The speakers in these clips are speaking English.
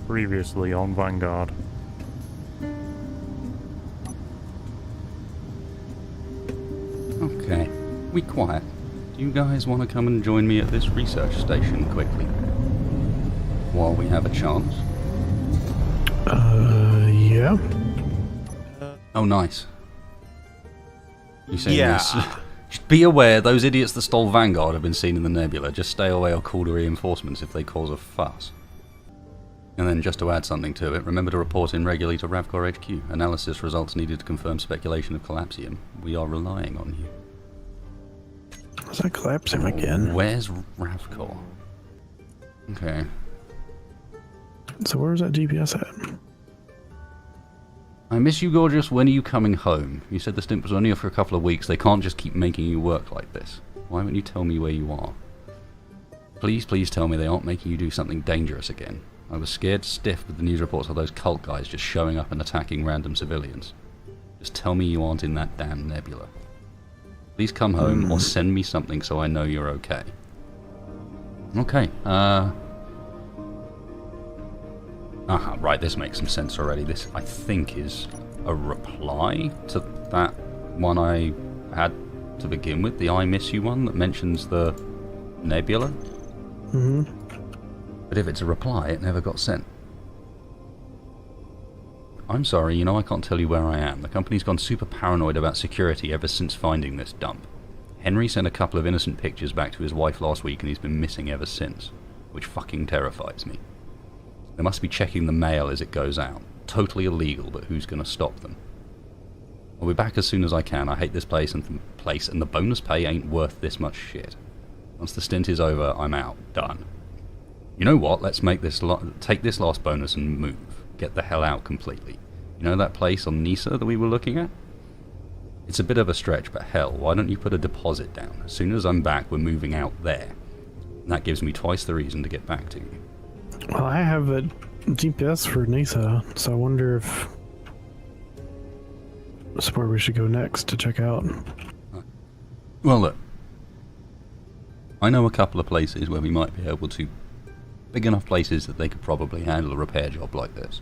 Previously on Vanguard. Okay, we quiet. Do you guys want to come and join me at this research station quickly? While we have a chance? Yeah. Oh, nice. You say Yeah. this? Just be aware, those idiots that stole Vanguard have been seen in the nebula. Just stay away or call the reinforcements if they cause a fuss. And then just to add something to it, remember to report in regularly to Ravcor HQ. Analysis results needed to confirm speculation of collapsium. We are relying on you. Is that collapsing again? Where's Ravcor? Okay. So where's that GPS at? I miss you, gorgeous. When are you coming home? You said the stint was only for a couple of weeks. They can't just keep making you work like this. Why won't you tell me where you are? Please, please tell me they aren't making you do something dangerous again. I was scared stiff with the news reports of those cult guys just showing up and attacking random civilians. Just tell me you aren't in that damn nebula. Please come home or send me something so I know you're okay. Okay, right, this makes some sense already. This, I think, is a reply to that one I had to begin with, the I Miss You one that mentions the nebula. Mm-hmm. But if it's a reply, it never got sent. I'm sorry, I can't tell you where I am. The company's gone super paranoid about security ever since finding this dump. Henry sent a couple of innocent pictures back to his wife last week and he's been missing ever since, which fucking terrifies me. They must be checking the mail as it goes out. Totally illegal, but who's going to stop them? I'll be back as soon as I can. I hate this place and the bonus pay ain't worth this much shit. Once the stint is over, I'm out. Done. You know what? Let's make this take this last bonus and move. Get the hell out completely. You know that place on Nisa that we were looking at? It's a bit of a stretch, but hell, why don't you put a deposit down? As soon as I'm back, we're moving out there. And that gives me twice the reason to get back to you. Well, I have a GPS for Nisa, so I wonder if that's where we should go next to check out. Well, look. I know a couple of places where we might be able to... Big enough places that they could probably handle a repair job like this.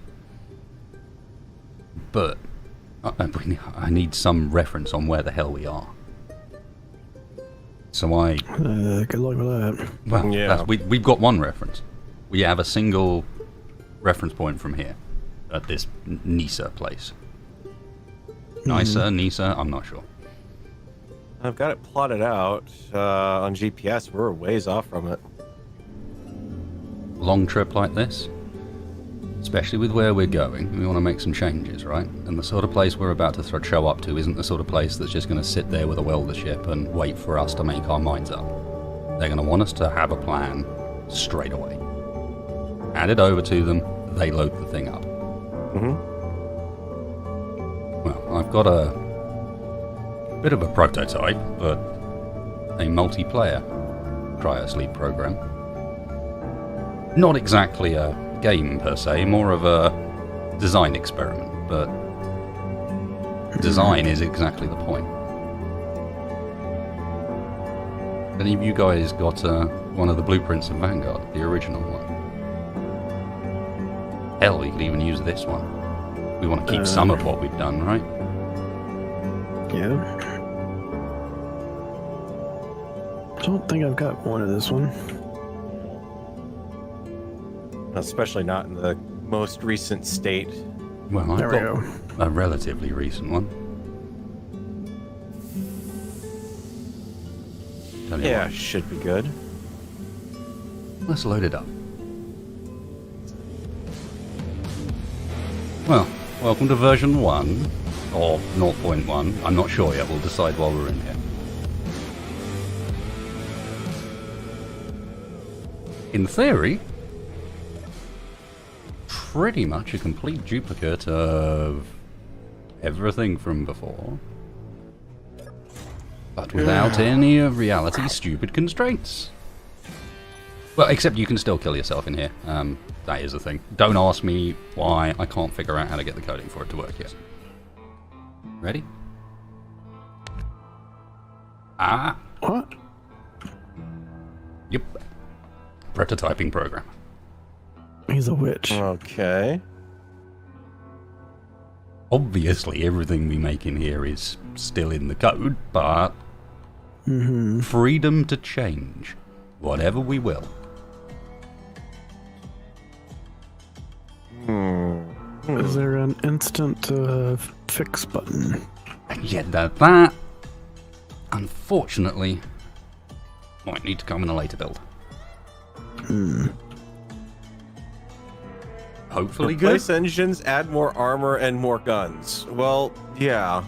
But I need some reference on where the hell we are. So good luck with that. Well, Yeah. we've got one reference. We have a single reference point from here at this Nisa place. Nisa, I'm not sure. I've got it plotted out on GPS. We're a ways off from it. Long trip like this, especially with where we're going, we want to make some changes, right? And the sort of place we're about to show up to isn't the sort of place that's just going to sit there with a welder ship and wait for us to make our minds up. They're going to want us to have a plan straight away. Hand it over to them, they load the thing up. Mm-hmm. Well, I've got a bit of a prototype, but a multiplayer cryosleep program. Not exactly a game per se, more of a design experiment, but design is exactly the point. Any of you guys got one of the blueprints of Vanguard, the original one? Hell, we could even use this one. We want to keep some of what we've done, right? Yeah. Don't think I've got one of this one. Especially not in the most recent state. Well, I've There we got go. a relatively recent one. Tell you Yeah, what, should be good. let's load it up. Well, welcome to version 1, or 0.1. I'm not sure yet, we'll decide while we're in here. In theory, pretty much a complete duplicate of everything from before, but without any of reality's stupid constraints. Well, except you can still kill yourself in here. That is a thing. Don't ask me why. I can't figure out how to get the coding for it to work yet. Ready? Ah. What? Yep. Prototyping program. He's a witch. Okay. Obviously, everything we make in here is still in the code, but freedom to change whatever we will. Is there an instant fix button? Yet that, unfortunately, might need to come in a later build. Hopefully good. Replace engines, add more armor, and more guns. Well, yeah.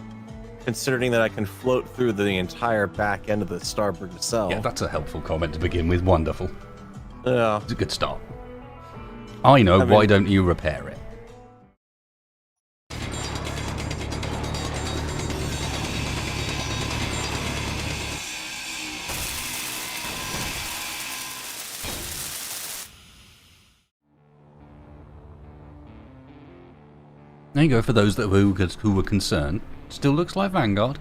Considering that I can float through the entire back end of the starboard nacelle. Yeah, that's a helpful comment to begin with. Wonderful. Yeah. It's a good start. I know, why don't you repair it? There you go, for those who were concerned. Still looks like Vanguard.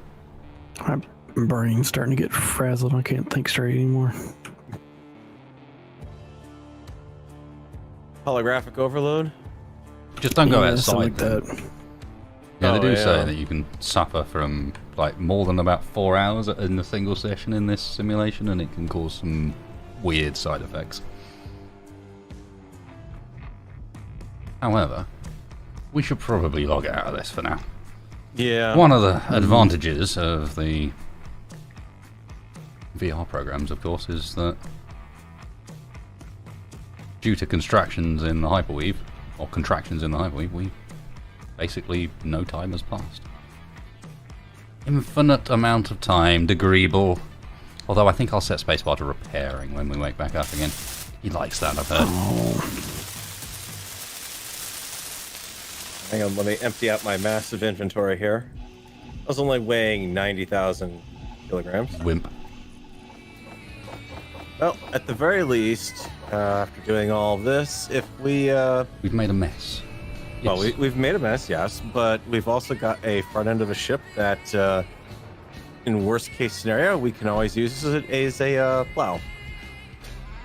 My brain's starting to get frazzled. I can't think straight anymore. Holographic overload? Just don't go outside. Something like that. Yeah, they do say that you can suffer from like more than about 4 hours in a single session in this simulation, and it can cause some weird side effects. However, we should probably log out of this for now. Yeah. One of the advantages of the VR programs, of course, is that due to contractions in the hyperweave, we basically no time has passed. Infinite amount of time, degreeable. Although I think I'll set spacebar to repairing when we wake back up again. He likes that, I've heard. Hang on, let me empty out my massive inventory here. I was only weighing 90,000 kilograms. Wimp. Well, at the very least, after doing all this, if we... We've made a mess. Well, we've made a mess, yes, but we've also got a front end of a ship that, in worst case scenario, we can always use as a plow.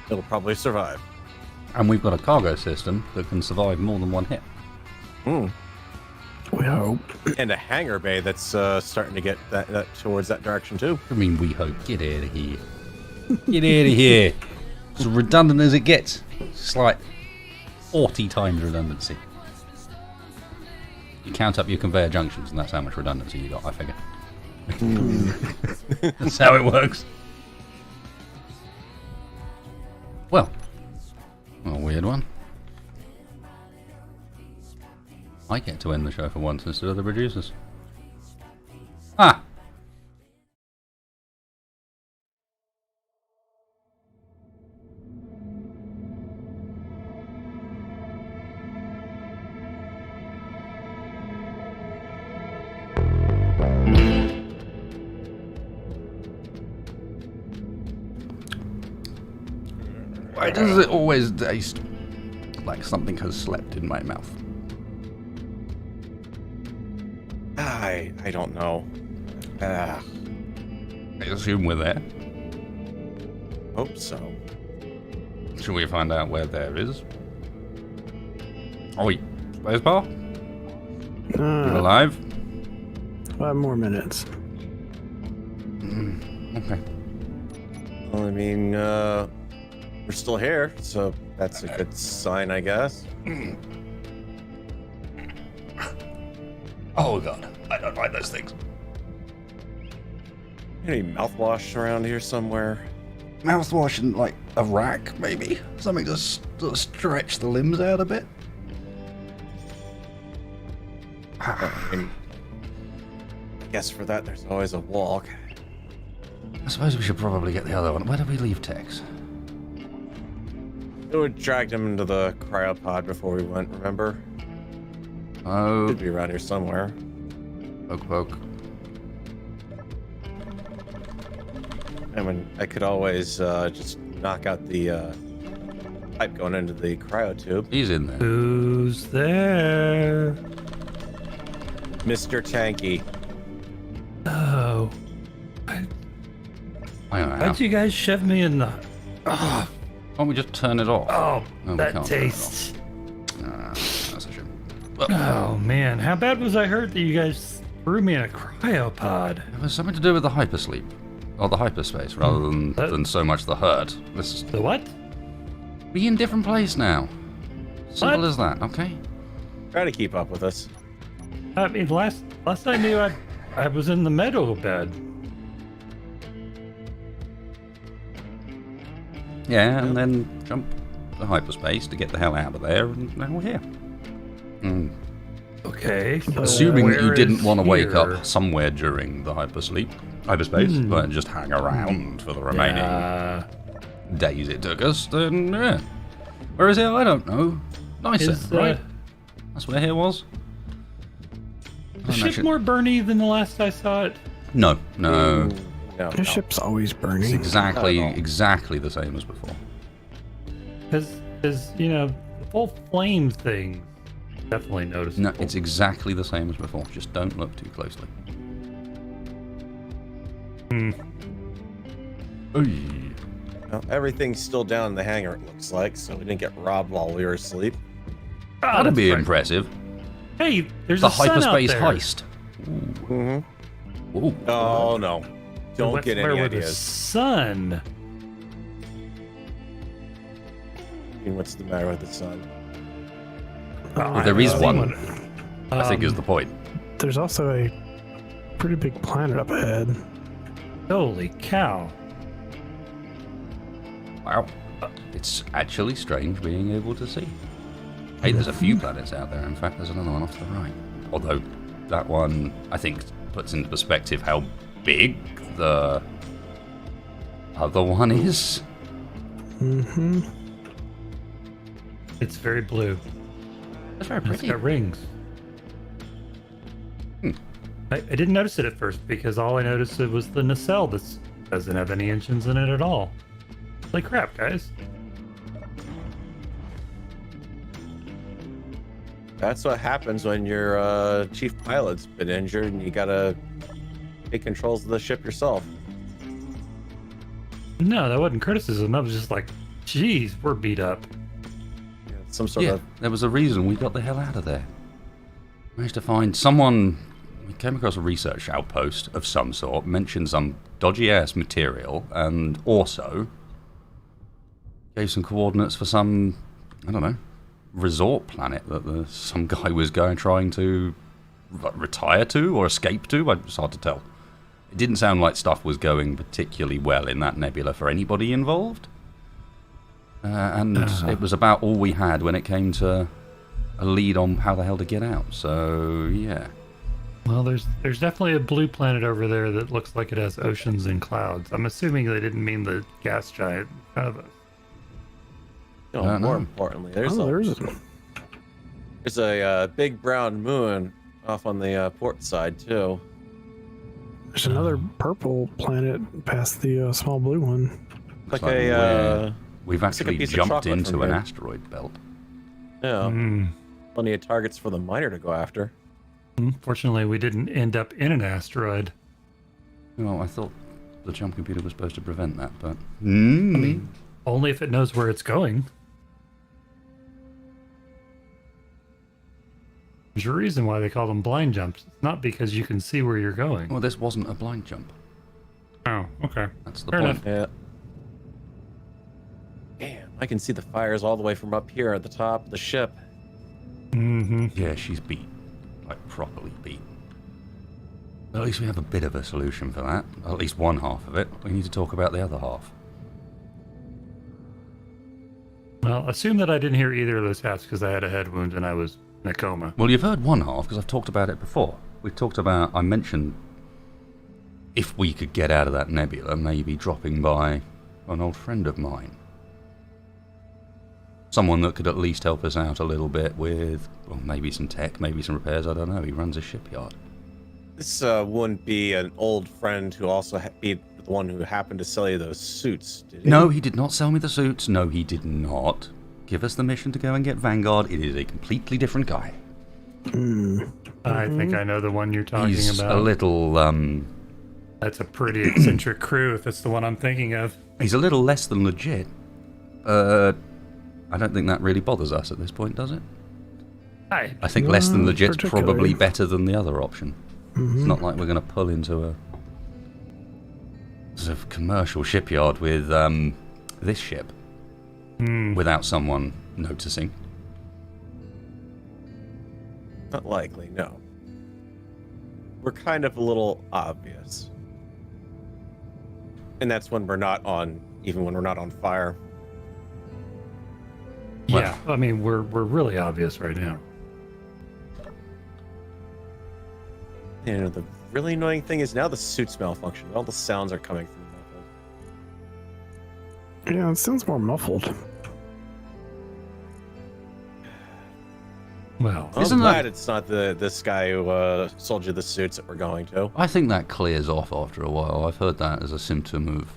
It'll probably survive. And we've got a cargo system that can survive more than one hit. We hope. And a hangar bay that's starting to get that towards that direction too. I mean, we hope. Get out of here. Get out of here. As redundant as it gets. It's like 40 times redundancy. You count up your conveyor junctions, and that's how much redundancy you got, I figure. That's how it works. Well, a weird one. I get to end the show for once instead of the producers. Ah! Why does it always taste like something has slept in my mouth? I don't know. I assume we're there. Hope so. Shall we find out where there is? Oh wait, spacebar? You alive? 5 more minutes. Okay. Well, I mean, we're still here, so that's a good sign, I guess. Oh god, I don't like those things. Any mouthwash around here somewhere? Mouthwash and like a rack, maybe? Something to stretch the limbs out a bit? I mean, I guess for that there's always a walk. I suppose we should probably get the other one. Where did we leave Tex? We dragged him into the cryopod before we went, remember? Oh. Could be around here somewhere. Poke. I mean, I could always just knock out the pipe going into the cryo tube. He's in there. Who's there? Mr. Tanky. Oh. I don't know how. How'd you guys shove me in the... Why don't we just turn it off? Oh, No, we that can't turn it tastes... That's a shame. Oh man, how bad was I hurt that you guys threw me in a cryopod? It was something to do with the hypersleep. Or the hyperspace, rather than so much the hurt. This is... The what? Be in different place now. Simple What? as that, okay? Try to keep up with us. I mean, last I knew, I was in the meadow bed. Yeah, and then jump the hyperspace to get the hell out of there, and now we're here. Okay. So Assuming that you where didn't is want to wake here? up somewhere during the hyperspace, but just hang around for the remaining days it took us, then yeah. Where is it? I don't know. Nisa, Is, right? That's where here was. The ship more burny than the last I saw it? No. No. The ship's always It's burning. exactly the same as before. Because the full flame thing definitely noticeable. No, it's exactly the same as before. Just don't look too closely. Oy. Well, everything's still down in the hangar, it looks like, so we didn't get robbed while we were asleep. That'd be right. impressive. Hey, there's The a sun out hyperspace there. heist. Mm-hmm. Ooh. Oh, no. Don't Let's get wear any with the ideas. sun. I mean, what's the matter with the sun? Well, there is I've one, seen I think is the point. There's also a pretty big planet up ahead. Holy cow. Wow. It's actually strange being able to see. Hey, there's a few planets out there. In fact, there's another one off to the right. Although, that one, I think, puts into perspective how big the other one is. Mm-hmm. It's very blue. That's very It's pretty. got rings. I didn't notice it at first because all I noticed it was the nacelle that doesn't have any engines in it at all. Holy crap, guys. That's what happens when your chief pilot's been injured and you gotta take controls of the ship yourself. No, that wasn't criticism. That was just like, geez, we're beat up. Some sort Yeah, of... there was a reason we got the hell out of there. Managed to find someone. We came across a research outpost of some sort, mentioned some dodgy ass material, and also gave some coordinates for some, I don't know, resort planet that some guy was trying to retire to or escape to. It's hard to tell. It didn't sound like stuff was going particularly well in that nebula for anybody involved. And it was about all we had when it came to a lead on how the hell to get out. So, yeah. Well, there's definitely a blue planet over there that looks like it has oceans and clouds. I'm assuming they didn't mean the gas giant in front of us. more no. importantly, There's a big brown moon off on the port side, too. another purple planet past the small blue one. Like So we've looks like a actually piece of jumped chocolate into from an here. asteroid belt. Yeah, plenty of targets for the miner to go after. Fortunately, we didn't end up in an asteroid. Well, I thought the jump computer was supposed to prevent that, but... Only if it knows where it's going. There's a reason why they call them blind jumps. It's not because you can see where you're going. Well, this wasn't a blind jump. Oh, okay. That's the Fair point. enough. Yeah. Damn, I can see the fires all the way from up here at the top of the ship. Mm-hmm. Yeah, she's beat. Like, properly beat. At least we have a bit of a solution for that. At least one half of it. We need to talk about the other half. Well, assume that I didn't hear either of those halves because I had a head wound and I was in a coma. Well, you've heard one half, because I've talked about it before. We talked about... I mentioned if we could get out of that nebula, maybe dropping by an old friend of mine. Someone that could at least help us out a little bit with, well, maybe some tech, maybe some repairs, I don't know. He runs a shipyard. This wouldn't be an old friend who also be the one who happened to sell you those suits, did he? No, he did not sell me the suits. No, he did not give us the mission to go and get Vanguard. It is a completely different guy. I think I know the one you're talking He's about. a little, That's a pretty eccentric crew if it's the one I'm thinking of. he's a little less than legit. I don't think that really bothers us at this point, does it? I think less than Not legit's probably particularly. better than the other option. It's not like we're going to pull into a sort of commercial shipyard with this ship without someone noticing. Not likely, no. We're kind of a little obvious. And that's when we're not on, even when we're not on fire. Yeah, I mean, we're really obvious right now. You know, the really annoying thing is now the suit's malfunctioning. All the sounds are coming through muffled. Yeah, it sounds more muffled. Well, I'm Isn't glad that- it's not this guy who sold you the suits that we're going to. I think that clears off after a while. I've heard that as a symptom of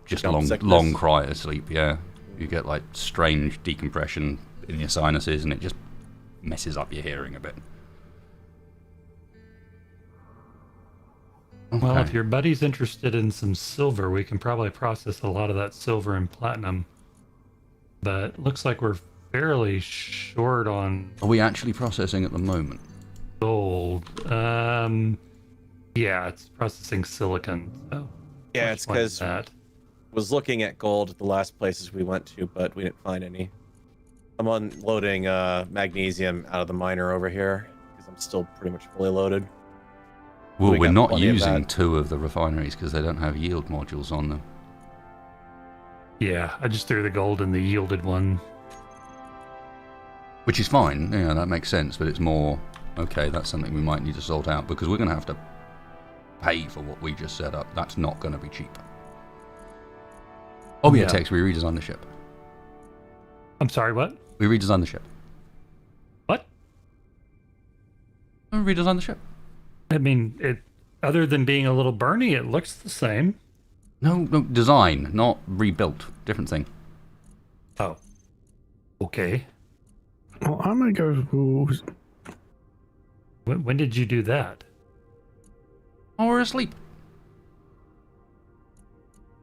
just Jump sickness. long cryosleep, yeah. You get like strange decompression in your sinuses and it just messes up your hearing a bit. well, Okay. if your buddy's interested in some silver, we can probably process a lot of that silver and platinum. But looks like we're fairly short on Are we actually processing at the moment? gold. Yeah, it's processing silicon. So Yeah, much it's like because that. was looking at gold at the last places we went to, but we didn't find any. I'm unloading magnesium out of the miner over here because I'm still pretty much fully loaded. Well, We we're got not plenty of using that. 2 of the refineries because they don't have yield modules on them. Yeah, I just threw the gold in the yielded one. Which is fine, yeah, that makes sense, but it's more, okay, that's something we might need to sort out because we're going to have to pay for what we just set up. That's not going to be cheap. Oh, yeah, Yeah. Tex, we redesigned the ship. I'm sorry, what? We redesigned the ship. What? We redesigned the ship. I mean, it. Other than being a little burny, it looks the same. No, design, not rebuilt. Different thing. Oh. Okay. Well, I'm gonna go. When did you do that? Oh, we're asleep.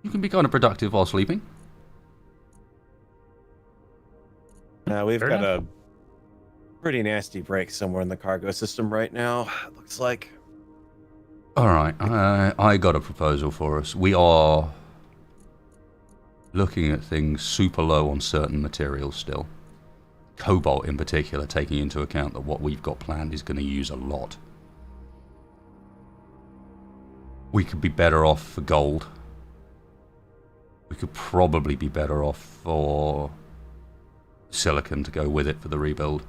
You can be kind of productive while sleeping. We've Fair got enough. a pretty nasty break somewhere in the cargo system right now. It looks like. All right, I got a proposal for us. We are looking at things super low on certain materials still. Cobalt in particular, taking into account that what we've got planned is going to use a lot. We could be better off for gold. We could probably be better off for silicon to go with it for the rebuild.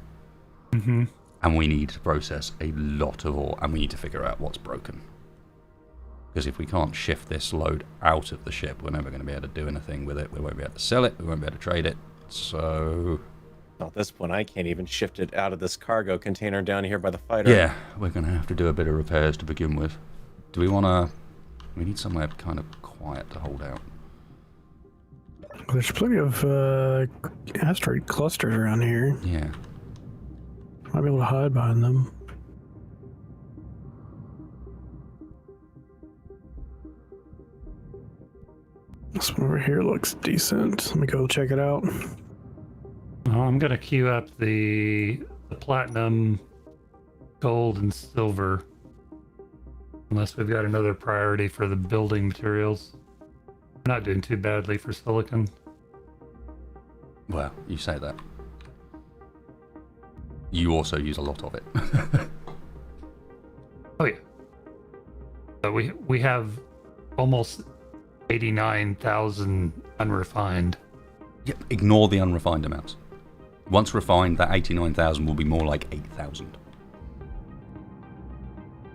Mm-hmm. And we need to process a lot of ore, and we need to figure out what's broken. Because if we can't shift this load out of the ship, we're never going to be able to do anything with it. We won't be able to sell it, we won't be able to trade it. So, At this point, I can't even shift it out of this cargo container down here by the fighter. yeah, we're going to have to do a bit of repairs to begin with. Do we want to... We need somewhere kind of quiet to hold out. There's plenty of asteroid clusters around here. Yeah. Might be able to hide behind them. This one over here looks decent. Let me go check it out. Well, I'm gonna queue up the platinum, gold, and silver. Unless we've got another priority for the building materials. We're not doing too badly for silicon. Well, you say that. You also use a lot of it. Oh yeah. But we have almost 89,000 unrefined. Yeah, ignore the unrefined amounts. Once refined, that 89,000 will be more like 8,000.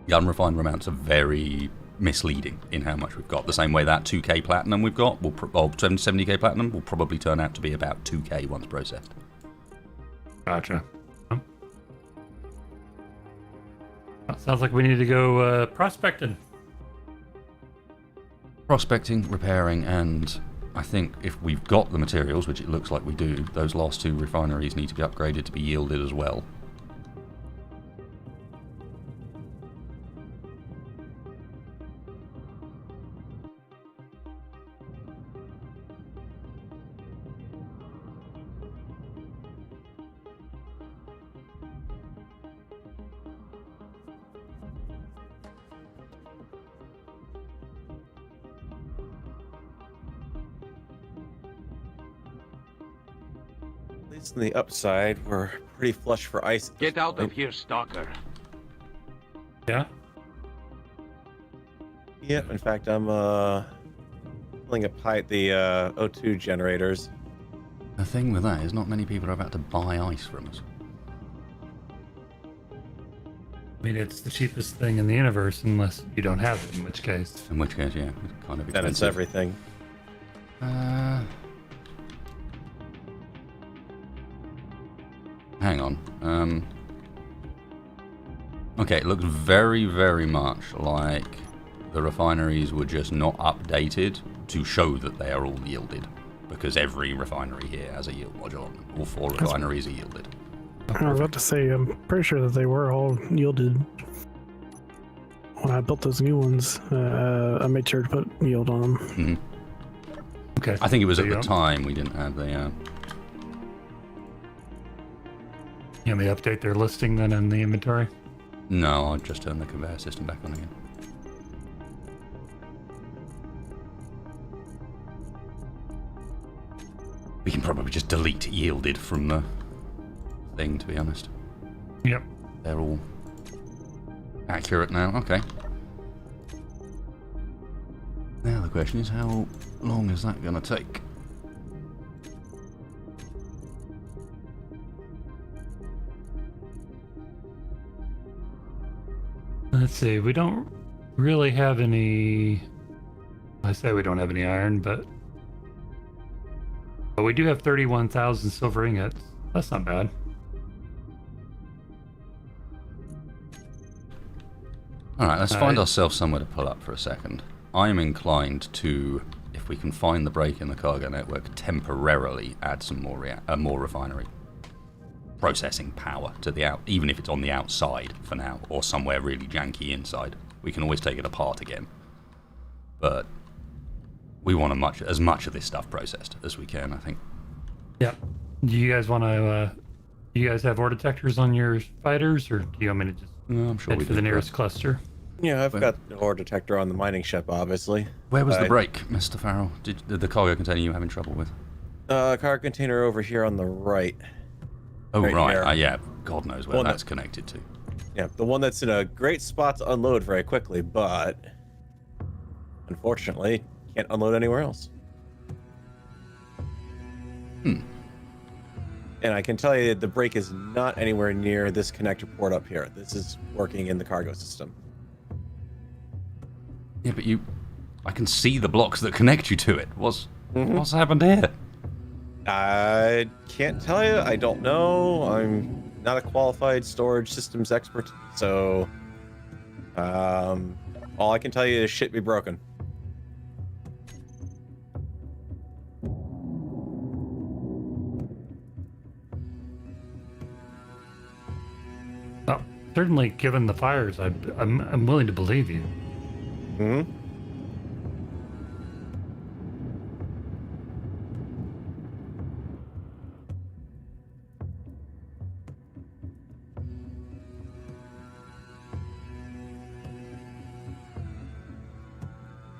The unrefined amounts are very misleading in how much we've got. The same way that 2k platinum we've got, or 70k platinum, will probably turn out to be about 2k once processed. Gotcha. Sounds like we need to go prospecting. Prospecting, repairing, and I think if we've got the materials, which it looks like we do, those last 2 refineries need to be upgraded to be yielded as well. guess on the upside, we're pretty flush for ice. Get out of here, stalker. Yeah. Yep. In fact, I'm pulling apart the O2 generators. The thing with that is not many people are about to buy ice from us. I mean, it's the cheapest thing in the universe unless you don't have it, in which case. In which case, yeah, it's kind of expensive. Then it's everything. Hang on. Okay, it looks very, very much like the refineries were just not updated to show that they are all yielded. Because every refinery here has a yield module on them. All 4 refineries are yielded. I was about to say, I'm pretty sure that they were all yielded. When I built those new ones, I made sure to put yield on them. Mm-hmm. Okay. I think it was There at you the go. time we didn't have the... You want me to update their listing then in the inventory? No, I'll just turn the conveyor system back on again. We can probably just delete yielded from the thing, to be honest. Yep. They're all accurate now. Okay. Now the question is, how long is that going to take? Let's see. We don't really have any... I say we don't have any iron, but we do have 31,000 silver ingots. That's not bad. Alright, let's find ourselves somewhere to pull up for a second. I am inclined to, if we can find the break in the cargo network, temporarily add some more refinery processing power to the even if it's on the outside for now, or somewhere really janky inside. We can always take it apart again. But we want as much of this stuff processed as we can, I think. Yep. Do you guys want to... you guys have ore detectors on your fighters, or do you want me to just No, I'm sure head we for the do, nearest cluster? Yeah, I've got the ore detector on the mining ship, obviously. Where was the break, Mr. Farrell? Did the cargo container you were having trouble with? Car container over here on the right. Oh, right. Here. Yeah, God knows where Well, that's connected to. Yeah, the one that's in a great spot to unload very quickly, but unfortunately, can't unload anywhere else. And I can tell you the brake is not anywhere near this connector port up here. This is working in the cargo system. Yeah, but I can see the blocks that connect you to it. What's happened here? I can't tell you. I don't know. I'm not a qualified storage systems expert, so all I can tell you is shit be broken. Oh, certainly, given the fires, I'm willing to believe you.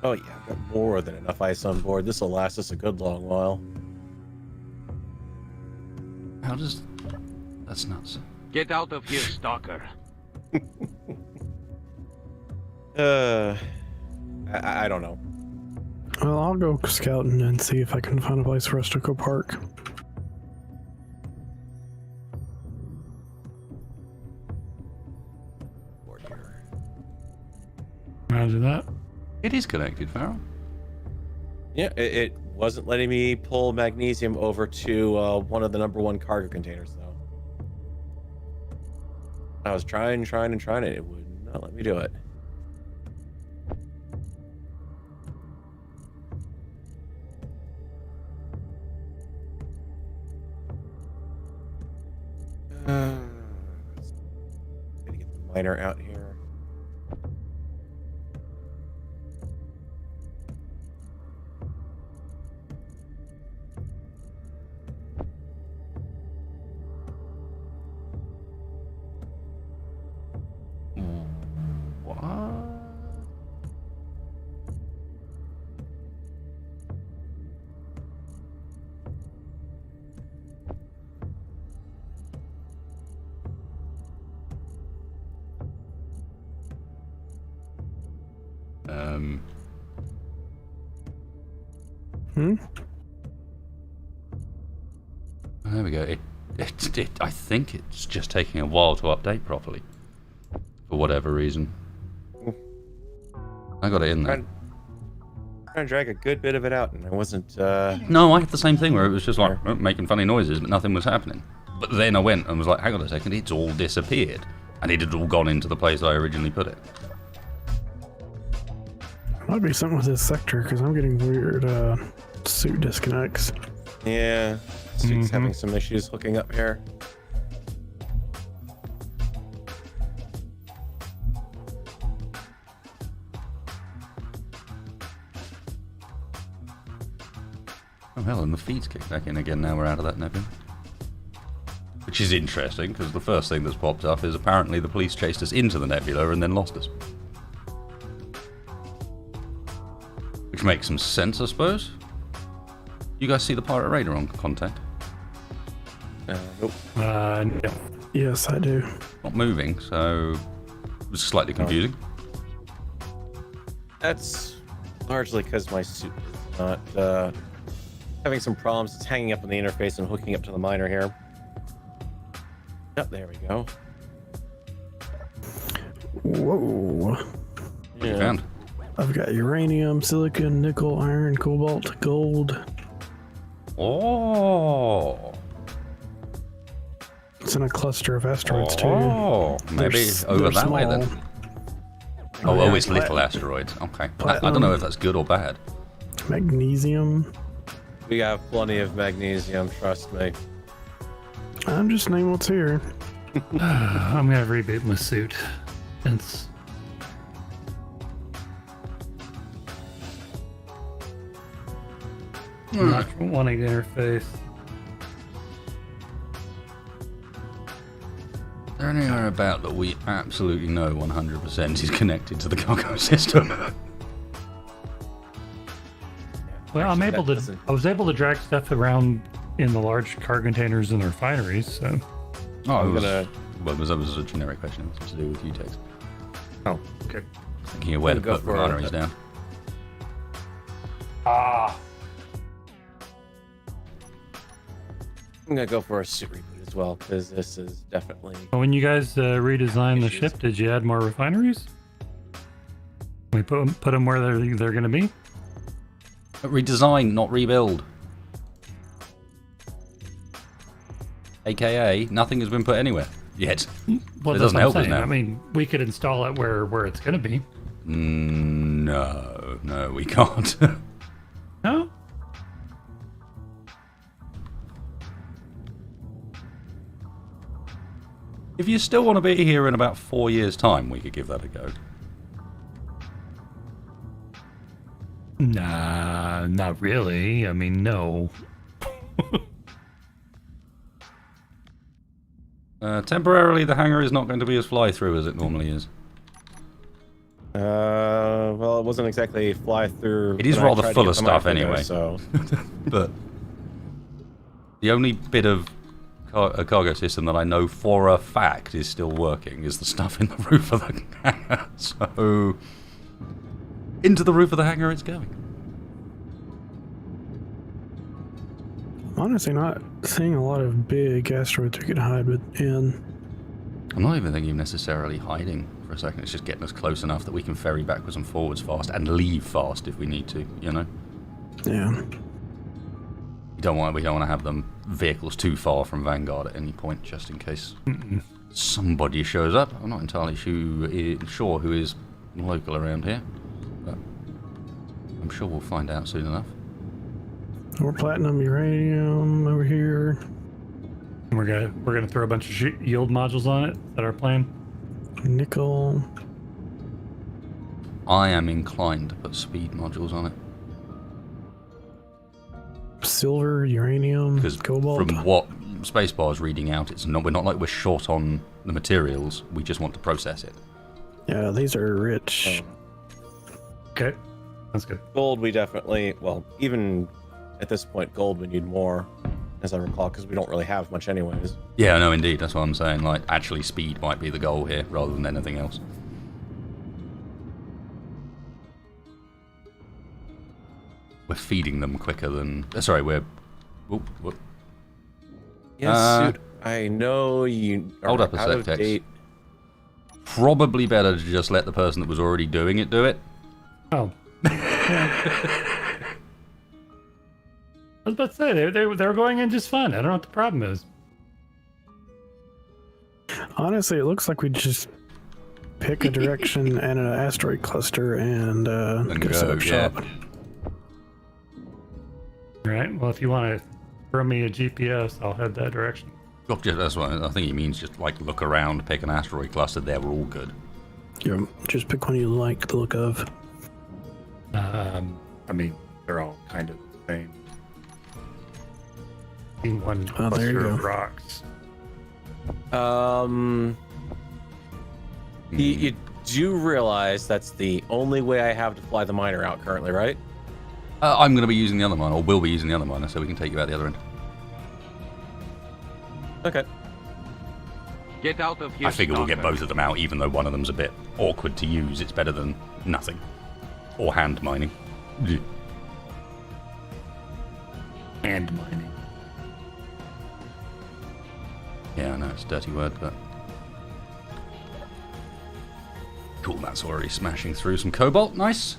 Oh yeah, I've got more than enough ice on board. This will last us a good long while. How does... That's nuts. Get out of here, stalker. I don't know. Well, I'll go scouting and see if I can find a place for us to go park. Board here. Imagine that. It is connected, Farrell. Yeah, it wasn't letting me pull magnesium over to one of the #1 cargo containers, though. I was trying, and it would not let me do it. Gotta get the miner out here. There we go. I think it's just taking a while to update properly. For whatever reason. I got it in there. Trying to drag a good bit of it out, and I wasn't. No, I had the same thing where it was just like making funny noises, but nothing was happening. But then I went and was like, hang on a second, it's all disappeared. And it had all gone into the place I originally put it. Might be something with this sector, because I'm getting weird suit disconnects. Yeah, Suit's having some issues hooking up here. Oh hell, and the feed's kicked back in again now we're out of that nebula. Which is interesting, because the first thing that's popped up is apparently the police chased us into the nebula and then lost us. Which makes some sense, I suppose. You guys see the pirate radar on contact? Nope. No. Yes, I do. Not moving, so it was slightly confusing. That's largely because my suit is not having some problems. It's hanging up on the interface and hooking up to the miner here. Yep, there we go. Whoa. What you found? I've got uranium, silicon, nickel, iron, cobalt, gold. Oh. It's in a cluster of asteroids Oh, too. maybe over that way then. Oh, Oh, yeah, it's little asteroids. Okay. I don't platinum. know if that's good or bad. Magnesium. We got plenty of magnesium, trust me. I'm just naming what's here. I'm gonna reboot my suit. It's not wanting to interface. Is there anywhere about that we absolutely know 100% is connected to the cargo system? Well, I'm able to. doesn't- I was able to drag stuff around in the large car containers in the refineries. So Oh, I'm it was, gonna- well, it was a generic question. It's to do with you, Tex. Oh, okay. Thinking of where to Go put for refineries it. down. I'm gonna go for a suit reboot as well, because this is definitely. When you guys redesigned the Issues. ship, did you add more refineries? We put them where they're going to be. Redesign, not rebuild. AKA, nothing has been put anywhere yet. Well, It that's doesn't what help I'm us saying. now. I mean, we could install it where it's going to be. No, we can't. No. If you still want to be here in about 4 years' time, we could give that a go. Nah, not really. I mean, no. Temporarily, the hangar is not going to be as fly-through as it normally is. Well, it wasn't exactly fly through. It is when I rather tried to full get of the stuff micro there, anyway. So But the only bit of a cargo system that I know for a fact is still working is the stuff in the roof of the hangar. So into the roof of the hangar it's going. I'm honestly not seeing a lot of big asteroids we could hide in. I'm not even thinking of necessarily hiding for a second. It's just getting us close enough that we can ferry backwards and forwards fast and leave fast if we need to, you know? Yeah. We don't want to have them vehicles too far from Vanguard at any point, just in case somebody shows up. I'm not entirely sure who is local around here, but I'm sure we'll find out soon enough. More platinum, uranium over here. We're gonna throw a bunch of yield modules on it. Is that our plan? Nickel. I am inclined to put speed modules on it. Silver, uranium, Because cobalt. from what Spacebar's reading out, we're not like we're short on the materials. We just want to process it. Yeah, these are rich. Okay, that's good. gold, we definitely. Well, even at this point, gold we need more, as I recall, because we don't really have much anyways. Yeah, no, indeed. That's what I'm saying. Like, actually, speed might be the goal here rather than anything else. we're feeding them quicker than... sorry, we're... Whoop, whoop. Yes, suit. I know you are Hold up a out sec, of Tex. date. Probably better to just let the person that was already doing it do it. Oh. I was about to say, they were going in just fine. I don't know what the problem is. Honestly, it looks like we just pick a direction and an asteroid cluster and go set up shop. All right. Well, if you want to throw me a GPS, I'll head that direction. Look, that's what I think he means. Just like look around, pick an asteroid cluster. There, we're all good. Yeah, just pick one you like the look of. I mean, they're all kind of the same. In one Oh, there you cluster go. of rocks. You do realize that's the only way I have to fly the miner out currently, right? I'm going to be using the other miner, or will be using the other miner, so we can take you out the other end. Okay. Get out of here, I figure we'll get stalker. both of them out, even though one of them's a bit awkward to use. It's better than nothing. Or hand mining. And mining. Yeah, I know, it's a dirty word, but... Cool, that's already smashing through some cobalt. Nice.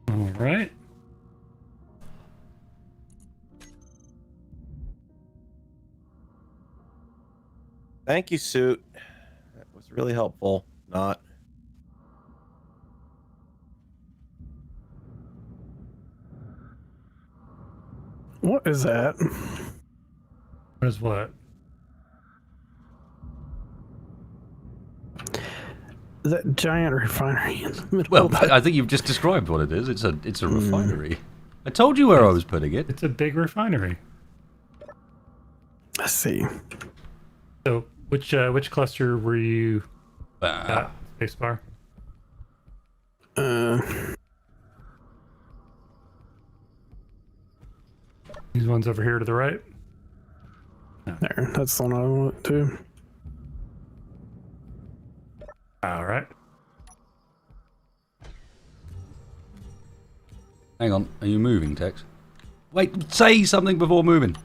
All right. Thank you, suit. That was really helpful. Not. What is that? What is what? That giant refinery in the middle Well, of that. I think you've just described what it is. It's a refinery. I told you where I was putting it. It's a big refinery. Let's see. So, which cluster were you at, Spacebar? These ones over here to the right. There, that's the one I want to. All right. Hang on, are you moving, Tex? Wait, say something before moving.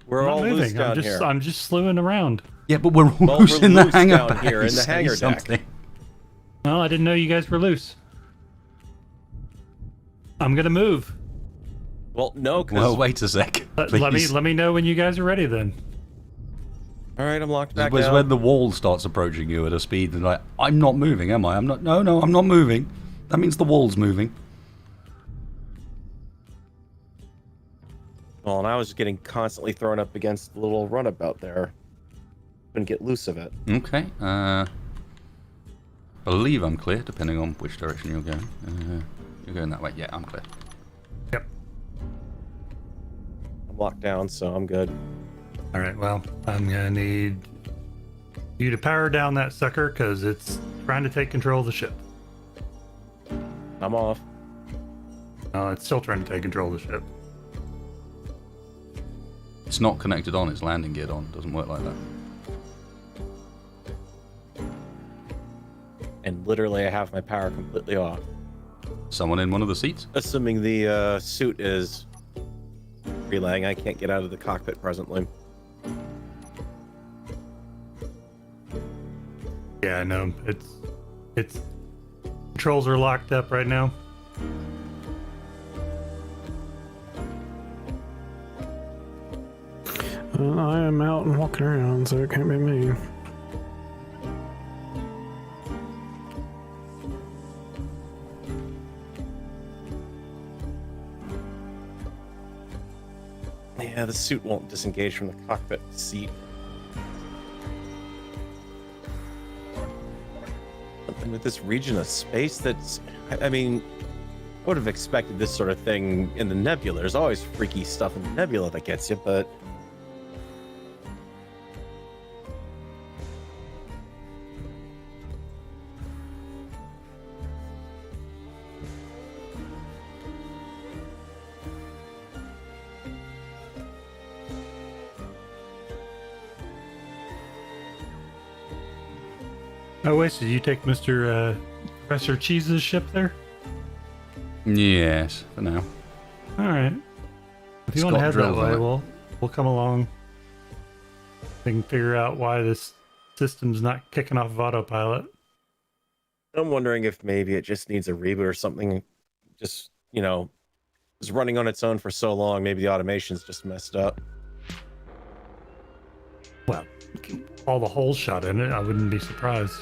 We're I'm all not loose moving. down here. I'm just slewing around. Yeah, but we're all Well, loose we're in the loose hangar down here in the Say hangar deck. something. Well, I didn't know you guys were loose. I'm gonna move. Well, no, because... Well, wait a sec. Let me know when you guys are ready. Then. All right, I'm locked It back was down. when the wall starts approaching you at a speed and like, I'm not moving, am I? I'm not. No, I'm not moving. That means the wall's moving. Well, and I was getting constantly thrown up against the little runabout there. Couldn't get loose of it. Okay. Believe I'm clear, depending on which direction you're going. You're going that way. Yeah, I'm clear. Yep. I'm locked down, so I'm good. All right. Well, I'm gonna need you to power down that sucker because it's trying to take control of the ship. I'm off. It's still trying to take control of the ship. It's not connected on. It's landing geared on. It doesn't work like that. And literally, I have my power completely off. Someone in one of the seats? Assuming the suit is relaying, I can't get out of the cockpit presently. Yeah, no, it's controls are locked up right now. I am out and walking around, so it can't be me. Yeah, the suit won't disengage from the cockpit seat. Something with this region of space that's... I mean, I would have expected this sort of thing in the nebula. There's always freaky stuff in the nebula that gets you, but... Oh wait, so you take Mr. Professor Cheese's ship there? Yes, for now. All right. If you Scott want to head that drills on way, it. we'll come along. We can figure out why this system's not kicking off of autopilot. I'm wondering if maybe it just needs a reboot or something. Just, it's running on its own for so long. Maybe the automation's just messed up. Well, all the holes shot in it, I wouldn't be surprised.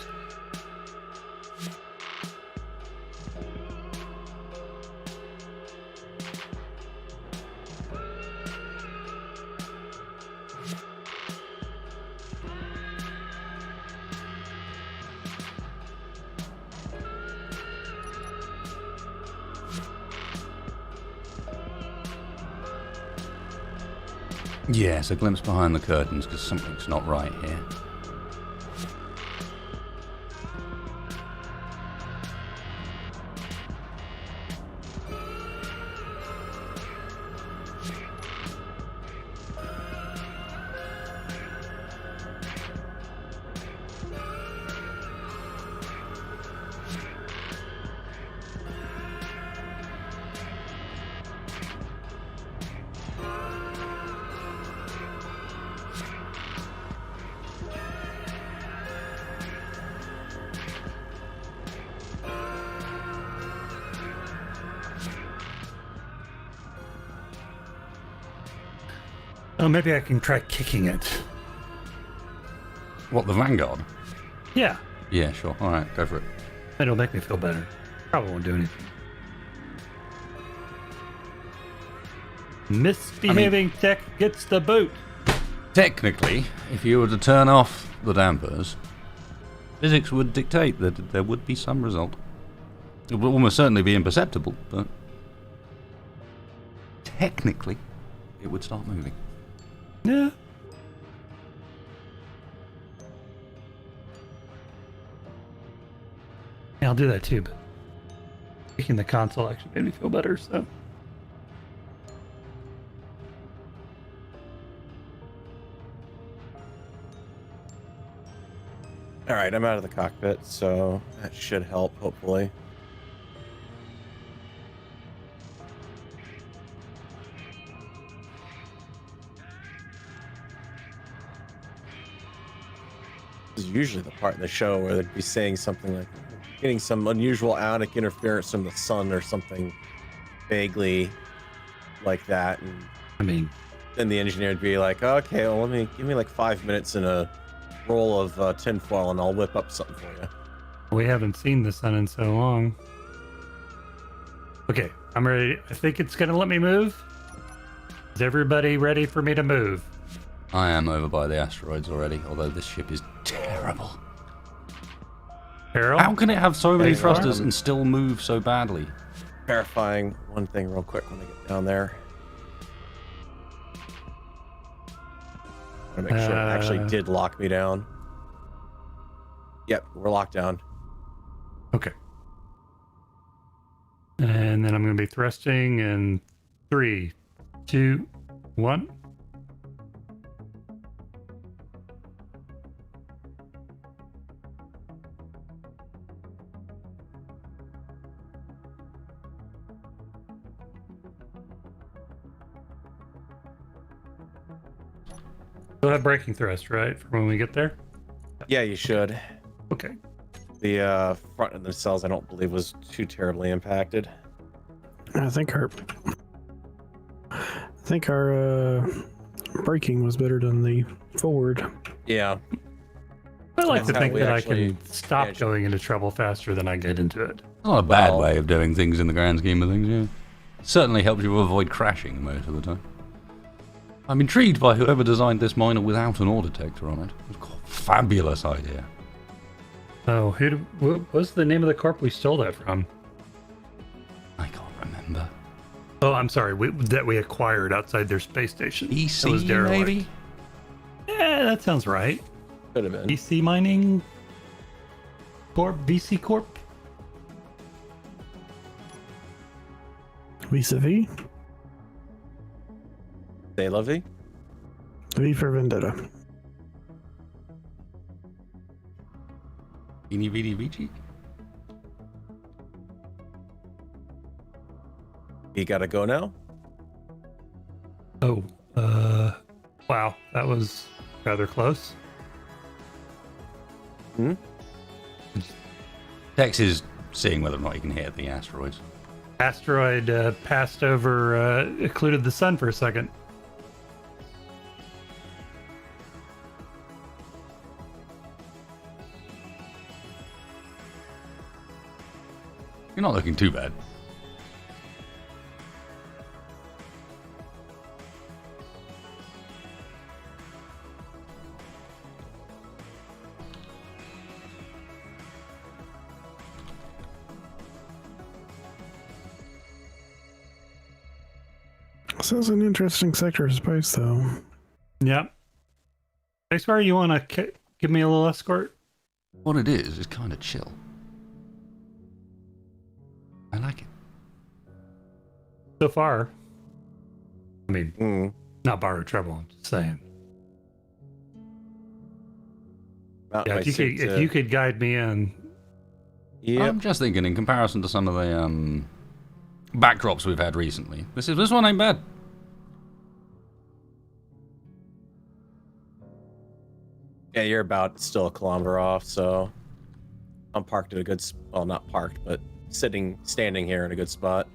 Yes, a glimpse behind the curtains because something's not right here. Oh, maybe I can try kicking it. What, the Vanguard? Yeah, Yeah, sure. All right, go for it. it'll make me feel better. Probably won't do anything. Misbehaving tech gets the boot. Technically, if you were to turn off the dampers, physics would dictate that there would be some result. It would almost certainly be imperceptible, but technically, it would start moving. Yeah. Yeah, I'll do that too, but kicking the console actually made me feel better, so. All right, I'm out of the cockpit, so that should help, hopefully. This is usually the part in the show where they'd be saying something like getting some unusual ionic interference from the sun or something vaguely like that, and I mean, then the engineer would be like, "Okay, well, give me like 5 minutes and a roll of tinfoil, and I'll whip up something for you." we haven't seen the sun in so long. Okay, I'm ready. I think it's gonna let me move. Is everybody ready for me to move? I am over by the asteroids already, although this ship is terrible. Harold? How can it have so many Hey, thrusters Arm. and still move so badly? Verifying one thing real quick when I get down there. I want to make sure it actually did lock me down. Yep, we're locked down. Okay. And then I'm going to be thrusting in 3, 2, 1. Still have braking thrust, right? For when we get there? Yeah, you should. Okay. The front of the cells, I don't believe, was too terribly impacted. I think our braking was better than the forward. Yeah. I like That's to how think we that I actually can stop managed. going into trouble faster than I get into it. Not a bad Well- way of doing things in the grand scheme of things, yeah. Certainly helps you avoid crashing most of the time. I'm intrigued by whoever designed this miner without an ore detector on it. Fabulous idea. Oh, what was the name of the corp we stole that from? I can't remember. Oh, I'm sorry, that we acquired outside their space station. EC, That was derelict. maybe? Yeah, that sounds right. Could have been. VC Mining Corp, VC Corp. Vis-a-vis. Say Lovey? V for Vendetta. Beanie Beanie Beachy? You gotta go now? Oh, wow, that was rather close. Hmm? Tex is seeing whether or not he can hit the asteroids. Asteroid passed over, occluded the sun for a second. You're not looking too bad. This is an interesting sector of space, though. Yep. I swear you want to give me a little escort? What it is kind of chill. I like it. So far. I mean, Hmm. not borrow trouble, I'm just saying. Mount Yeah, my if suit you could guide me in. Yep. I'm just thinking, in comparison to some of the backdrops we've had recently, this one ain't bad. Yeah, you're about still a kilometer off, so I'm parked at a good well, not parked, but standing here in a good spot.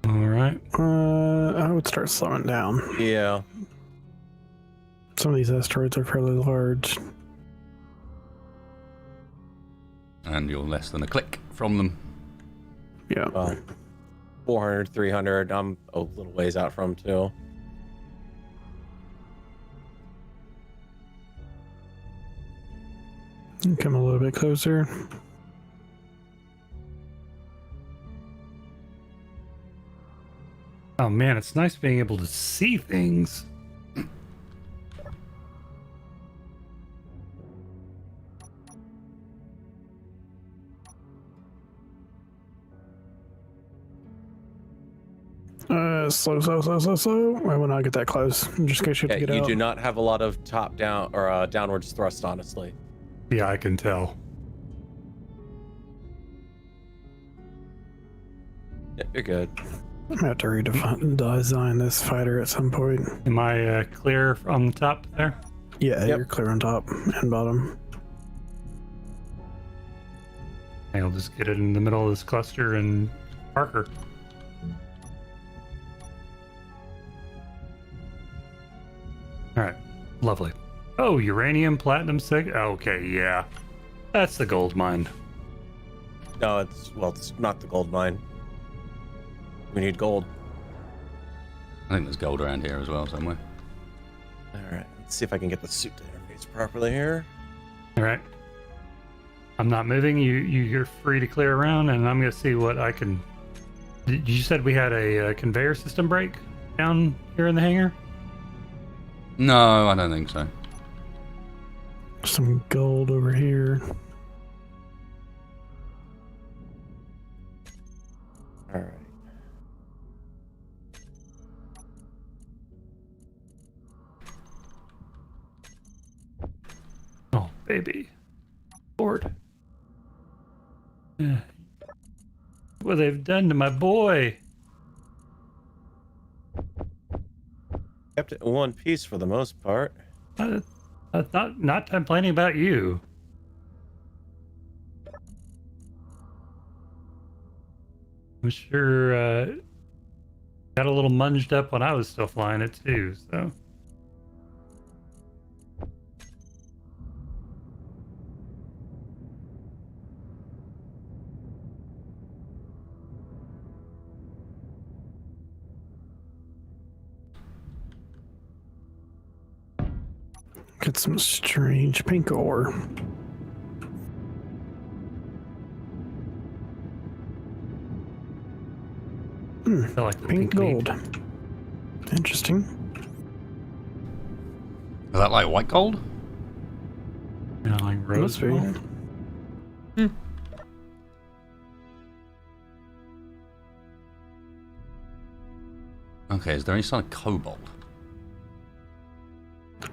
All right. I would start slowing down. Yeah. Some of these asteroids are fairly large. And you're less than a click from them. Yeah. Well, 400, 300. I'm a little ways out from too. Come a little bit closer. Oh man, it's nice being able to see things. Slow. I will not get that close. Just in case you have Yeah, to get you out. do not have a lot of top down or downwards thrust, honestly. Yeah, I can tell. Yeah, you're good. I have to redesign this fighter at some point. Am I clear on the top there? Yeah, Yep. you're clear on top and bottom. I'll just get it in the middle of this cluster and Parker. All right, lovely. Oh, uranium, platinum, okay, yeah. That's the gold mine. No, it's not the gold mine. We need gold. I think there's gold around here as well somewhere. All right, let's see if I can get the suit to interface properly here. All right. I'm not moving. You're free to clear around, and I'm going to see what I can... You said we had a conveyor system break down here in the hangar? No, I don't think so. Some gold over here. All right. Oh, baby. Lord. Yeah. What they've done to my boy. Kept it in one piece for the most part. I thought not complaining about you. I'm sure got a little munged up when I was still flying it too, so. Get some strange pink ore. I feel like the Pink meat. gold. Interesting. Is that like white gold? You know, like rose Must be. gold. Okay, is there any sign of cobalt?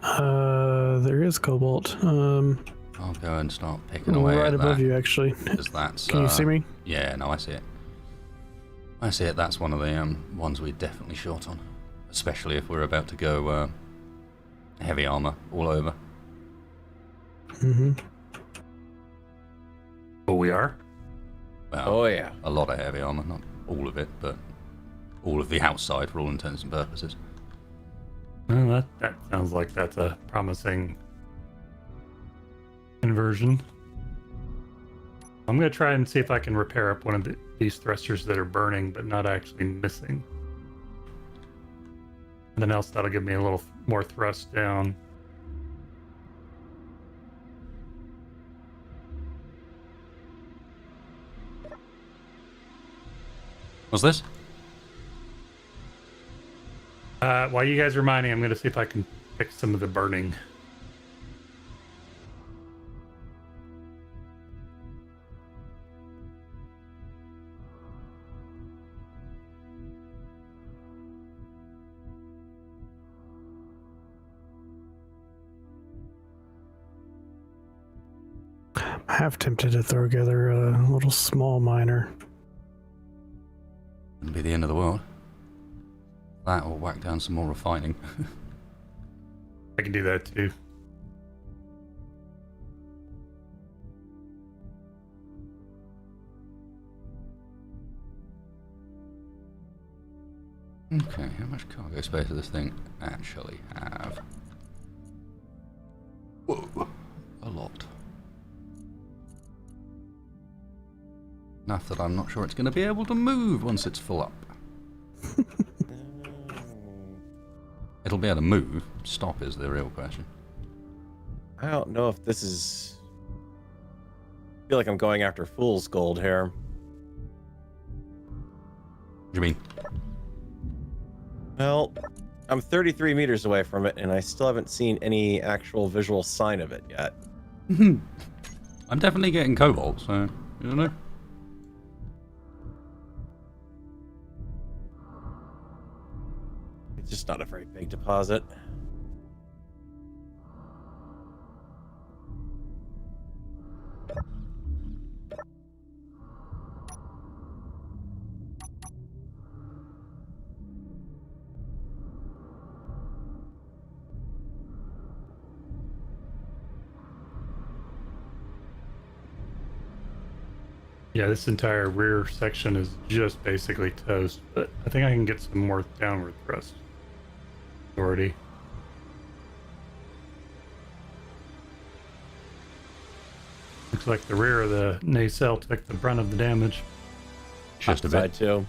There is cobalt. I'll go and start picking away Right at above that. you, actually. Because that's, Can you see me? Yeah, no, I see it. I see it. That's one of the ones we're definitely short on, especially if we're about to go heavy armor all over. Mm-hmm. Oh, we are? Well, Oh yeah. a lot of heavy armor, not all of it, but all of the outside for all intents and purposes. Well, that sounds like that's a promising conversion. I'm going to try and see if I can repair up one of these thrusters that are burning but not actually missing. And then else that'll give me a little more thrust down. What's this? While you guys are mining, I'm going to see if I can fix some of the burning. I'm half tempted to throw together a little small miner. Wouldn't be the end of the world. That or whack down some more refining. I can do that too. Okay, how much cargo space does this thing actually have? Whoa, a lot. Enough that I'm not sure it's going to be able to move once it's full up. It'll be able to move. Stop is the real question. I don't know if this is... I feel like I'm going after fool's gold here. What do you mean? Well, I'm 33 meters away from it, and I still haven't seen any actual visual sign of it yet. I'm definitely getting cobalt, so you don't know. It's just not a very big deposit. Yeah, this entire rear section is just basically toast, but I think I can get some more downward thrust already. Looks like the rear of the nacelle took the brunt of the damage. Just a Side bit. too.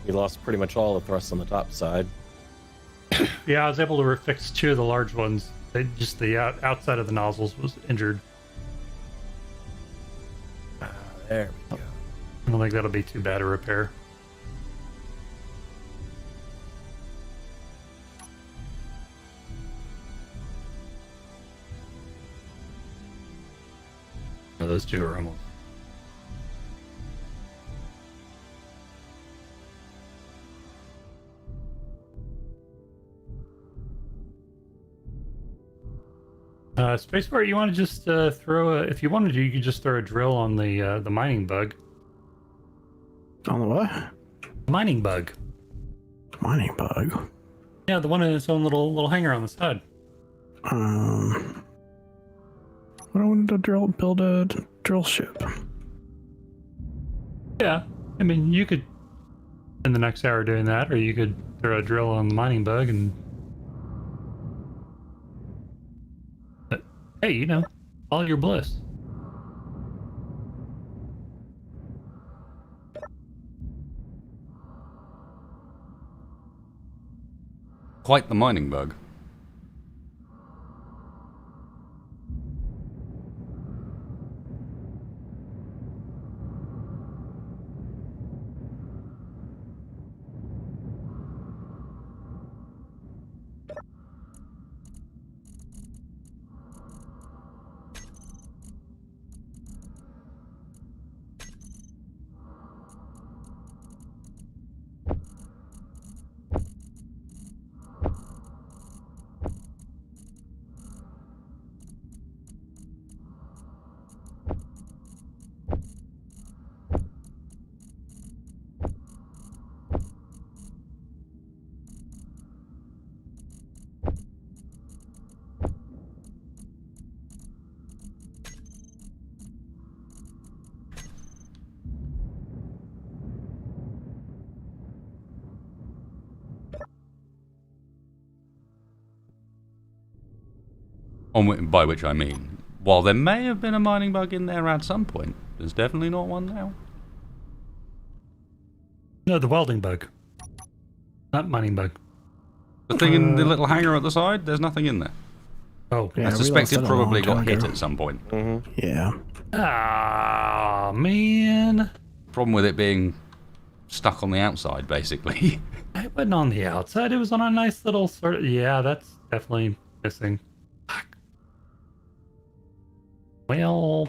We lost pretty much all the thrust on the top side. Yeah, I was able to fix two of the large ones. They just the outside of the nozzles was injured. There we go. I don't think that'll be too bad a repair. Oh, those two are almost. Spaceport, you want to just throw a... If you wanted to, you could just throw a drill on the mining bug. On the what? Mining bug. Mining bug. Yeah, the one in its own little hangar on the side. What I wanted to build a drill ship. Yeah, I mean, you could spend the next hour doing that, or you could throw a drill on the mining bug and... But, hey, you know, all your bliss. Quite the mining bug. By which I mean, while there may have been a mining bug in there at some point, there's definitely not one now. No, the welding bug. Not mining bug. The thing in the little hangar at the side, there's nothing in there. Oh. Yeah, I we suspect lost it that a probably long got time hit ago. at some point. Yeah. Ah, man. Problem with it being stuck on the outside, basically. It wasn't on the outside. It was on a nice little sort of... Yeah, that's definitely missing. Fuck. Well...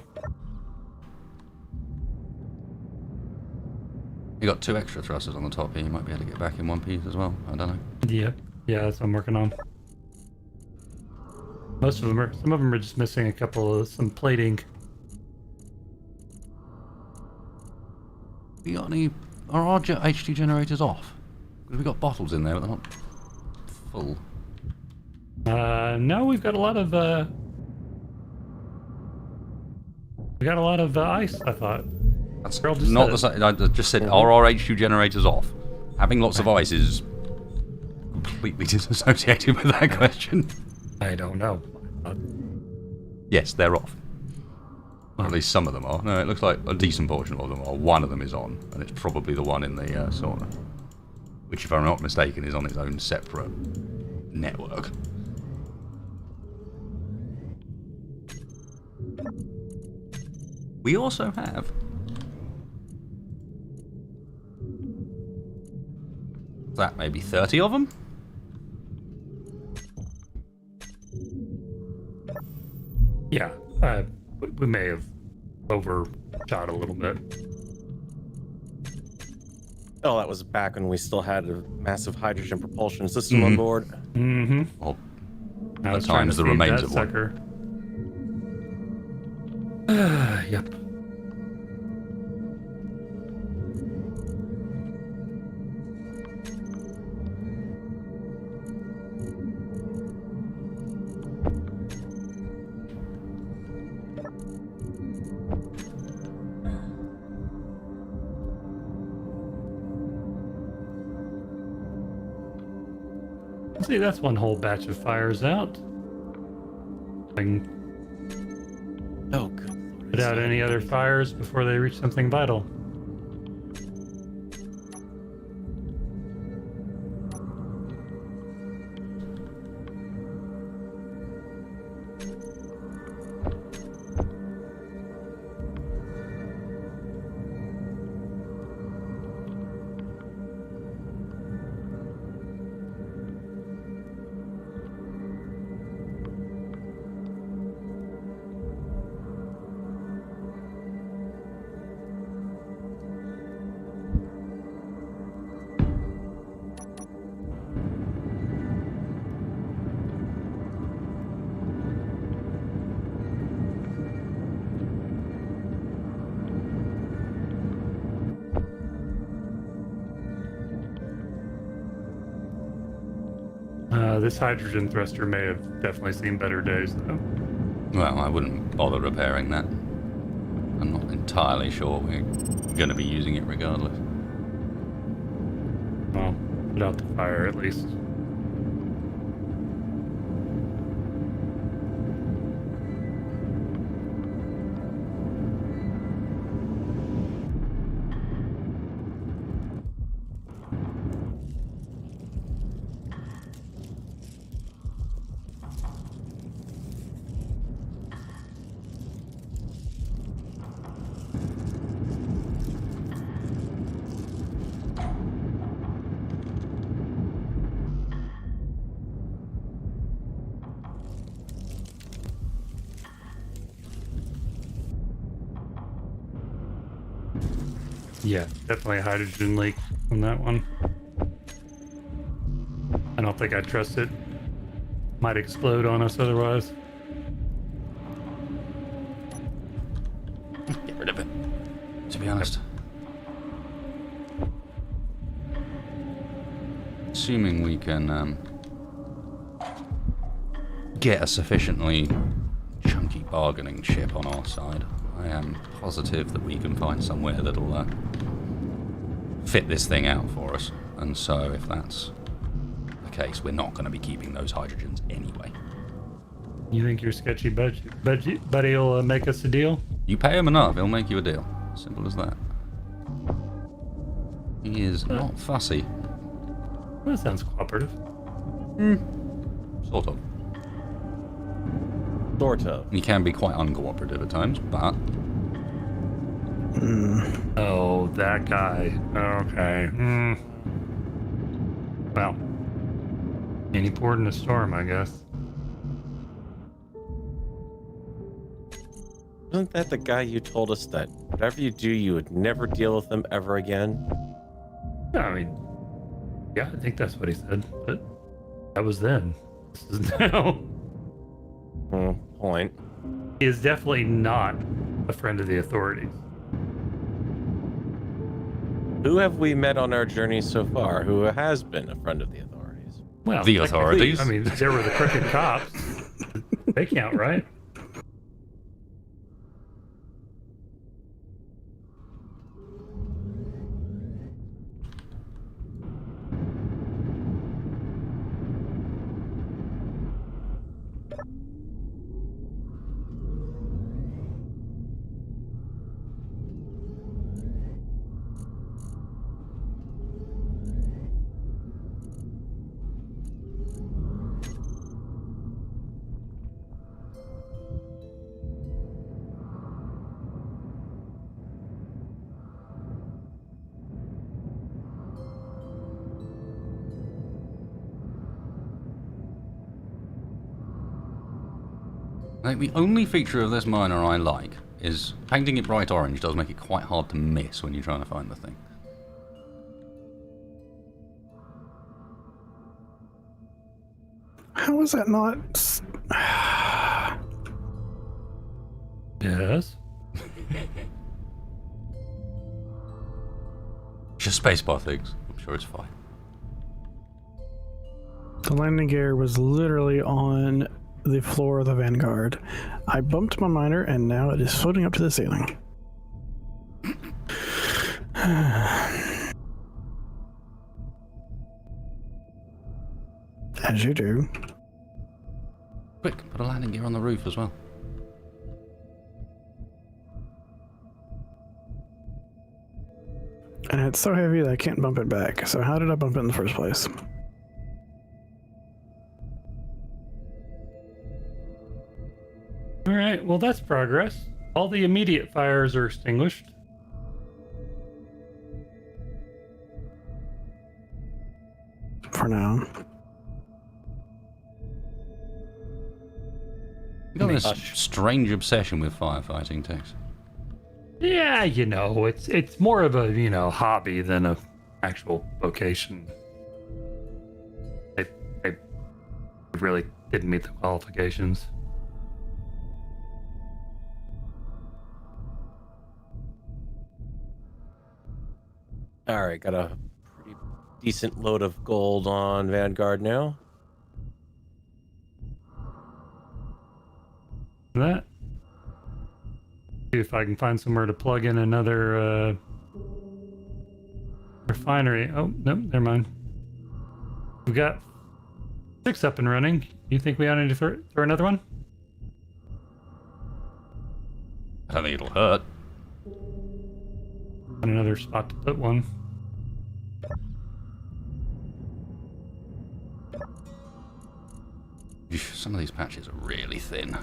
You got 2 extra thrusters on the top here. You might be able to get back in one piece as well. I don't know. Yeah. Yeah, that's what I'm working on. Most of them are... Some of them are just missing a couple of... Some plating. We got any... Are our HT generators off? Because we got bottles in there, but they're not full. No, we've got a lot of... We got a lot of ice, I thought. That's Girl just not said the same. I just said, are our HQ generators off? Having lots of ice is completely disassociated with that question. I don't know. Yes, they're off. Or at least some of them are. No, it looks like a decent portion of them are. One of them is on, and it's probably the one in the sauna. Which, if I'm not mistaken, is on its own separate network. We also have... that maybe 30 of them? Yeah, we may have overshot a little bit. Oh, that was back when we still had a massive hydrogen propulsion system on board. Mm-hmm. Well, Now at it's trying times to the feed remains that of one. sucker. Yep. See, that's one whole batch of fires out. I can Oh, good. put out any other fires before they reach something vital. This hydrogen thruster may have definitely seen better days, though. Well, I wouldn't bother repairing that. I'm not entirely sure we're going to be using it regardless. Well, put out the fire at least. Yeah, definitely a hydrogen leak from that one. I don't think I trust it. Might explode on us otherwise. Get rid of it, to be honest. Assuming we can get a sufficiently chunky bargaining chip on our side, I am positive that we can find somewhere that'll fit this thing out for us. And so if that's the case, we're not going to be keeping those hydrogens anyway. You think your sketchy buddy will make us a deal? You pay him enough, he'll make you a deal. Simple as that. He is not fussy. That sounds cooperative. Sort of. Sort of. He can be quite uncooperative at times, but... Oh, that guy. Okay. Well, any port in a storm, I guess. Isn't that the guy you told us that whatever you do, you would never deal with them ever again? Yeah, I mean, yeah, I think that's what he said, but that was then. This is now. Point. He is definitely not a friend of the authorities. Who have we met on our journey so far who has been a friend of the authorities? Well, The technically, authorities? I mean, there were the crooked cops. They count, right? I think the only feature of this miner I like is painting it bright orange does make it quite hard to miss when you're trying to find the thing. How is that not? Yes. Just spacebar things. I'm sure it's fine. The landing gear was literally on the floor of the Vanguard. I bumped my miner, and now it is floating up to the ceiling. As you do. Quick, put a landing gear on the roof as well. And it's so heavy that I can't bump it back. So how did I bump it in the first place? All right, well, that's progress. All the immediate fires are extinguished. For now. You got this strange obsession with firefighting, Tex. Yeah, you know, it's more of a, you know, hobby than a actual vocation. I really didn't meet the qualifications. All right, got a pretty decent load of gold on Vanguard now. That. See if I can find somewhere to plug in another refinery. Oh, nope, never mind. We've got 6 up and running. You think we ought to throw another one? I don't think it'll hurt. Find another spot to put one. Some of these patches are really thin.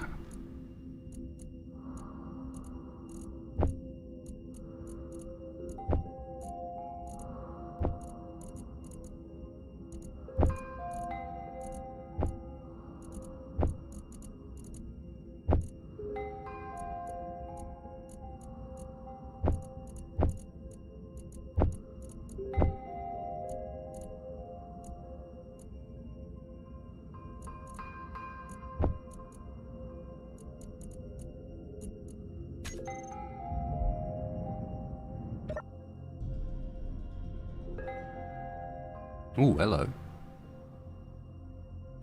Ooh, hello.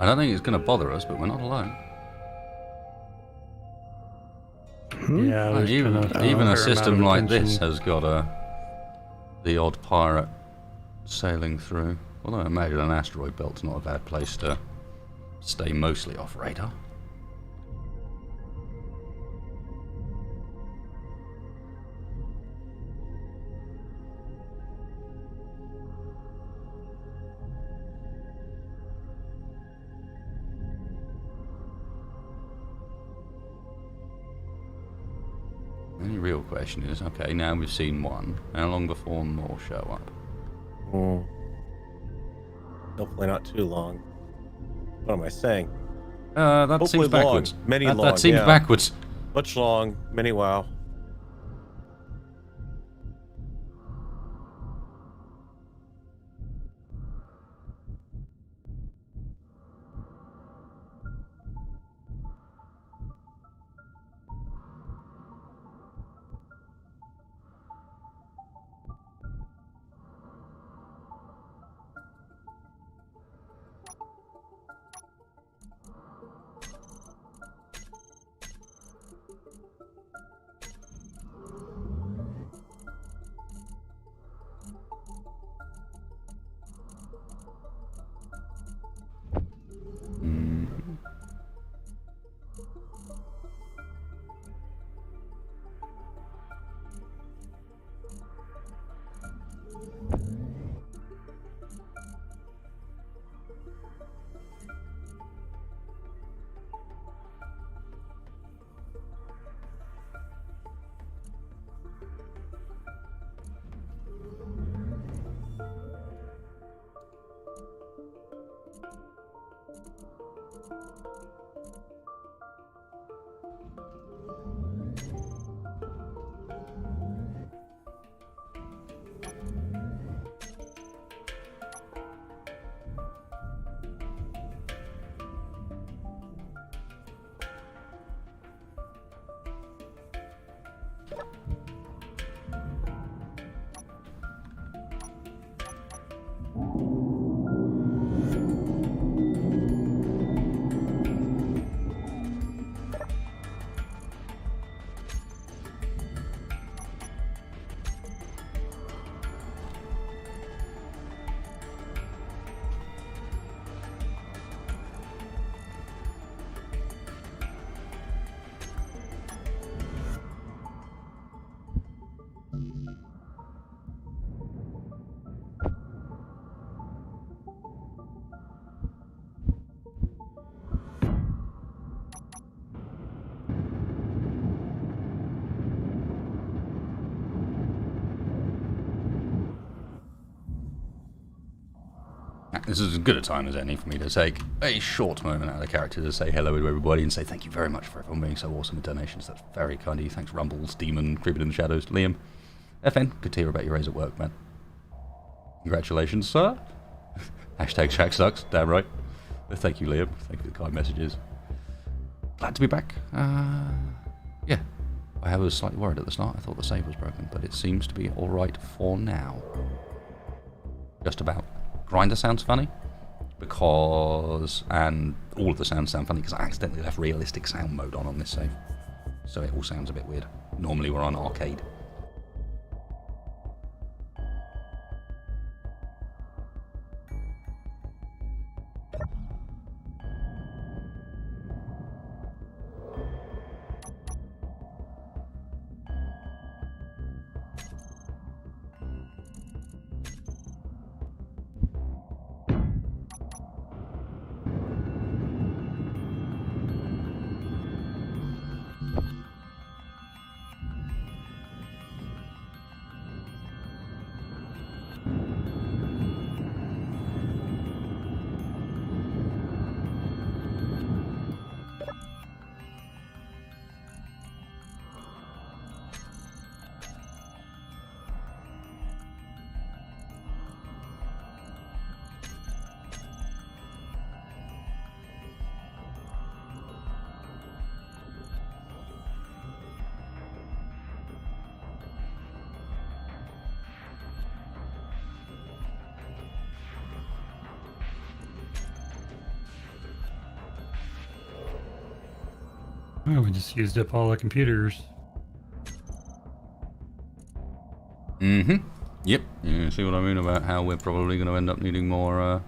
I don't think it's going to bother us, but we're not alone. Yeah, there's Even been a fair amount system of like attention. this has got the odd pirate sailing through. Although I imagine an asteroid belt's not a bad place to stay mostly off radar. only real question is, okay, now we've seen one. How long before more show up? Hopefully not too long. What am I saying? That Hopefully seems backwards. long. Many that long, seems yeah. backwards. Much long, many wow. This is as good a time as any for me to take a short moment out of the character to say hello to everybody and say thank you very much for everyone being so awesome with donations. That's very kind of you. Thanks, Rumbles, Demon, Creeping in the Shadows, Liam. FN, good to hear about your raise at work, man. Congratulations, sir. Hashtag Shaq sucks, damn right. But thank you, Liam. Thank you for the kind messages. Glad to be back. Yeah, I was slightly worried at the start. I thought the save was broken, but it seems to be alright for now. Just about. Grinder sounds funny because, and all of the sounds sound funny because I accidentally left realistic sound mode on this save, so it all sounds a bit weird. Normally we're on arcade. Oh, we just used up all the computers. Mm-hmm. Yep. You see what I mean about how we're probably going to end up needing more,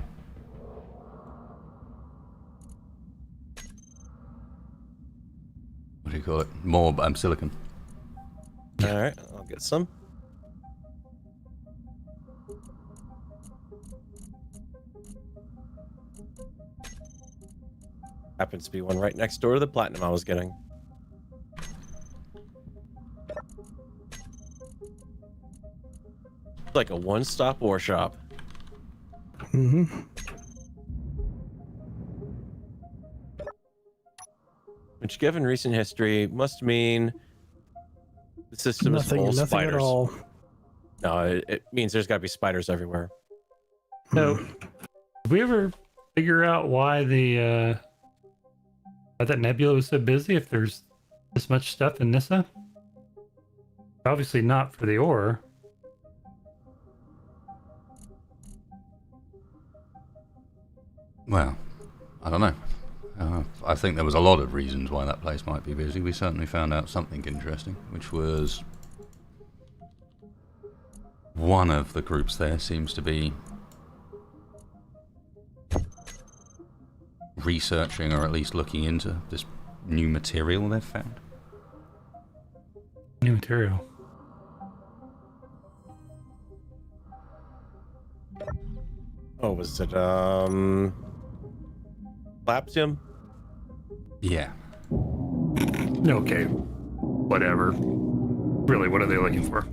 what do you call it? More silicon. Alright, I'll get some. Happens to be one right next door to the platinum I was getting. It's like a one-stop war shop. Mm-hmm. Which, given recent history, must mean the system is full of Nothing spiders. at all. No, it means there's got to be spiders everywhere. So, did we ever figure out why why that nebula was so busy? If there's this much stuff in Nisa, obviously not for the ore. Well, I don't know. I think there was a lot of reasons why that place might be busy. We certainly found out something interesting, which was one of the groups there seems to be researching or at least looking into this new material they've found. New material. Oh, was it Laptium? Yeah. Okay. Whatever. Really, what are they looking for?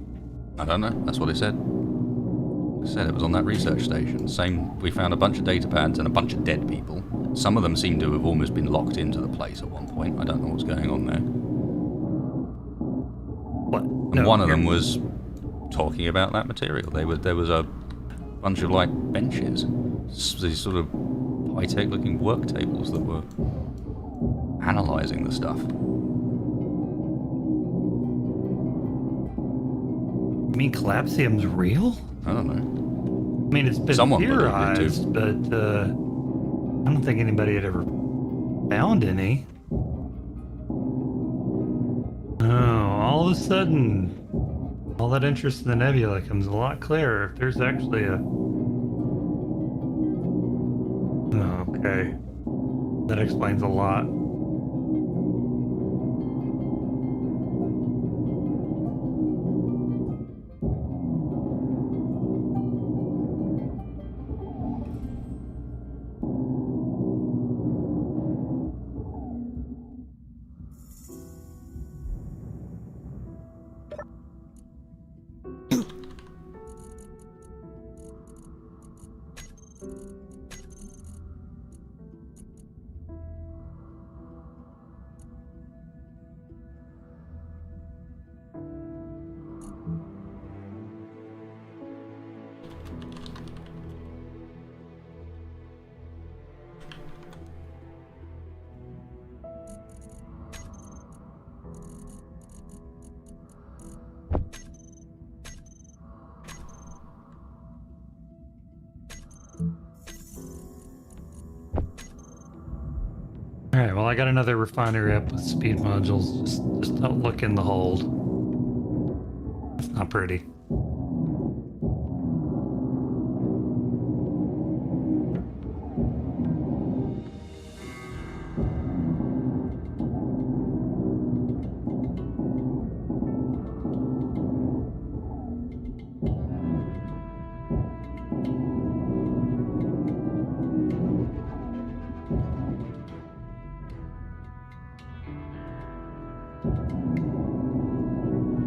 I don't know. That's what it said. It said it was on that research station. Same, we found a bunch of data pads and a bunch of dead people. Some of them seem to have almost been locked into the place at one point. I don't know what's going on there. What? And one of them was talking about that material. There was a bunch of like benches, these sort of high-tech looking work tables that were analyzing the stuff. You mean collapsium's real? I don't know. I mean, it's been Someone believed it too. theorized, but I don't think anybody had ever found any. Oh, all of a sudden, all that interest in the nebula comes a lot clearer. If there's actually a... Oh, okay. That explains a lot. Alright, well I got another refinery up with speed modules. Just don't look in the hold. It's not pretty.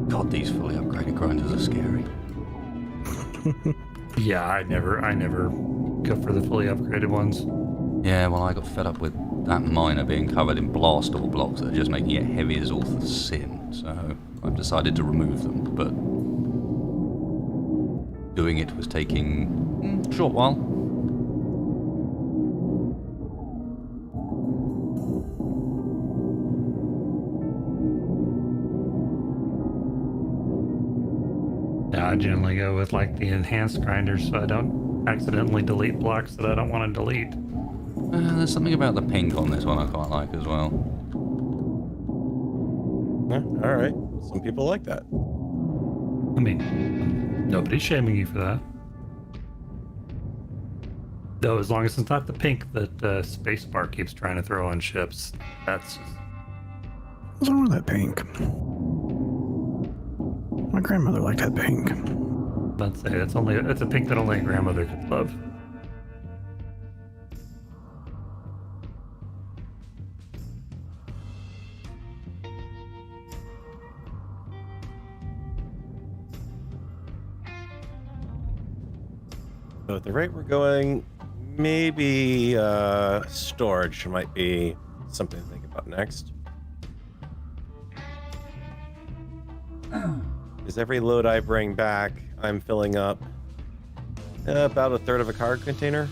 God, these fully upgraded grinders are scary. Yeah, I never go for the fully upgraded ones. Yeah, well, I got fed up with that miner being covered in blast door blocks that are just making it heavy as all the sin, so I've decided to remove them, but doing it was taking a short while. Yeah, I generally go with like the enhanced grinders so I don't accidentally delete blocks that I don't want to delete. There's something about the pink on this one I quite like as well. All right. Some people like that. I mean, nobody's shaming you for that. Though, as long as it's not the pink that Spacebar keeps trying to throw on ships, that's just... What's wrong with that pink? My grandmother liked that pink. Let's say it's a pink that only a grandmother could love. So at the rate we're going, maybe storage might be something to think about next. Because every load I bring back, I'm filling up about a third of a cargo container.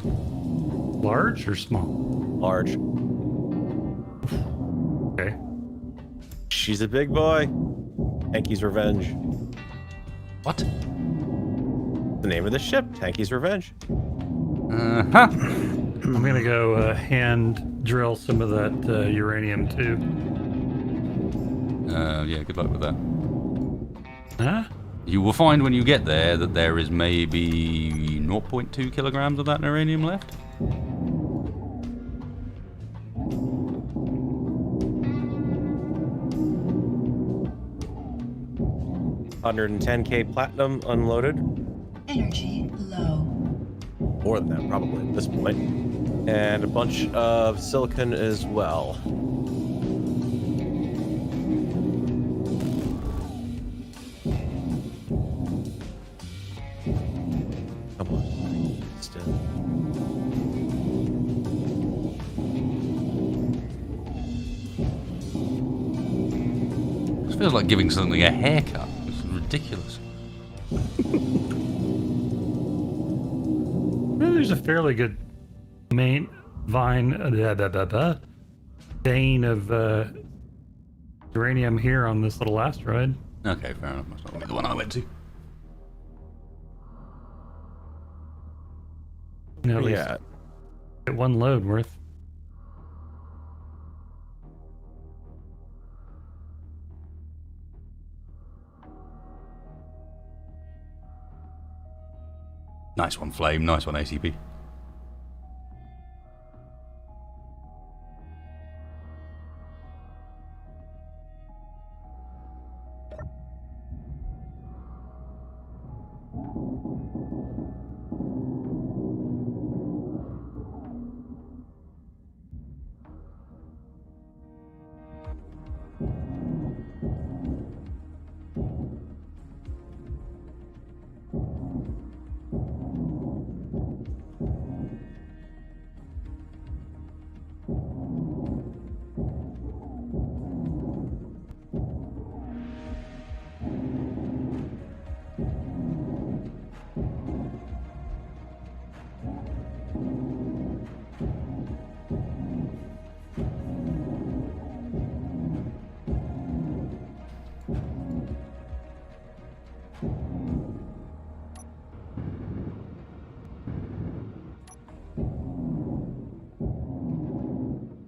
Large or small? Large. Okay. She's a big boy. Tanky's Revenge. What? The name of the ship, Tanky's Revenge. Uh-huh. I'm gonna go hand drill some of that uranium too. Yeah, good luck with that. Huh? You will find when you get there that there is maybe 0.2 kilograms of that uranium left. 110k platinum unloaded. Energy low. More than that, probably at this point. And a bunch of silicon as well. Come on. Still. This feels like giving something a haircut. It's ridiculous. Well, there's a fairly good vein of uranium here on this little asteroid. Okay, fair enough. That's not gonna be the one I went to. You know, at least Yeah. get one load worth. Nice one, Flame. Nice one, ACP.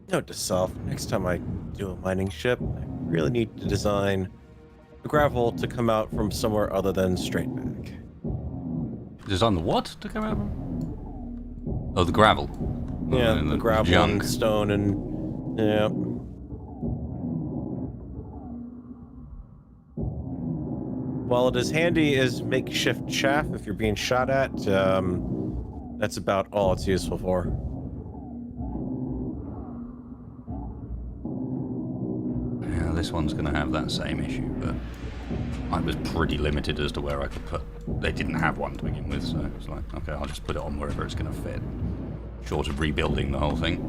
Note to self, next time I do a mining ship, I really need to design the gravel to come out from somewhere other than straight back. Design the what to come out from? Oh, the gravel. Yeah, And the gravel junk. and stone and... yeah. While it is handy as makeshift chaff if you're being shot at, that's about all it's useful for. Yeah, this one's going to have that same issue, but I was pretty limited as to where I could put. They didn't have one to begin with, so it's like, okay, I'll just put it on wherever it's going to fit. Short of rebuilding the whole thing.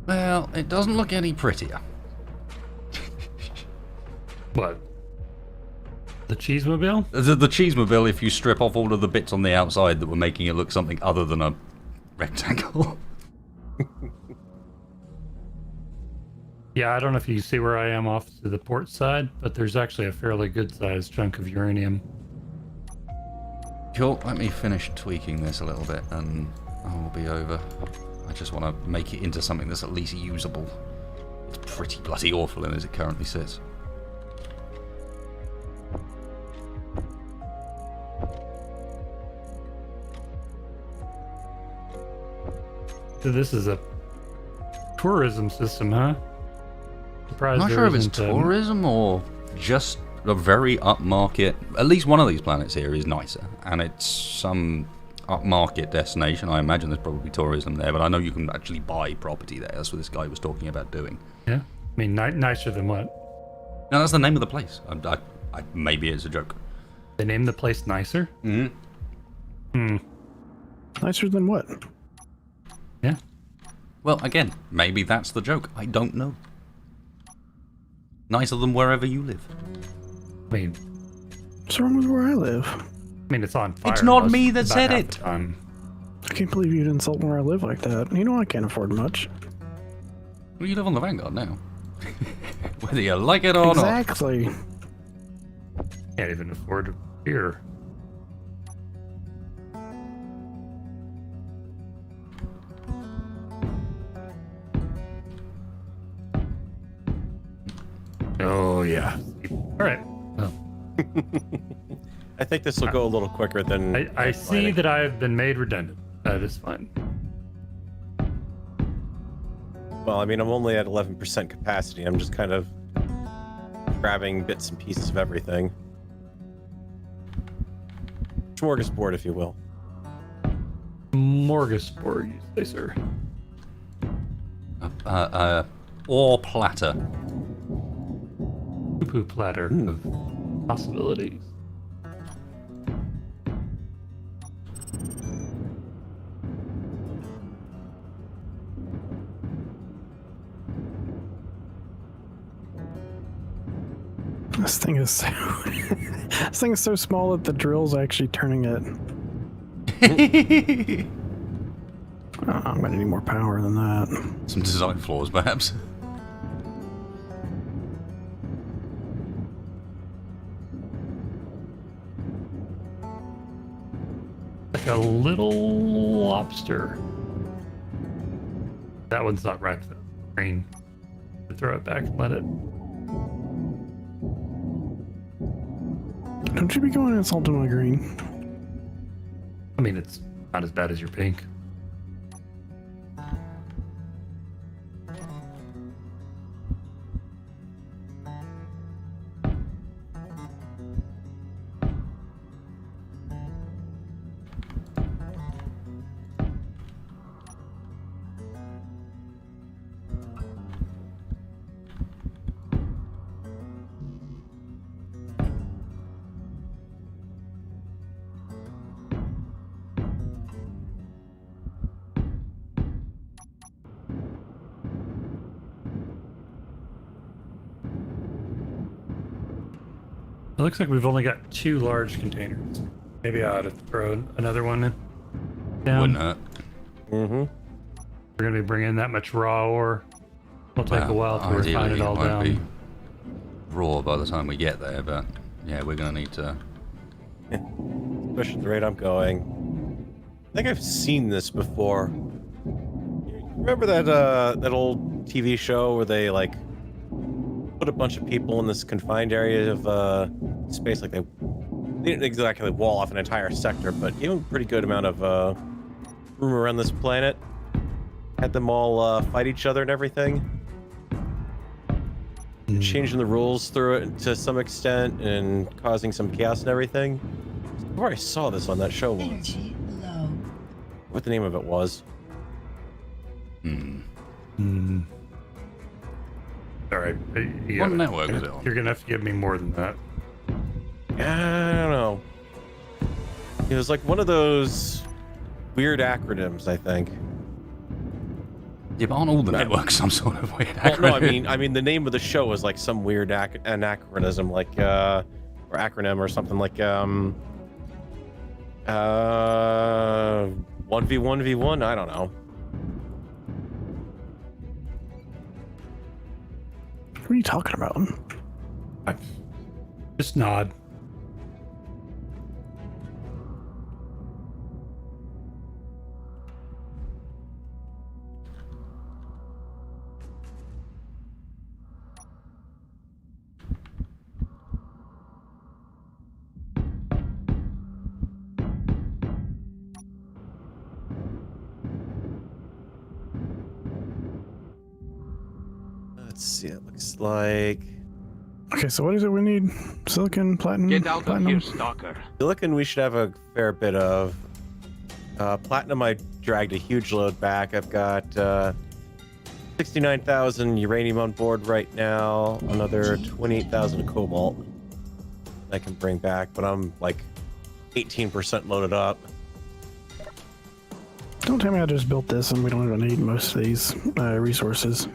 Well, it doesn't look any prettier. What? The Cheesemobile? The Cheesemobile, if you strip off all of the bits on the outside that were making it look something other than a rectangle. Yeah, I don't know if you see where I am off to the port side, but there's actually a fairly good sized chunk of uranium. Cool, let me finish tweaking this a little bit and I will be over. I just want to make it into something that's at least usable. It's pretty bloody awful in as it currently sits. So this is a tourism system, huh? Surprised I'm not there sure if it's isn't, tourism or just a very upmarket. At least one of these planets here is Nisa, and it's some upmarket destination. I imagine there's probably tourism there, but I know you can actually buy property there. That's what this guy was talking about doing. Yeah. I mean, nicer than what? No, that's the name of the place. Maybe it's a joke. They named the place nicer? Nicer than what? Yeah. Well, again, maybe that's the joke. I don't know. Nicer than wherever you live. I mean, What's wrong with where I live? I mean, it's on fire. It's not most- me that about said half it. the time. I can't believe you'd insult where I live like that. You know I can't afford much. Well, you live on the Vanguard now. Whether you like it or not. Exactly. Can't even afford a beer. Oh yeah. All right. Well, I think this will go a little quicker than I see planning. that I have been made redundant. That is fine. Well, I mean, I'm only at 11% capacity. I'm just kind of grabbing bits and pieces of everything. Smorgasbord, if you will. Morgasbord, you say, sir. Or platter. Poo-poo platter of possibilities. This thing is so this thing is so small that the drill's actually turning it. Oh, I'm gonna need more power than that. Some design flaws, perhaps. Like a little lobster. That one's not right. Green. Throw it back and let it. Don't you be going insulting my green. I mean, it's not as bad as your pink. It looks like we've only got 2 large containers. Maybe I ought to throw another one in. Down. Wouldn't hurt. Mm-hmm. We're going to be bringing that much raw ore. It'll take a while to refine Ideally, it all won't be down. raw by the time we get there, but yeah, we're gonna need to. Especially at the rate I'm going. I think I've seen this before. Remember that old TV show where they like put a bunch of people in this confined area of space? Like they didn't exactly wall off an entire sector, but gave them a pretty good amount of room around this planet. Had them all fight each other and everything. Changing the rules through it to some extent and causing some chaos and everything. I already saw this on that show once. Energy low. What the name of it was. All right. You What gotta- network is it on? You're going to have to give me more than that. I don't know. It was like one of those weird acronyms, I think. Yeah, but aren't all the networks some sort of weird Well, no, acronym? I mean the name of the show was like some weird anachronism, like or acronym or something like 1v1v1. I don't know. What are you talking about? Just nod. Let's see. It looks like Okay, so what is it we need? Silicon, platinum, Get out of platinum? here, stalker. silicon. We should have a fair bit of. Platinum, I dragged a huge load back. I've got 69,000 uranium on board right now. Another 28,000 cobalt I can bring back, but I'm like 18% loaded up. Don't tell me I just built this and we don't even need most of these resources.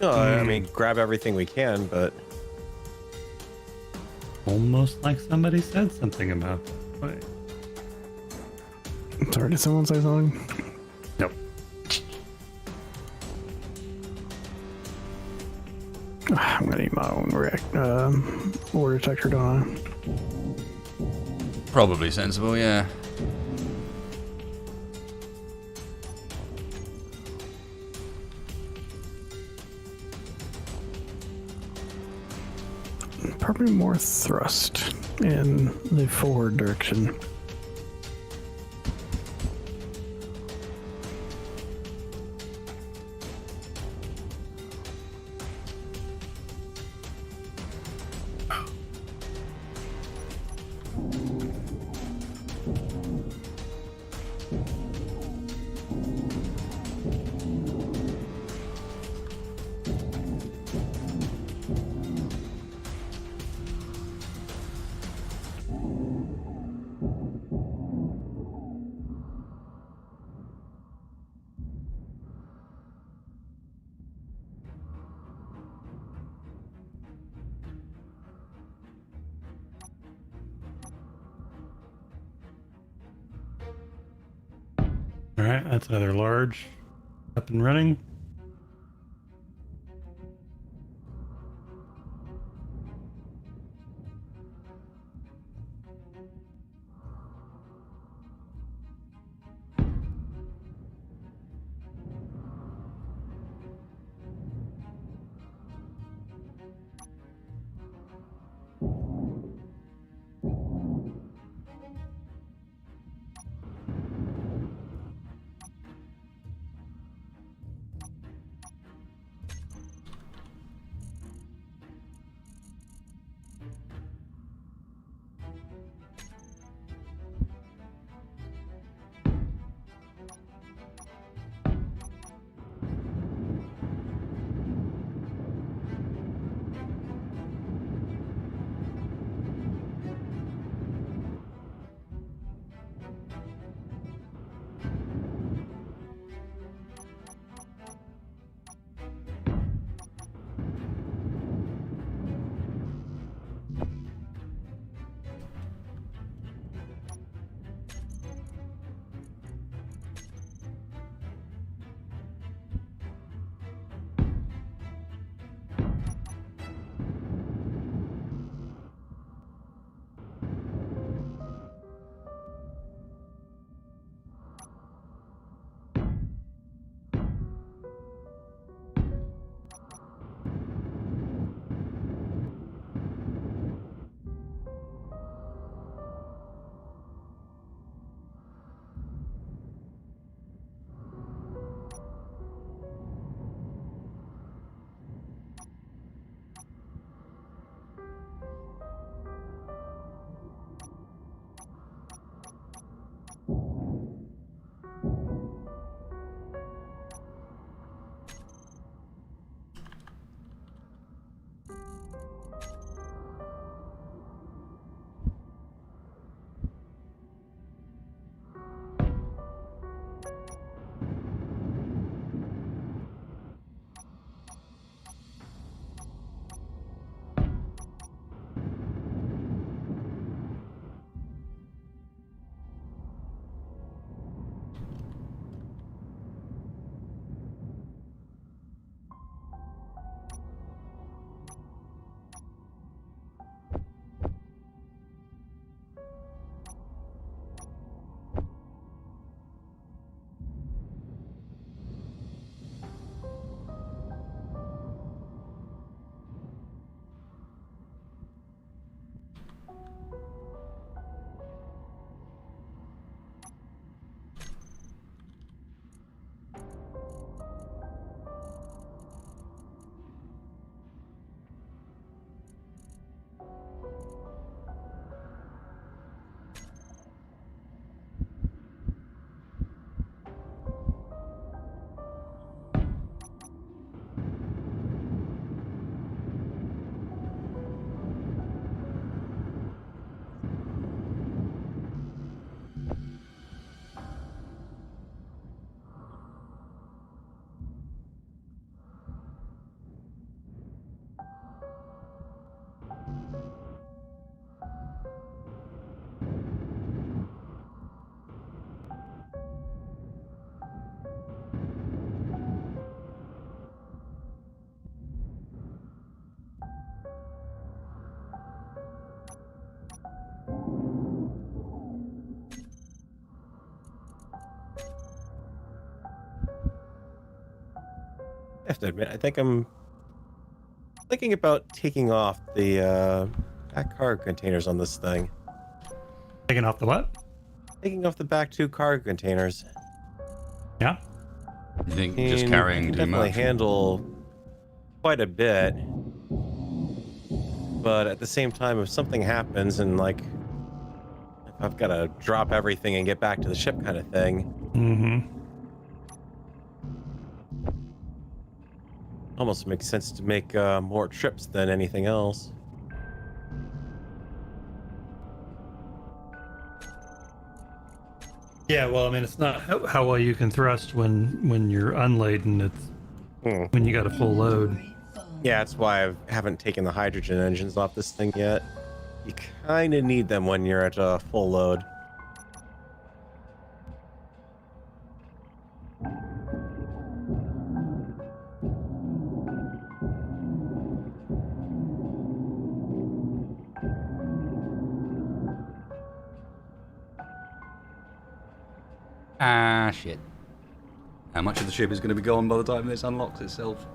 No, I mean, grab everything we can, but Almost like somebody said something about that. Wait. Sorry, did someone say something? Nope. I'm gonna need my own ore detector, don't I? Probably sensible, yeah. Probably more thrust in the forward direction. Alright, that's another large up and running. have to admit, I think I'm thinking about taking off the back cargo containers on this thing. Taking off the what? Taking off the back 2 cargo containers. Yeah. You think just carrying too definitely much? handle quite a bit, but at the same time, if something happens and like if I've got to drop everything and get back to the ship, kind of thing. Mm-hmm. Almost makes sense to make more trips than anything else. Yeah, well, I mean, it's not how well you can thrust when you're unladen. It's when you got a full load. Yeah, that's why I haven't taken the hydrogen engines off this thing yet. You kind of need them when you're at a full load. Ah, shit. How much of the ship is going to be gone by the time this unlocks itself?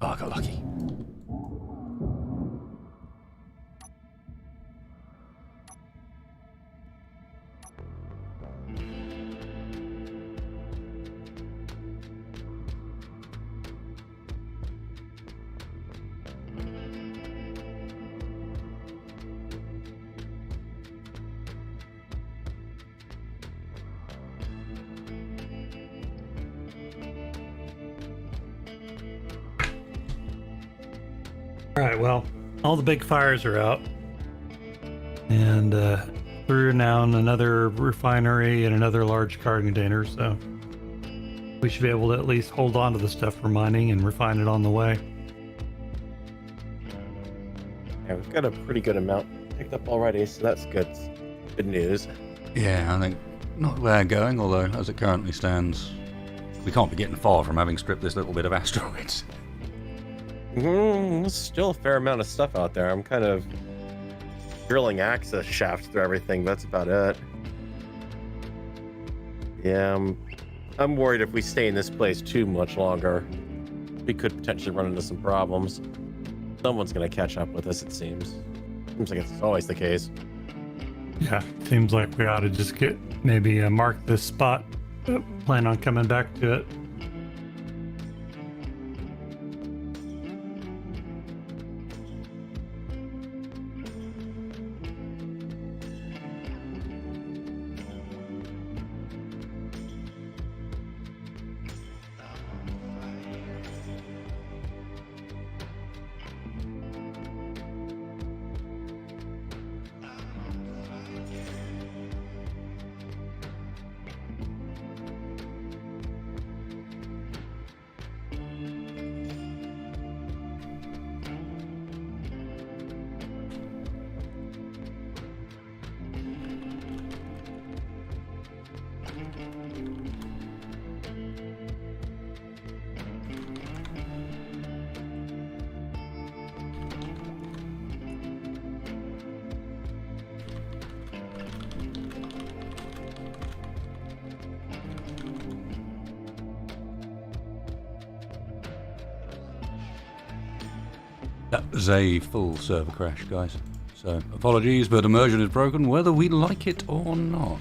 Oh, I got lucky. All right, well, all the big fires are out. And through now in another refinery and another large cargo container, so we should be able to at least hold on to the stuff for mining and refine it on the way. Yeah, we've got a pretty good amount picked up already, so that's good. Good news. Yeah, I think not bad going, although as it currently stands, we can't be getting far from having stripped this little bit of asteroids. There's still a fair amount of stuff out there. I'm kind of drilling access shafts through everything. That's about it. Yeah, I'm worried if we stay in this place too much longer, we could potentially run into some problems. Someone's going to catch up with us, it seems. Seems like it's always the case. Yeah, seems like we ought to just get maybe mark this spot. Plan on coming back to it. That was a full server crash, guys. So, apologies, but immersion is broken whether we like it or not.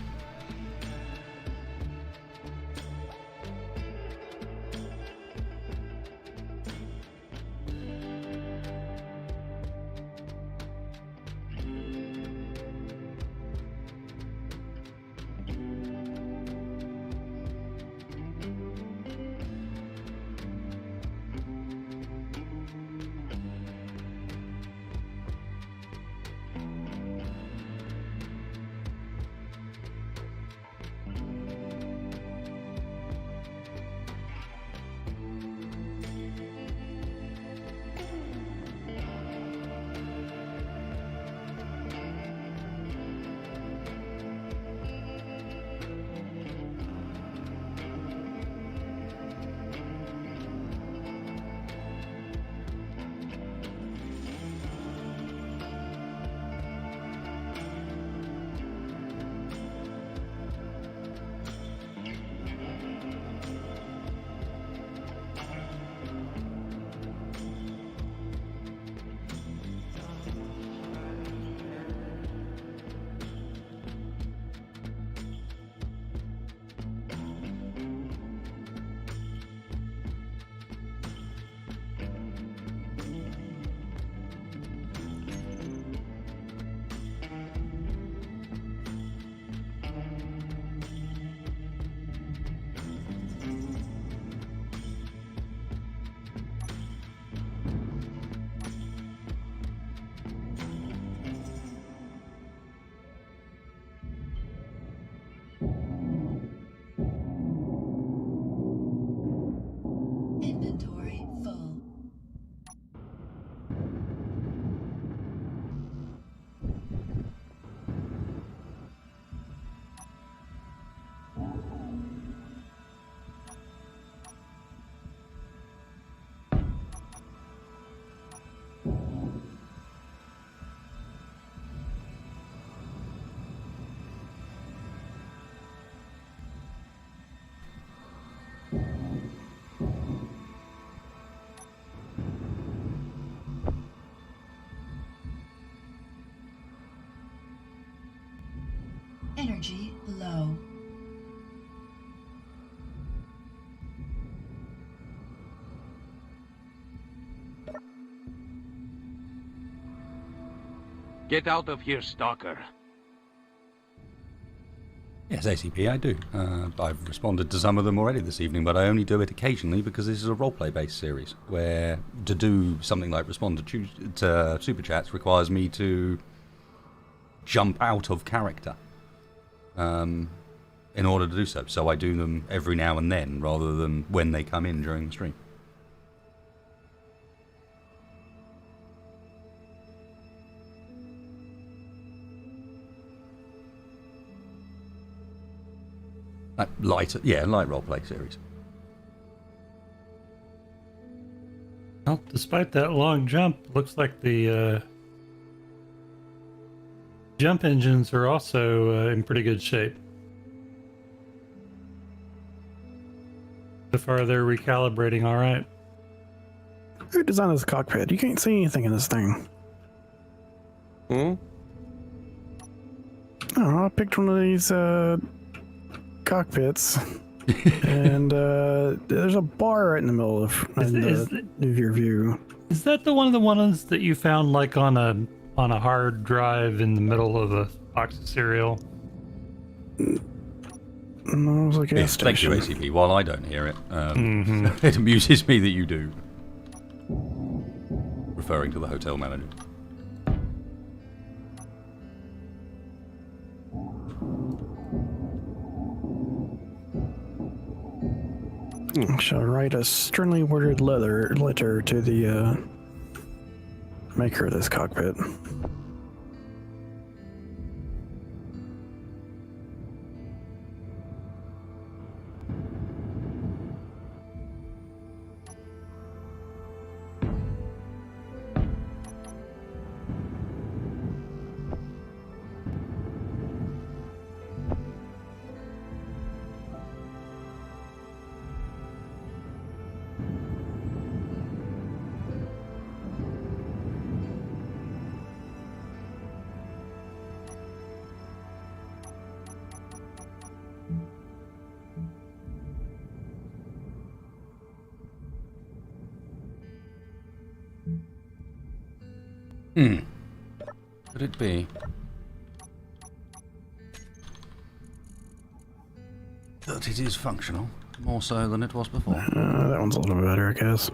Get out of here, stalker. Yes, ACP, I do. I've responded to some of them already this evening, but I only do it occasionally because this is a roleplay-based series, where to do something like respond to Super Chats requires me to jump out of character in order to do so. So I do them every now and then, rather than when they come in during the stream. Light roleplay series. Well, despite that long jump, looks like the jump engines are also in pretty good shape. So far, they're recalibrating all right. Who designed this cockpit? You can't see anything in this thing. Hmm? Oh, I picked one of these cockpits, and there's a bar right in the middle of your view. Is that the one of the ones that you found like on a hard drive in the middle of a box of cereal? No, it was like a gas Thank you, station. ACP. While I don't hear it, it amuses me that you do. Referring to the hotel manager. I shall write a sternly worded letter to the maker of this cockpit. Could it be that it is functional, more so than it was before? That one's a little bit better, I guess.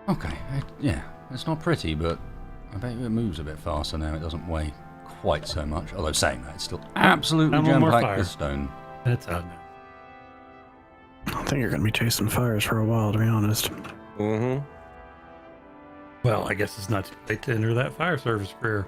Okay, yeah, it's not pretty, but I bet you it moves a bit faster now. It doesn't weigh quite so much. Although saying that, it's still absolutely I'm on more jam-packed fire. with stone. That's out now. I think you're going to be chasing fires for a while, to be honest. Mm-hmm. Well, I guess it's not too late to enter that fire service career.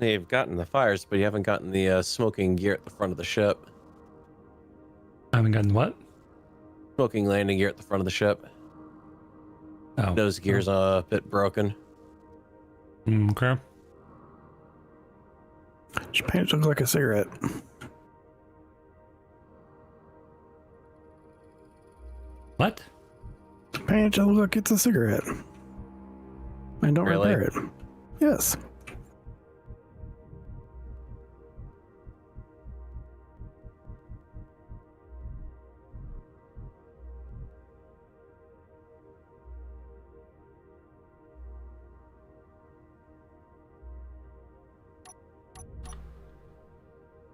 You've gotten the fires, but you haven't gotten the smoking gear at the front of the ship. I haven't gotten what? Smoking landing gear at the front of the ship. Oh. Those gears a bit broken. Okay. Your pants look like a cigarette. What? Pants look like it's a cigarette. And don't Really? repair it. Yes.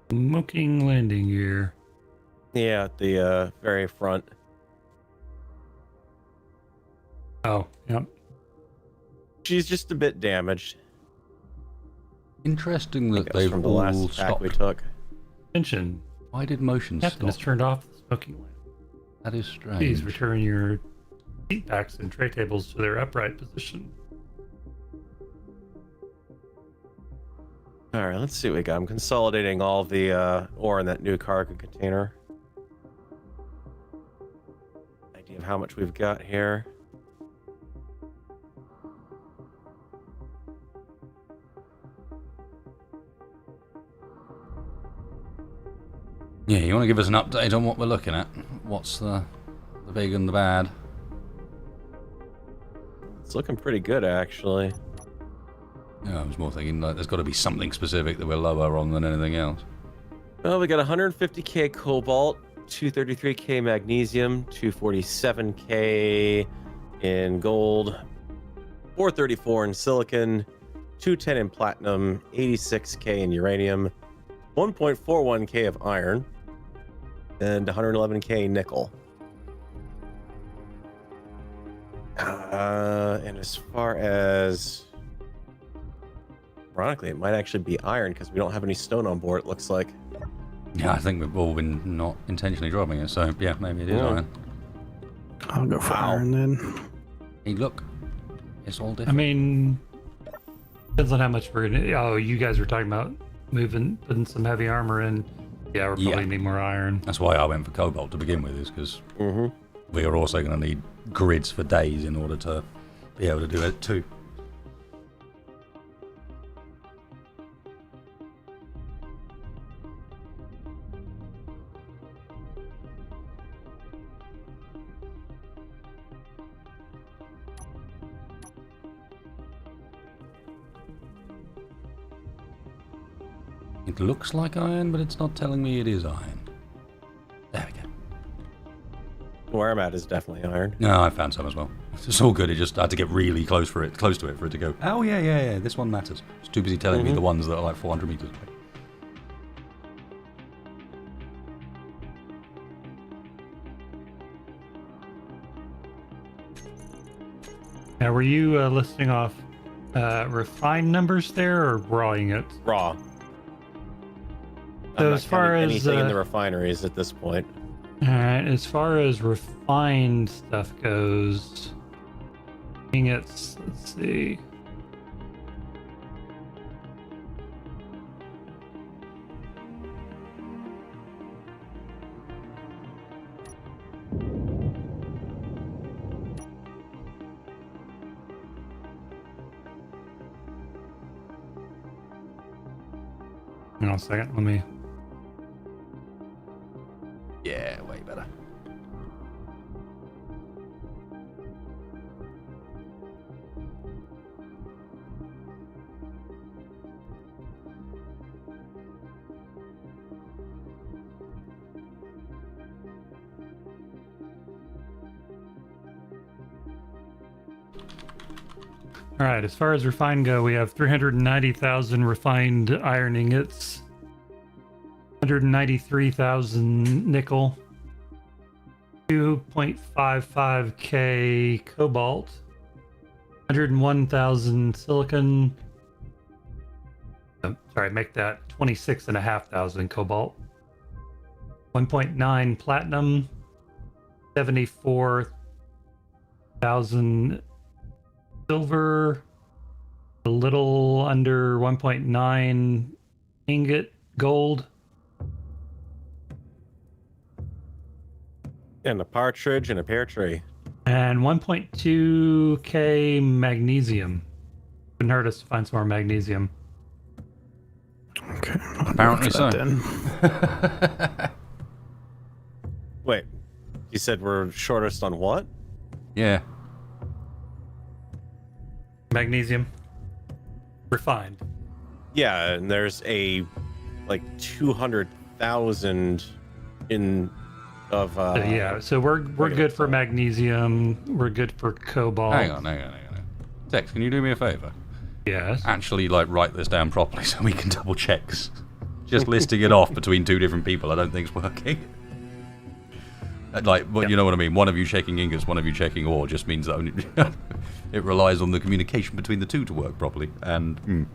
Smoking landing gear. Yeah, at the very front. Oh, yep. She's just a bit damaged. Interesting I that guess they've from the all last pack we stopped. took. Attention. Why did motion Captain has stop? turned off the smoking lamp. That is strange. Please return your seat backs and tray tables to their upright position. All right, let's see what we got. I'm consolidating all the ore in that new cargo container. Idea of how much we've got here. Yeah, you want to give us an update on what we're looking at? What's the big and the bad? It's looking pretty good, actually. Yeah, I was more thinking like there's got to be something specific that we're lower on than anything else. Well, we got 150k cobalt, 233k magnesium, 247k in gold, 434 in silicon, 210 in platinum, 86k in uranium, 1.41k of iron, and 111k nickel. And as far as... Ironically, it might actually be iron because we don't have any stone on board, it looks like. Yeah, I think we've all been not intentionally dropping it, so yeah, maybe it is iron. I'll go for iron then. Hey, look. It's all I different. mean, depends on how much we're gonna. Oh, you guys were talking about putting some heavy armor in. Yeah, we're probably need more iron. That's why I went for cobalt to begin with, is because Mm-hmm. we are also going to need grids for days in order to be able to do it too. It looks like iron, but it's not telling me it is iron. There we go. Where I'm at is definitely iron. No, I found some as well. It's all good. It just I had to get really close to it for it to go. Oh yeah. This one matters. It's too busy telling me the ones that are like 400 meters away. Now, were you listing off refined numbers there or raw ingots? Raw. So I'm as not far counting as anything in the refineries at this point. all right, as far as refined stuff goes, ingots. Let's see. Hang on a second. Let me. Yeah, way better. All right, as far as refined go, we have 390,000 refined iron ingots, 193,000 nickel, 2.55k cobalt, 101,000 silicon. Sorry, make that 26,500 cobalt, 1.9 platinum, 74,000 silver, a little under 1.9 ingot gold, And a partridge and a pear tree. and 1.2k magnesium. Wouldn't hurt us to find some more magnesium. Okay. Apparently so. Then. Wait, you said we're shortest on what? Yeah. Magnesium. Refined. Yeah, and there's a like 200,000 in of Yeah, so we're good for magnesium. We're good for cobalt. Hang on. Tex, can you do me a favor? Yes. Actually, like, write this down properly so we can double check. Just listing it off between two different people, I don't think is working. Like, well, you know what I mean? One of you checking ingots, one of you checking ore, just means that only it relies on the communication between the two to work properly. And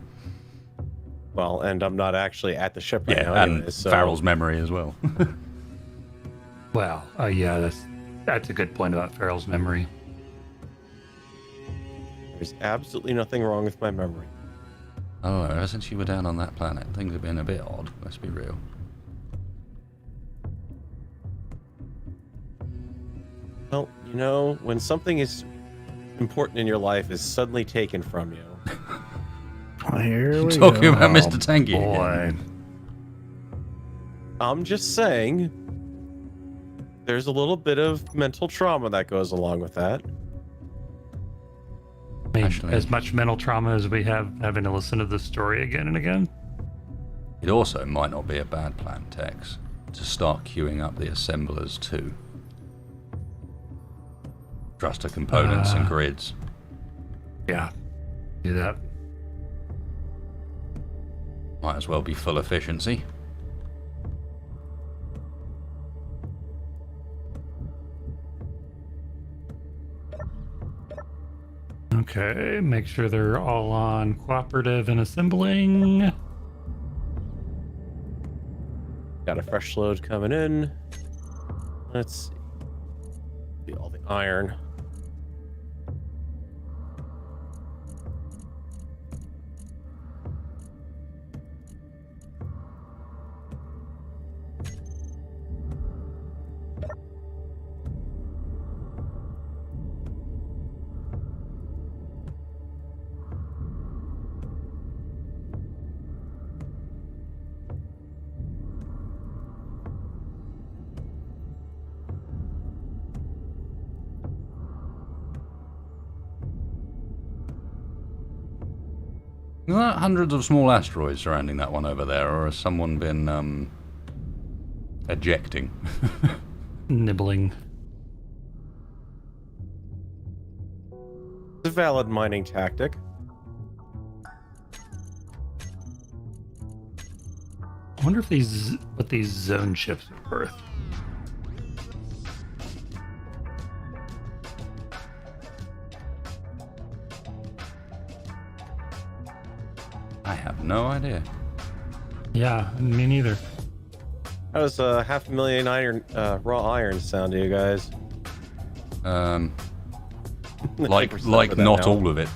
well, and I'm not actually at the ship right yeah, now. and Anyways, so Farrell's memory as well. Well, yeah, that's That's a good point about Farrell's memory. There's absolutely nothing wrong with my memory. Oh, ever since you were down on that planet, things have been a bit odd, let's be real. Well, you know, when something is important in your life is suddenly taken from you. Well, here we Talking go. about Mr. Tanky Boy. again. I'm just saying, there's a little bit of mental trauma that goes along with that. I mean, Actually- as much mental trauma as we have having to listen to this story again and again. It also might not be a bad plan, Tex, to start queuing up the assemblers too. Thruster components and grids. Yeah, do that. Might as well be full efficiency. Okay, make sure they're all on cooperative and assembling. Got a fresh load coming in. Let's see all the iron. Are there hundreds of small asteroids surrounding that one over there, or has someone been ejecting? Nibbling. It's a valid mining tactic. I wonder if what these zone ships are worth. I have no idea. Yeah, me neither. How does 500,000 iron, raw iron sound to you guys? Like We're set for that not now. all of it.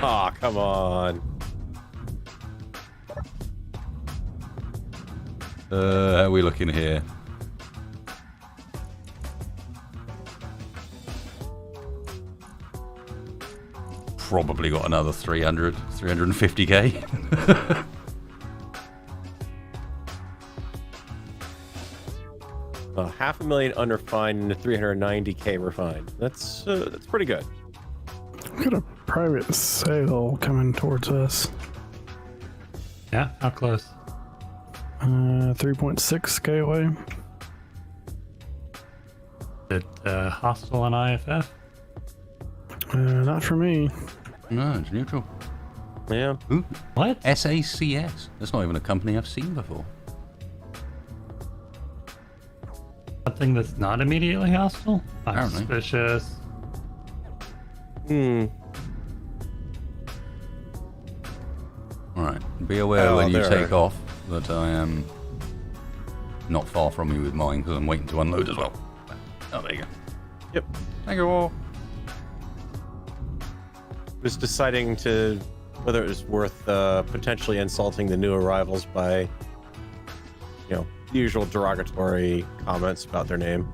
Aw, come on. How are we looking here? Probably got another 350k. 500,000 unrefined and 390k refined. That's pretty good. Got a private sale coming towards us. Yeah, how close? 3.6k away. Is it hostile on IFF? Not for me. No, it's neutral. Yeah. Ooh, What? SACS. That's not even a company I've seen before. Something that's not immediately hostile? I'm Apparently. suspicious. Alright, be aware Oh, when you there. take off that I am not far from you with mine because I'm waiting to unload as well. Oh, there you go. Yep. Thank you all. Was deciding to whether it was worth potentially insulting the new arrivals by, the usual derogatory comments about their name.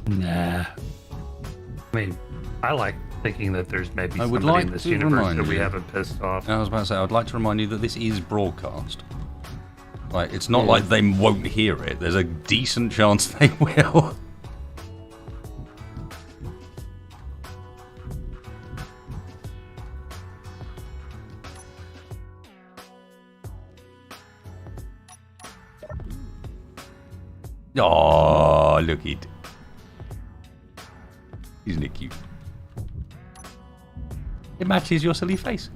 Nah. I mean, I like thinking that there's maybe I would somebody like in this to universe remind that we you- haven't pissed off. I was about to say, I'd like to remind you that this is broadcast. Like, it's not like they won't hear it. There's a decent chance they will. Oh, look it. Isn't it cute? It matches your silly face.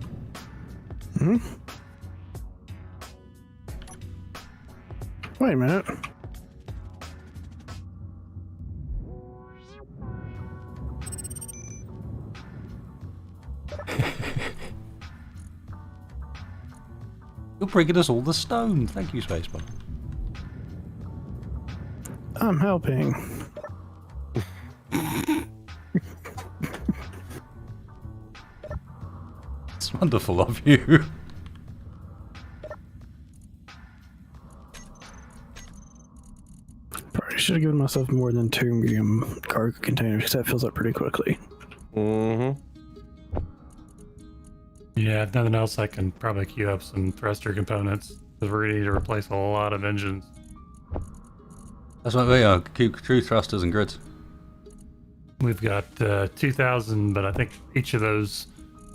Wait a minute. You're bringing us all the stone. Thank you, Spacebar. I'm helping. It's wonderful of you. Probably should have given myself more than 2 medium cargo containers because that fills up pretty quickly. Mm-hmm. Yeah, if nothing else, I can probably queue up some thruster components because we're going to need to replace a lot of engines. That's what we are. True thrusters and grids. We've got 2,000, but I think each of those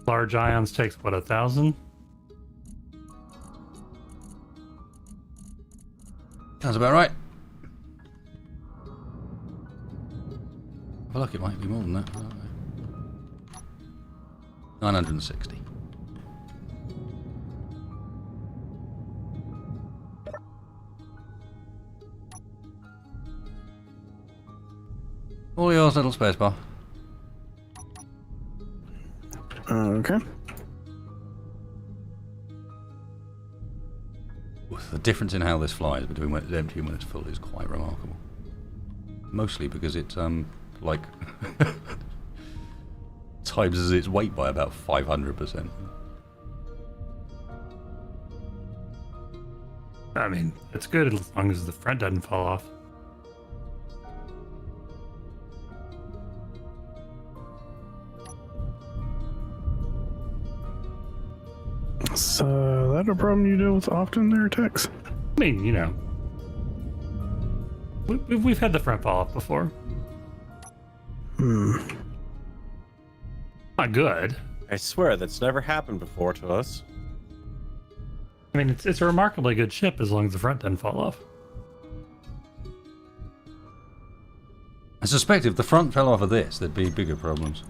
large ions takes, what, 1,000? Sounds about right. Well, look, it might be more than that. 960. All yours, little spacebar. Okay. The difference in how this flies between when it's empty and when it's full is quite remarkable. Mostly because it, like, times its weight by about 500%. I mean, it's good as long as the front doesn't fall off. So that a problem you deal with often there, Tex? I mean, you know, we've had the front fall off before. Not good. I swear that's never happened before to us. I mean, it's a remarkably good ship as long as the front doesn't fall off. I suspect if the front fell off of this, there'd be bigger problems.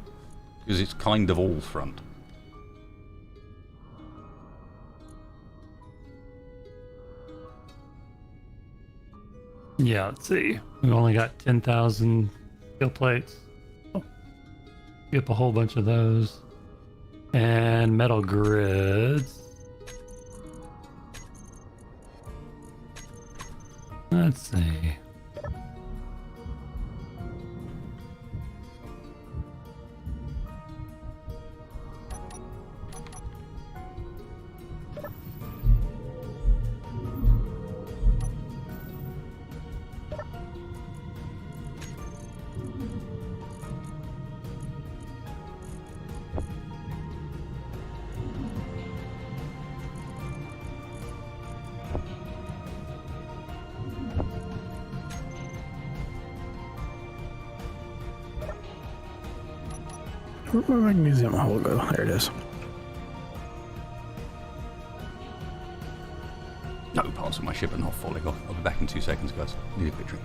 Because it's kind of all front. Yeah, let's see. We've only got 10,000 steel plates. Oh, get up a whole bunch of those. And metal grids. Let's see. Where'd my magnesium hole go? There it is. No parts of my ship are not falling off. I'll be back in 2 seconds, guys. Need a quick drink.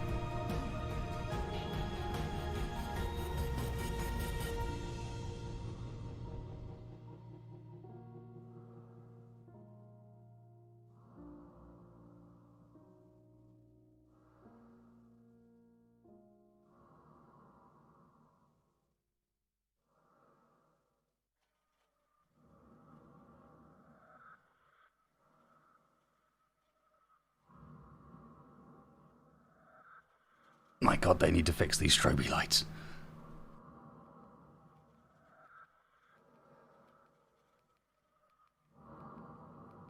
My god, they need to fix these strobe lights.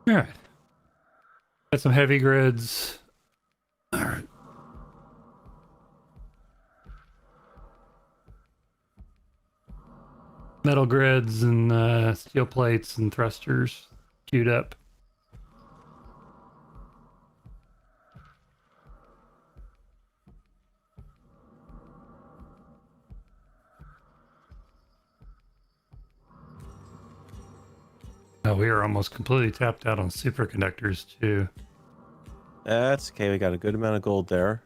Alright. Got some heavy grids. Alright. Metal grids and steel plates and thrusters queued up. Oh, we are almost completely tapped out on superconductors too. That's okay. We got a good amount of gold there.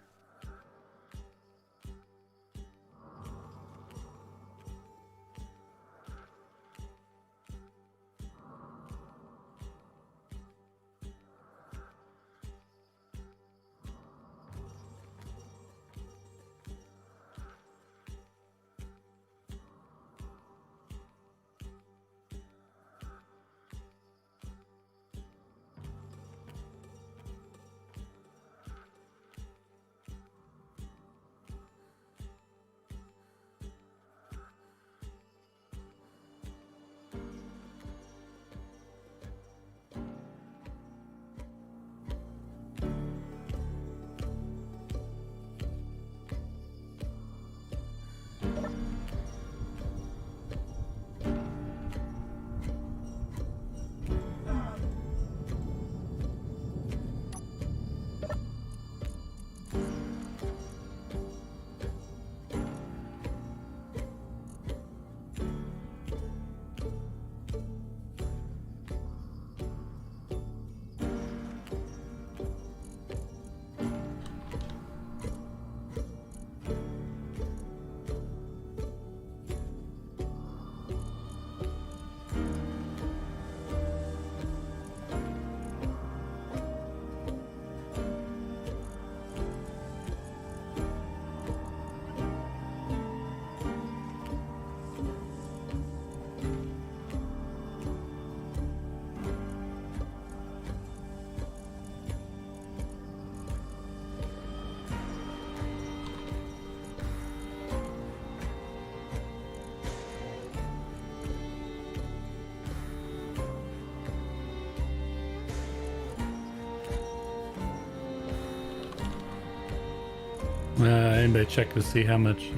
Anybody check to see how much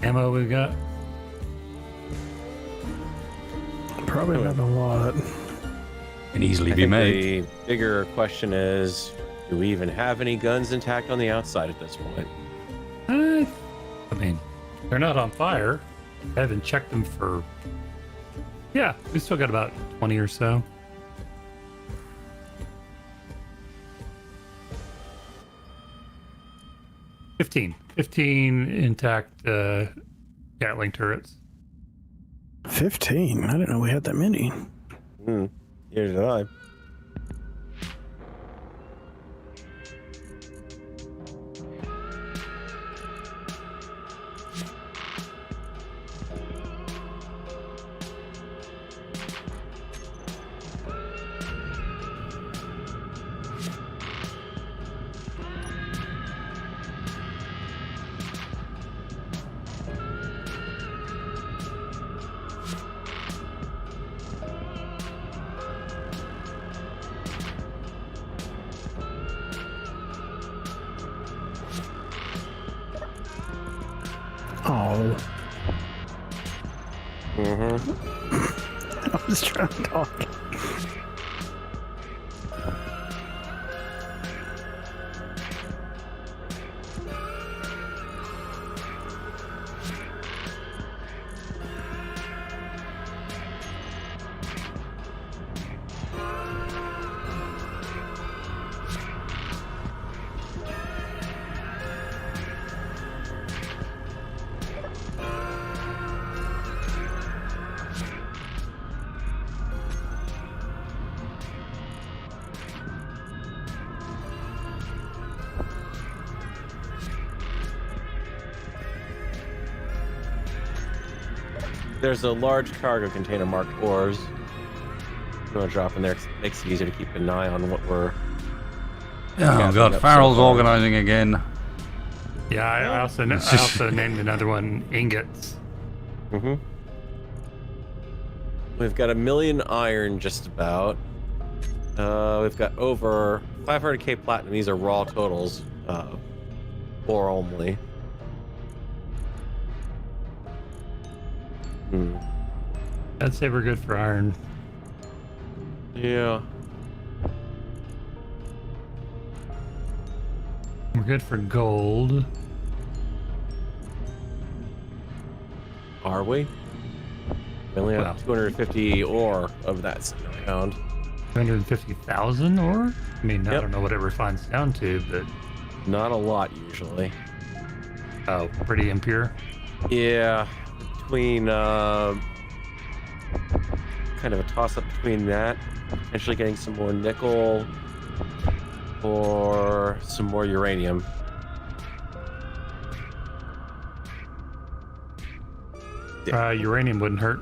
ammo we've got? Probably not a lot. Can easily I be think made. the bigger question is, do we even have any guns intact on the outside at this point? I mean, they're not on fire. I haven't checked them for... Yeah, we still got about 20 or so. $15 intact Gatling turrets. 15? I didn't know we had that many. Neither did I. Oh, Mm-hmm. I was trying to talk. There's a large cargo container marked ores. I'm gonna drop in there. It makes it easier to keep an eye on what we're. Oh gathering god, up Farrell's so far. organising again. Yeah, I also named another one ingots. Mm-hmm. We've got 1 million iron, just about. We've got over 500k platinum. These are raw totals, ore only. I'd say we're good for iron. Yeah. We're good for gold. Are we? We only have Well. 250 ore of that sitting around. 250,000 ore? I mean, I Yep. don't know what it refines down to, but Not a lot, usually. oh, pretty impure. Yeah, between kind of a toss-up between that, potentially getting some more nickel, or some more uranium. Uranium wouldn't hurt.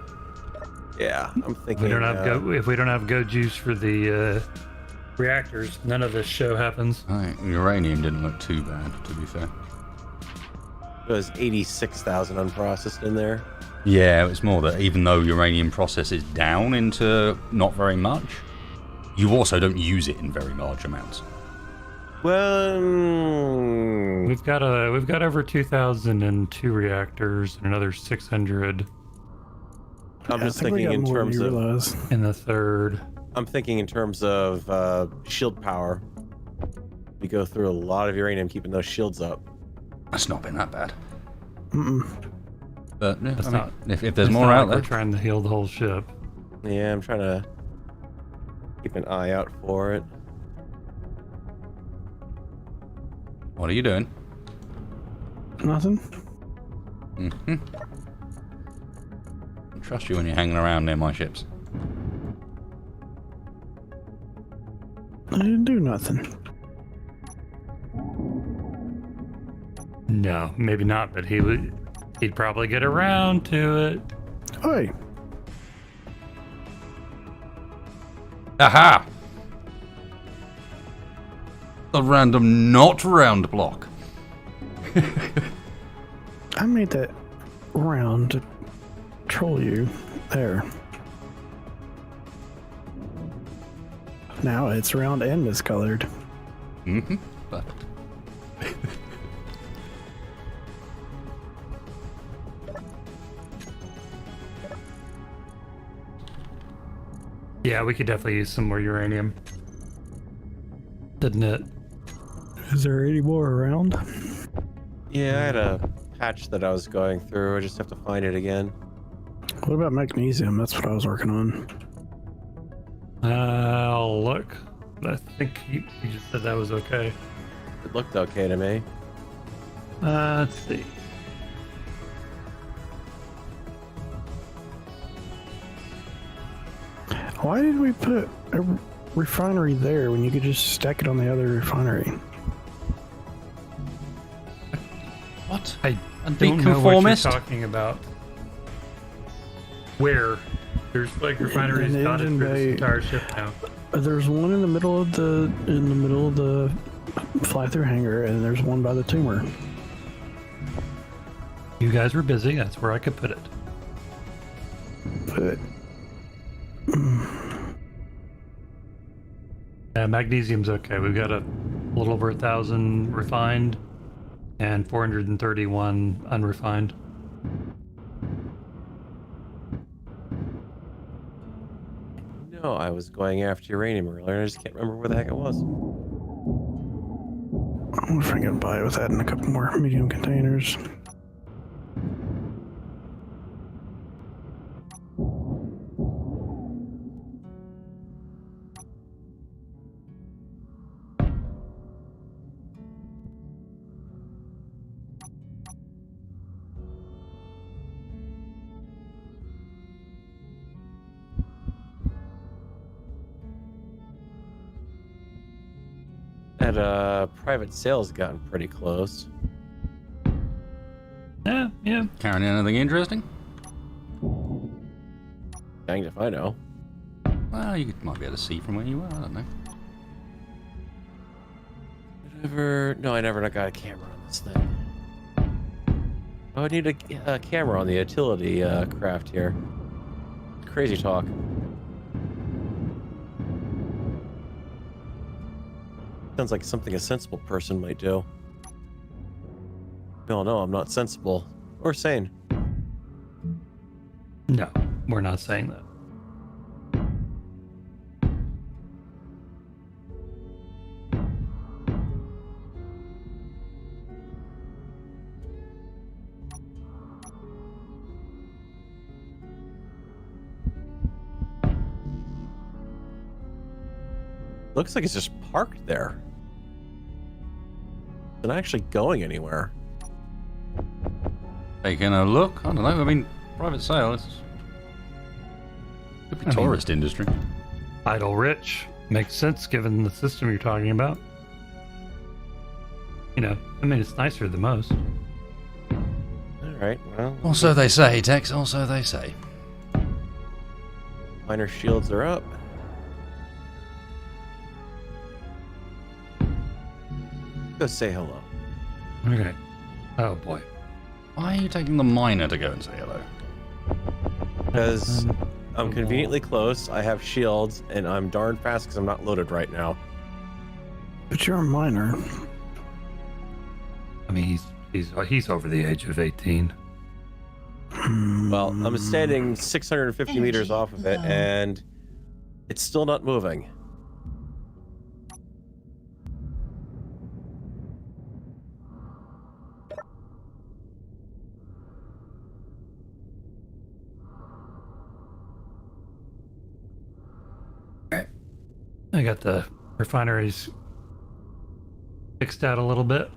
Yeah, I'm thinking. We don't have if we don't have go juice for the reactors, none of this show happens. Right, uranium didn't look too bad, to be fair. It was 86,000 unprocessed in there. Yeah, it's more that even though uranium processes down into not very much, you also don't use it in very large amounts. Well, We've got over 2,002 reactors and another 600 I'm Yeah, just I think we thinking got in more than terms you of. realize. in the third. I'm thinking in terms of shield power. We go through a lot of uranium keeping those shields up. That's not been that bad. Mm-mm. But yeah, That's I mean, not- if there's It's more not out like there, we're trying to heal the whole ship. Yeah, I'm trying to keep an eye out for it. what are you doing? Nothing. Mm-hmm. I trust you when you're hanging around near my ships. I didn't do nothing. No, maybe not, but he'd probably get around to it. Oi, Aha! A random not round block. I made that round to troll you. There. Now it's round and miscolored. Mm-hmm. Perfect. Yeah, we could definitely use some more uranium. Didn't it? Is there any more around? Yeah, I had a patch that I was going through. I just have to find it again. What about magnesium? That's what I was working on. I'll look. I think you just said that was okay. It looked okay to me. Let's see. Why did we put a refinery there when you could just stack it on the other refinery? What? I And don't be know what you're conformist? talking about. Where? There's like refineries In the dotted engine through this bay. entire ship now. There's one in the middle of the fly-through hangar, and there's one by the tumor. You guys were busy. That's where I could put it. But Magnesium's okay. We've got a little over 1,000 refined and 431 unrefined. No, I was going after uranium earlier, and I just can't remember where the heck it was. I wonder if I can buy it with adding a couple more medium containers. That private sale's gotten pretty close. Yeah. Karen, anything interesting? Dang if I know. Well, you might be able to see from where you are. I don't know. No, I never got a camera on this thing. Oh, I need a camera on the utility craft here. Crazy talk. Sounds like something a sensible person might do. No, I'm not sensible or sane. No, we're not saying that. Looks like it's just parked there. It's not actually going anywhere. Taking a look? I don't know. I mean, private sale. Could be tourist industry. Idle rich. Makes sense given the system you're talking about. You know, I mean, it's nicer than most. All right, well. Also they say, Tex. Also they say. Miner shields are up. Go say hello. Okay. Oh boy. Why are you taking the miner to go and say hello? Because I'm conveniently close, I have shields, and I'm darn fast because I'm not loaded right now. But you're a miner. I mean, he's over the age of 18. Well, I'm standing 650 meters off of it, and it's still not moving. I got the refineries fixed out a little bit,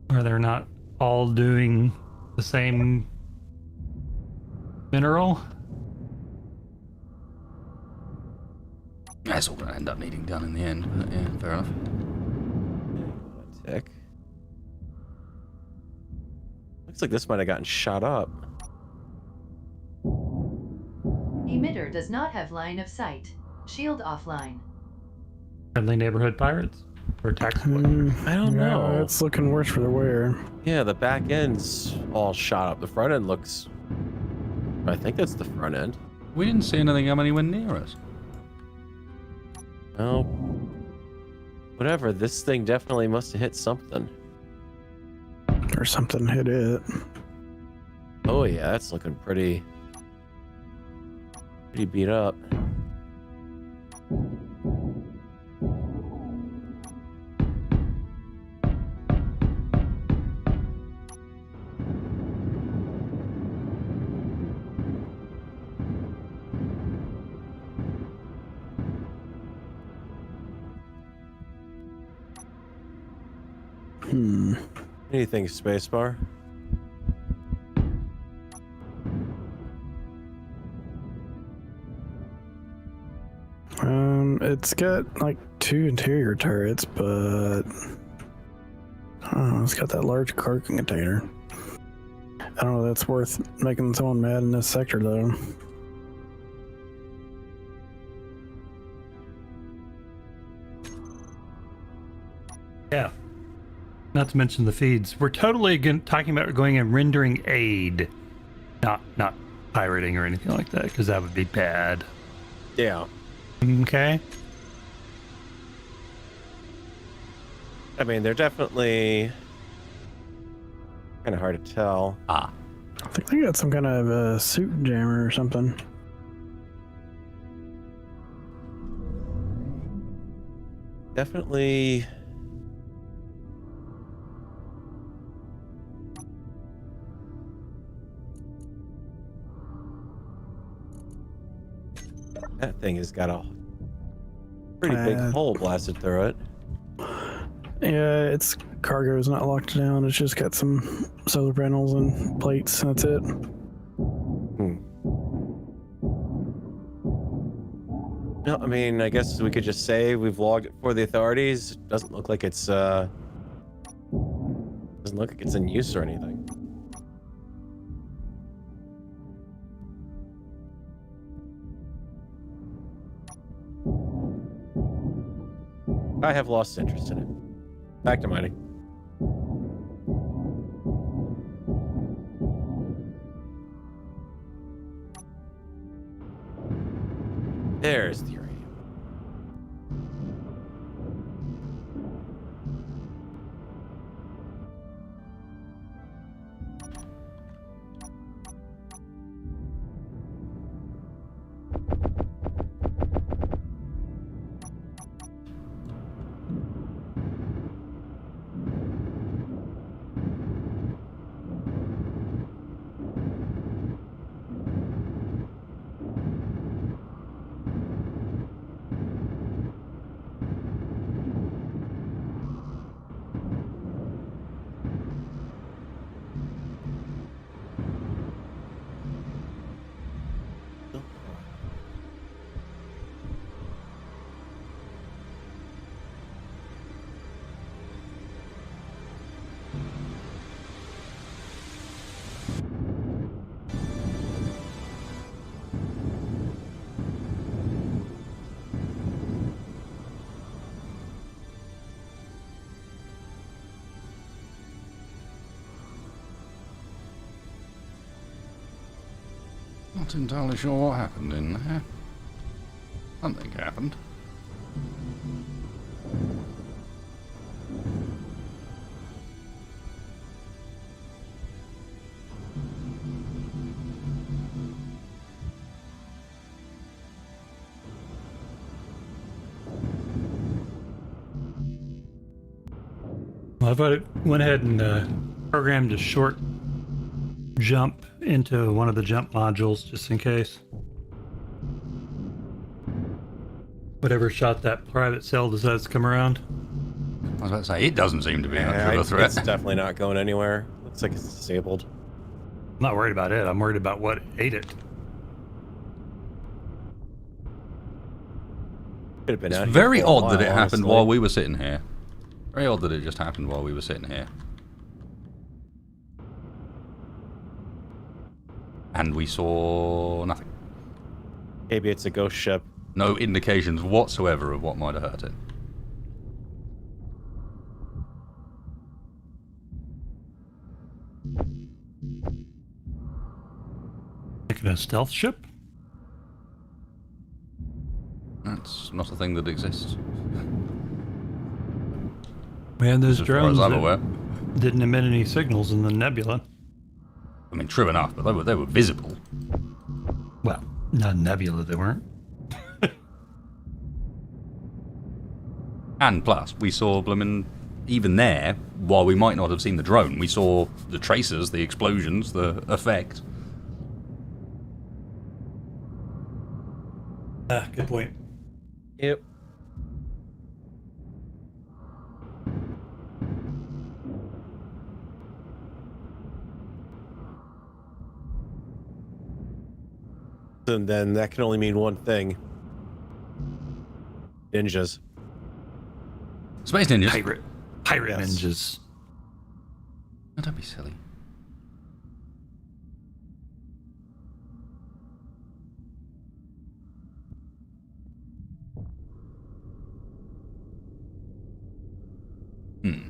where they're not all doing the same mineral. That's all going to end up needing done in the end, but yeah, fair enough. Tick. Looks like this might have gotten shot up. Emitter does not have line of sight. Shield offline. Friendly neighborhood pirates or tax I don't know. It's looking worse for the wear. Yeah, the back end's all shot up. The front end looks... I think that's the front end. We didn't see anything come anywhere near us. Well, whatever. This thing definitely must have hit something. or something hit it. Oh yeah, that's looking pretty beat up. Anything spacebar? It's got like 2 interior turrets, but I don't know, it's got that large cargo container. I don't know if that's worth making someone mad in this sector though. Yeah. Not to mention the feeds. We're totally talking about going and rendering aid, not pirating or anything like that, because that would be bad. Yeah. Okay. I mean, they're definitely kind of hard to tell. I think they got some kind of a suit jammer or something. Definitely. That thing has got a pretty big hole blasted through it. Yeah, its cargo is not locked down. It's just got some solar panels and plates, and that's it. No, I mean, I guess we could just say we've logged it for the authorities. Doesn't look like it's in use or anything. I have lost interest in it. Back to mining. There's the uranium. Not entirely sure what happened in there. Something happened. Well, I thought it went ahead and programmed a short jump into one of the jump modules just in case. Whatever shot that private cell decides to come around. I was about to say, it doesn't seem to be much of a It's threat. definitely not going anywhere. Looks like it's disabled. I'm not worried about it. I'm worried about what ate it. Could have been It's out here very for a odd while, that it happened honestly. while we were sitting here. Very odd that it just happened while we were sitting here. And we saw nothing. Maybe it's a ghost ship. No indications whatsoever of what might have hurt it. Making a stealth ship? That's not a thing that exists. Man, those As far drones. as I'm that- aware. didn't emit any signals in the nebula. I mean, true enough, but they were visible. Well, not nebula, they weren't. And plus, we saw blooming, even there, while we might not have seen the drone, we saw the tracers, the explosions, the effect. Good point. Yep. And then that can only mean one thing. Ninjas. Space ninjas. Pirate Yes. ninjas. Oh, don't be silly. Hmm.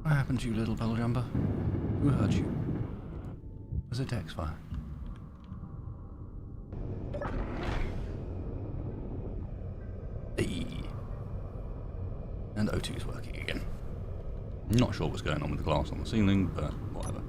What happened to you, little bell jumper? Who hurt you? Was it text fire? Hey. And O2's working again. Not sure what's going on with the glass on the ceiling, but whatever.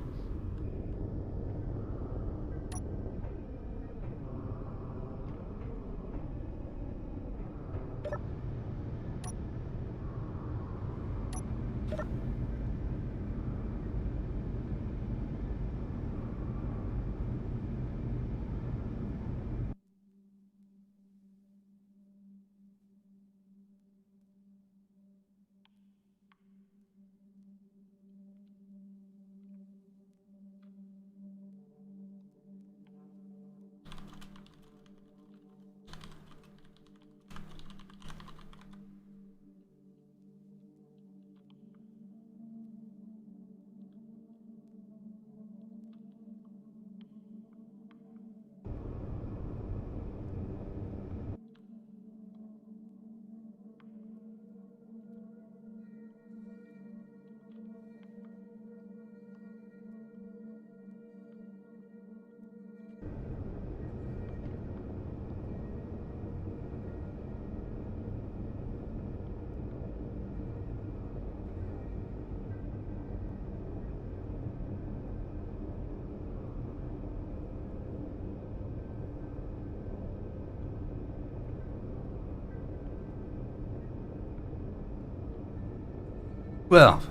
Well,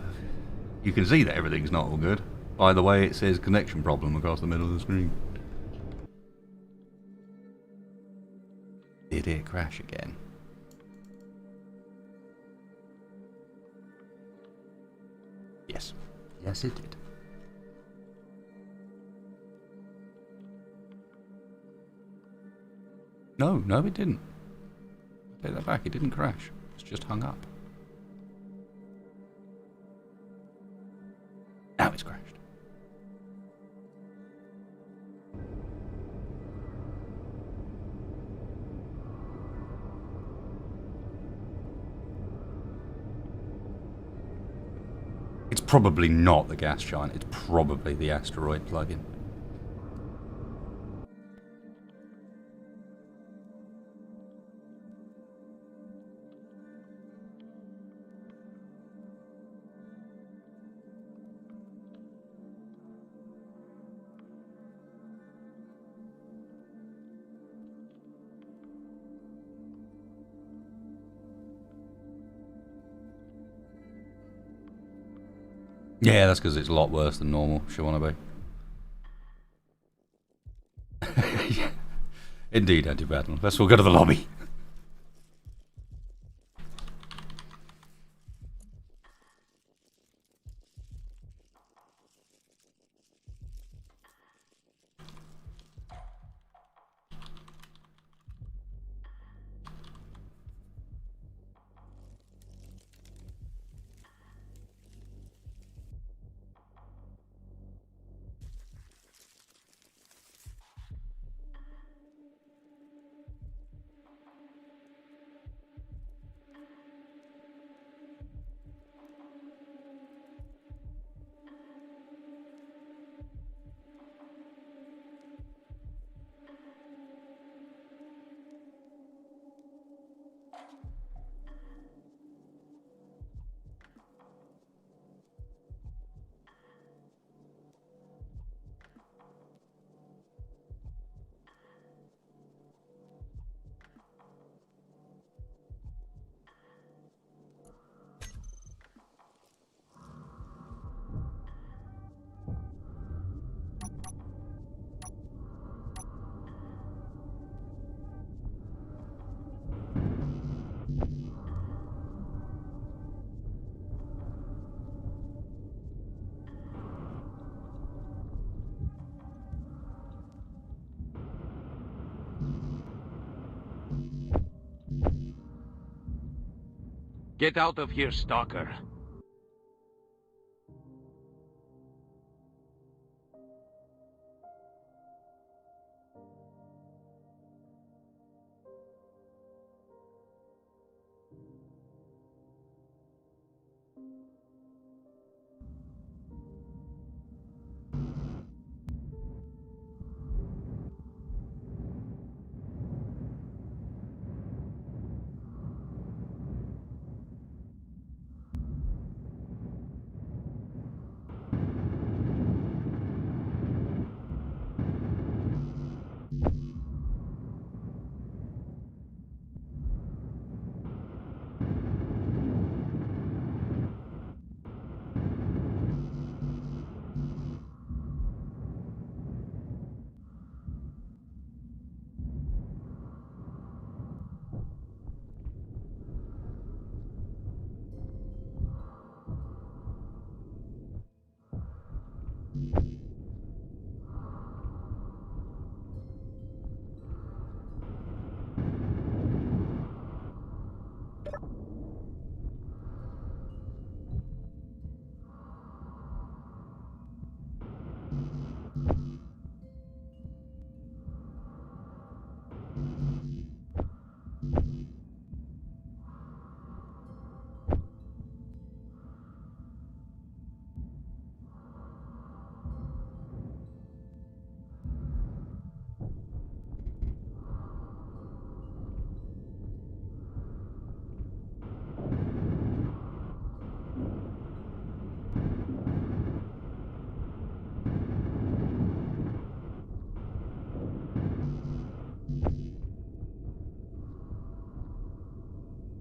you can see that everything's not all good. By the way, it says connection problem across the middle of the screen. Did it crash again? Yes. Yes, it did. No, it didn't. Take that back, it didn't crash. It's just hung up. Now it's crashed. It's probably not the gas giant, it's probably the asteroid plug-in. Yeah, that's because it's a lot worse than normal, Shawannabe. Yeah. Indeed, Anti-Battle. Let's all go to the lobby. Get out of here, stalker.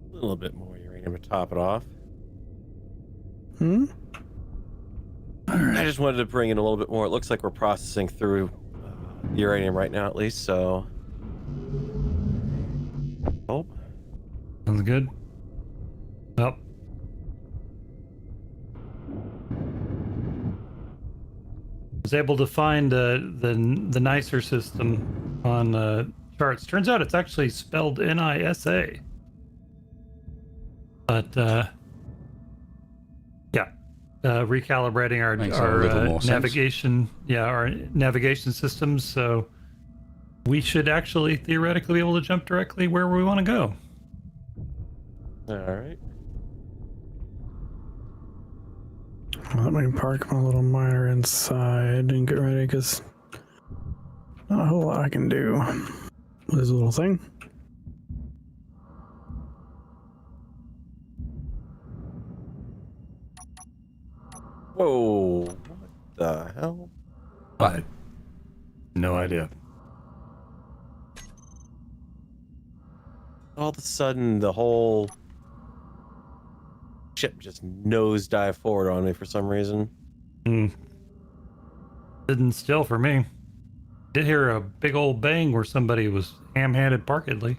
A little bit more uranium to top it off. I just wanted to bring in a little bit more. It looks like we're processing through uranium right now, at least, so. Oh. Sounds good. Well. Was able to find the nicer system on charts. Turns out it's actually spelled Nisa. But recalibrating our navigation, our navigation systems. So we should actually theoretically be able to jump directly where we want to go. All right. Let me park my little miner inside and get ready, because not a whole lot I can do with this little thing. Whoa. What the hell? No idea. All of a sudden, the whole ship just nosedive forward on me for some reason. Didn't still for me. Did hear a big old bang where somebody was ham-handed parkedly.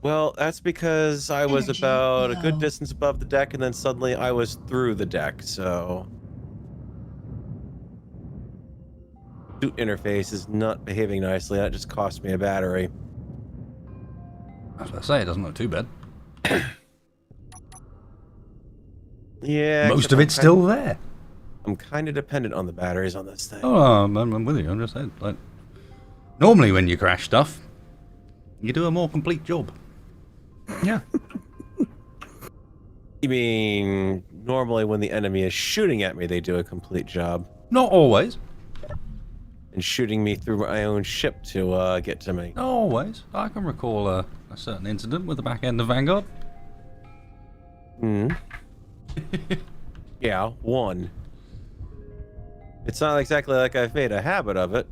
Well, that's because I was about a good distance above the deck, and then suddenly I was through the deck, so... Suit interface is not behaving nicely. That just cost me a battery. I was about to say, it doesn't look too bad. Yeah. Most of it's still there. I'm kind of dependent on the batteries on this thing. Oh, I'm with you. I'm just saying, like, normally when you crash stuff, you do a more complete job. Yeah. You mean, normally when the enemy is shooting at me, they do a complete job. Not always. And shooting me through my own ship to get to me. Not always. I can recall a certain incident with the back end of Vanguard. Yeah, one. It's not exactly like I've made a habit of it.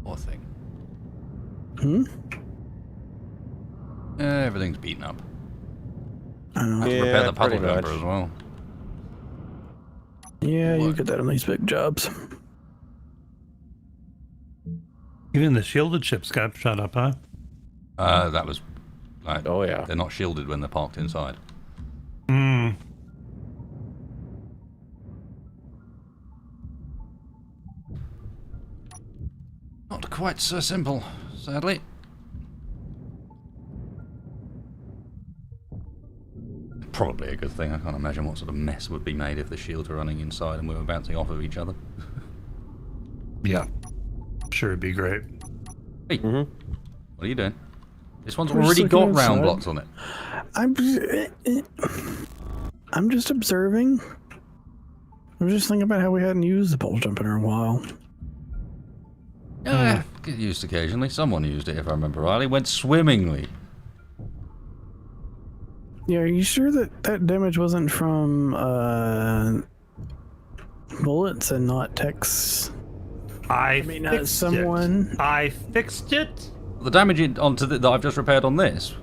Poor thing. Hmm? Everything's beaten up. Repair the puddle pretty jumper much. as well. Yeah, you What? get that on these big jobs. Even the shielded ships got shut up, huh? That was like, Oh yeah. they're not shielded when they're parked inside. Hmm. Not quite so simple, sadly. Probably a good thing. I can't imagine what sort of mess would be made if the shields were running inside and we were bouncing off of each other. Yeah. Sure, it'd be great. Hey, Mm-hmm. what are you doing? This one's We're just already got looking round outside. blocks on it. I'm just observing. I was just thinking about how we hadn't used the pole jump in a while. Yeah, get used occasionally. Someone used it, if I remember rightly. Went swimmingly. Yeah, are you sure that that damage wasn't from bullets and not text? I mean, fixed someone- it. I fixed it. The damage that I've just repaired on this,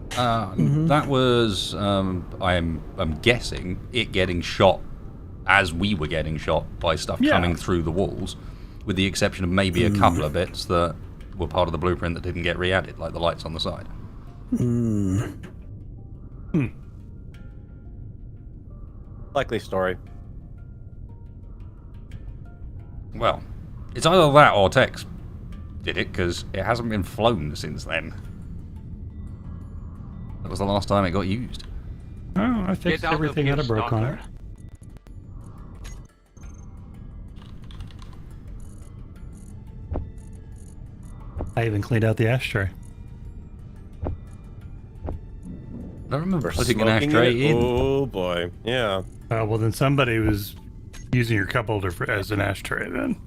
that was, I'm guessing, it getting shot as we were getting shot by stuff Yeah. coming through the walls, with the exception of maybe a couple of bits that were part of the blueprint that didn't get re-added, like the lights on the side. Likely story. Well, it's either that or Tex did it, because it hasn't been flown since then. That was the last time it got used. Oh, I fixed Get out of everything here, that I broke on it. stalker. I even cleaned out the ashtray. I don't remember putting an Smoking ashtray it? in. Oh boy. Yeah. Well, then somebody was using your cup holder as an ashtray then.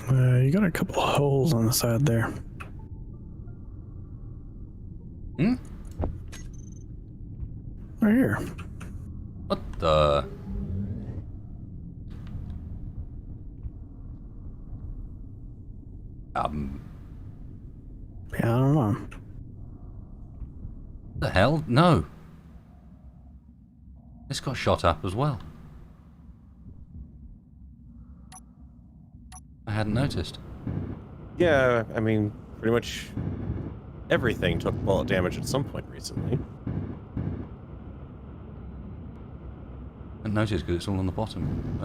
You got a couple of holes on the side there. Hmm? Right here. What the... Yeah, I don't know. The hell? No. This got shot up as well. I hadn't noticed. Yeah, I mean, pretty much everything took bullet damage at some point recently. I hadn't noticed because it's all on the bottom.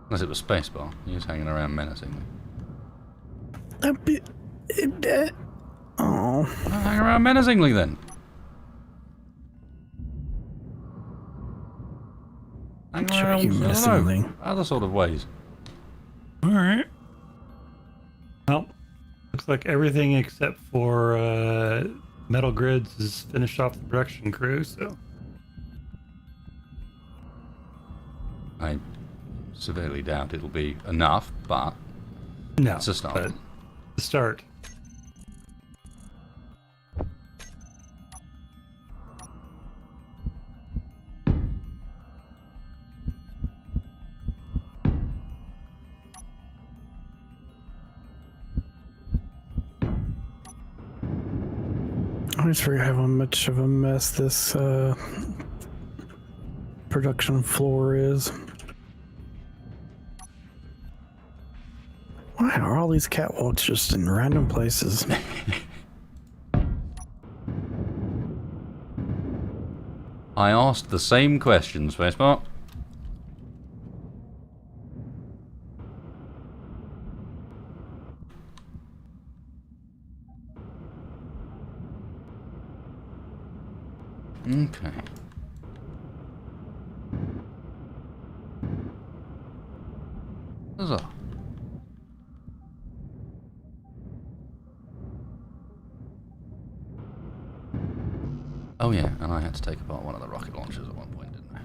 Unless it was spacebar. He was hanging around menacingly. A bit. Oh. Hang around menacingly then. Hang Sure around, you I missed don't know, something. other sort of ways. Alright. Well, looks like everything except for metal grids is finished off the production crew, so. I severely doubt it'll be enough, but No, it's a start. but the start. I always forget how much of a mess this production floor is. Why are all these catwalks just in random places? I asked the same question, Spacebar. Okay. Huzzah. Oh yeah, and I had to take apart one of the rocket launchers at one point, didn't I?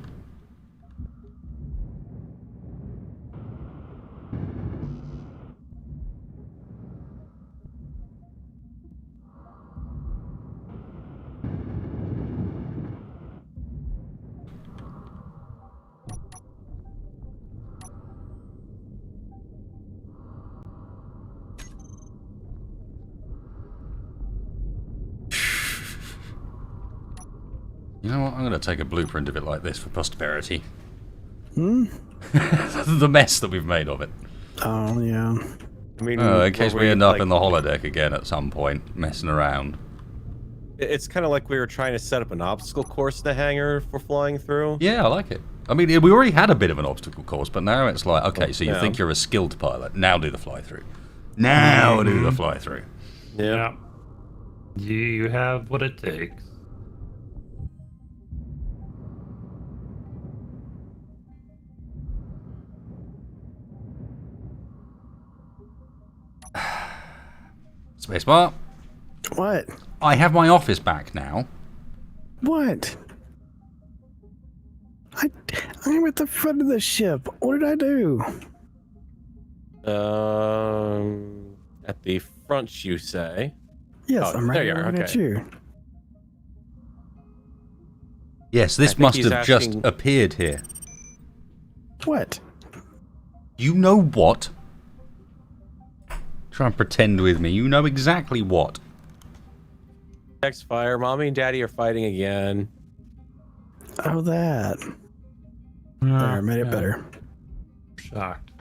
You know what? I'm going to take a blueprint of it like this for posterity. Hmm? The mess that we've made of it. Oh, yeah. I mean, In case we end up like, in the holodeck again at some point, messing around. It's kind of like we were trying to set up an obstacle course in the hangar for flying through. Yeah, I like it. I mean, we already had a bit of an obstacle course, but now it's like, okay, so you Yeah. think you're a skilled pilot, now do the fly-through. Now do the fly-through. Yeah. You have what it takes. Spacebar. What? I have my office back now. What? I'm at the front of the ship. What did I do? At the front, you say? Yes, Oh, I'm there right you are, looking at okay. you. Yes, this think must he's have just asking- appeared here. What? You know what? Try and pretend with me. You know exactly what. Text fire. Mommy and Daddy are fighting again. Oh, that. There, I made it better. Shocked.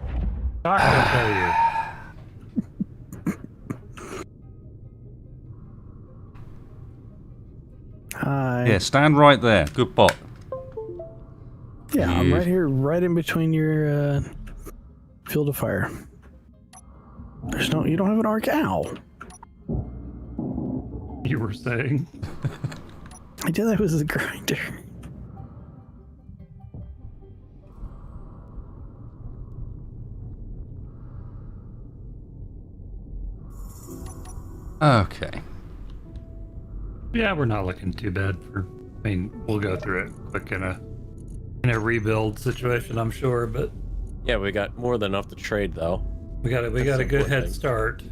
Shocked, I tell you. Hi. Yeah, stand right there. Good bot. Yeah, I'm Yes. right here, right in between your field of fire. You don't have an arc. Ow. You were saying? I did that with a grinder. Okay. Yeah, we're not looking too bad for. I mean, we'll go through it quick in a rebuild situation, I'm sure, but Yeah, we got more than enough to trade, though. we got a That's good the head important thing. start.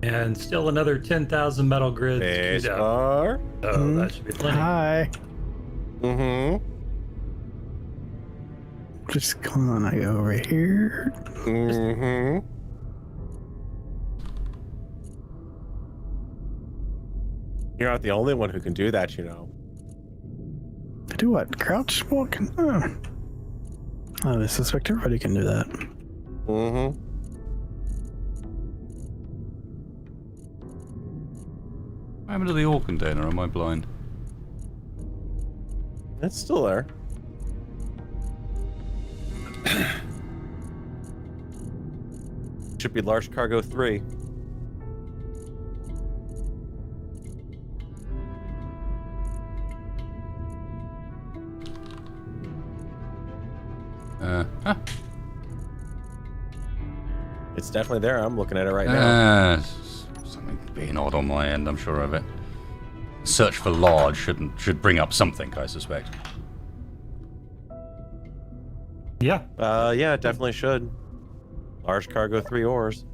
And still another 10,000 metal grids queued up. Spacebar. So that should be plenty. Hi. Mm-hmm. Just come on, I go over here. Mm-hmm. You're not the only one who can do that, you know. Do what? Crouch walk? Oh. I suspect everybody can do that. Mm-hmm. What happened to the ore container? Am I blind? It's still there. Should be large cargo 3. Huh? It's definitely there. I'm looking at it right now. Something being odd on my end, I'm sure of it. Search for large should bring up something, I suspect. Yeah. Yeah, it definitely should. Large cargo 3 ores.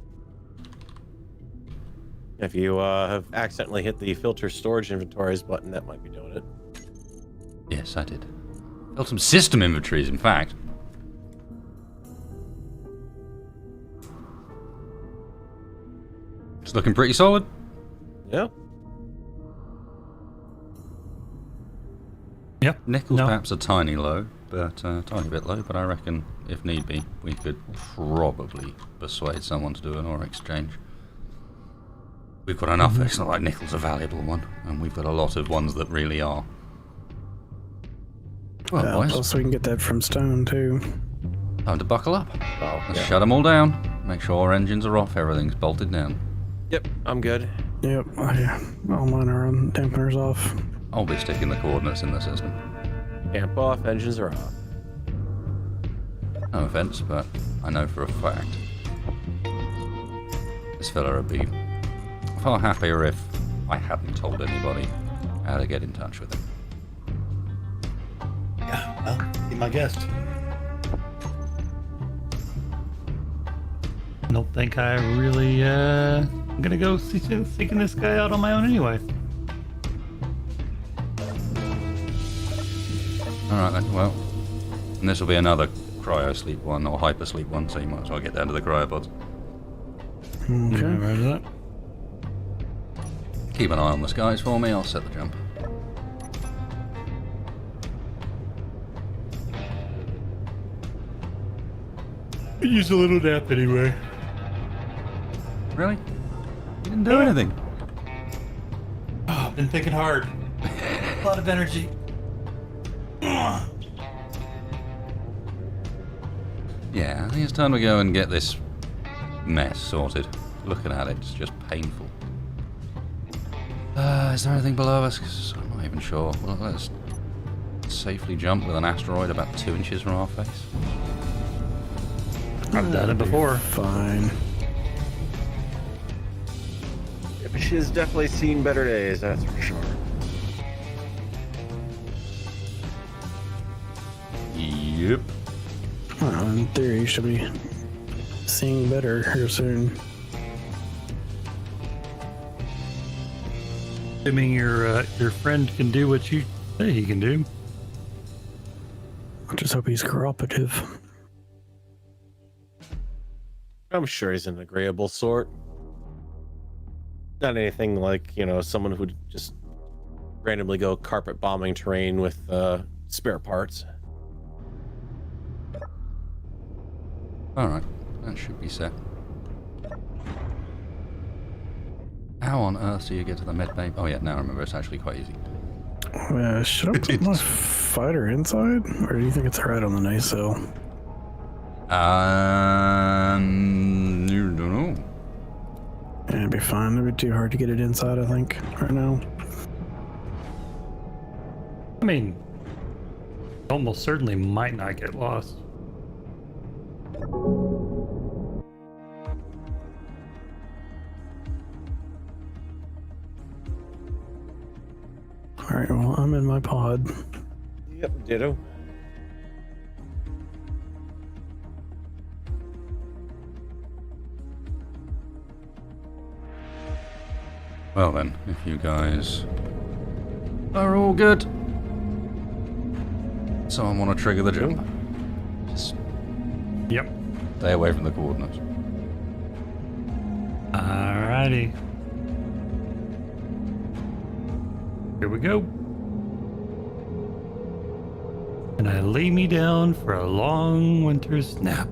If you have accidentally hit the filter storage inventories button, that might be doing it. Yes, I did. Built some system inventories, in fact. It's looking pretty solid. Yeah. Yep. Nickel's No. perhaps a tiny low, but tiny bit low. But I reckon, if need be, we could probably persuade someone to do an ore exchange. We've got enough. It's not like nickel's a valuable one, and we've got a lot of ones that really are. Well, boys, Also, we can get that from stone, too. time to buckle up. Oh, Let's yeah. shut them all down. Make sure our engines are off. Everything's bolted down. Yep, I'm good. Yep. Oh, yeah. All mine are on dampeners off. I'll be sticking the coordinates in the system. Amp off, engines are off. No offense, but I know for a fact this fella would be far happier if I hadn't told anybody how to get in touch with him. Yeah, well, be my guest. I don't think I really, I'm gonna go seeking this guy out on my own anyway. Alright then, well, and this will be another cryo sleep one, or hyper sleep one, so you might as well get down to the cryopods. Okay. Yeah, right that. Keep an eye on the skies for me, I'll set the jump. Use a little nap anyway. Really? You didn't do anything. Oh, I've been thinking hard. A lot of energy. Yeah, I think it's time to go and get this mess sorted. Looking at it, it's just painful. Is there anything below us? 'Cause I'm not even sure. Well, let's safely jump with an asteroid about 2 inches from our face. I've done it before. Fine. Yeah, but she's definitely seen better days, that's for sure. Yep. Well, in theory, you should be seeing better here soon. Assuming your friend can do what you say he can do. I just hope he's cooperative. I'm sure he's an agreeable sort. Not anything like, someone who'd just randomly go carpet bombing terrain with spare parts. Alright, that should be set. How on earth do you get to the med bay? Oh yeah, now I remember, it's actually quite easy. Should I put my fighter inside? Or do you think it's right on the Nisa? You don't know. Yeah, it'd be fine. It'd be too hard to get it inside, I think, right now. I mean, almost certainly might not get lost. Alright, well, I'm in my pod. Yep, ditto. Well then, if you guys are all good. Someone want to trigger the jump? Just Yep. stay away from the coordinates. Alrighty. Here we go. And I lay me down for a long winter's nap.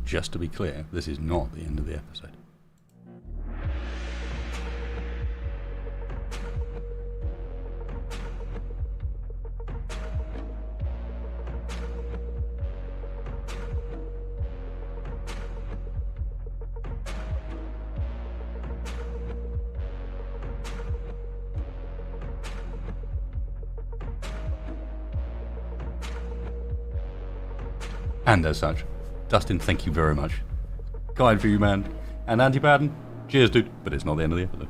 Just to be clear, this is not the end of the episode. And as such, Dustin, thank you very much. Kind for you, man. And Anti-Baden, cheers, dude. But it's not the end of the episode.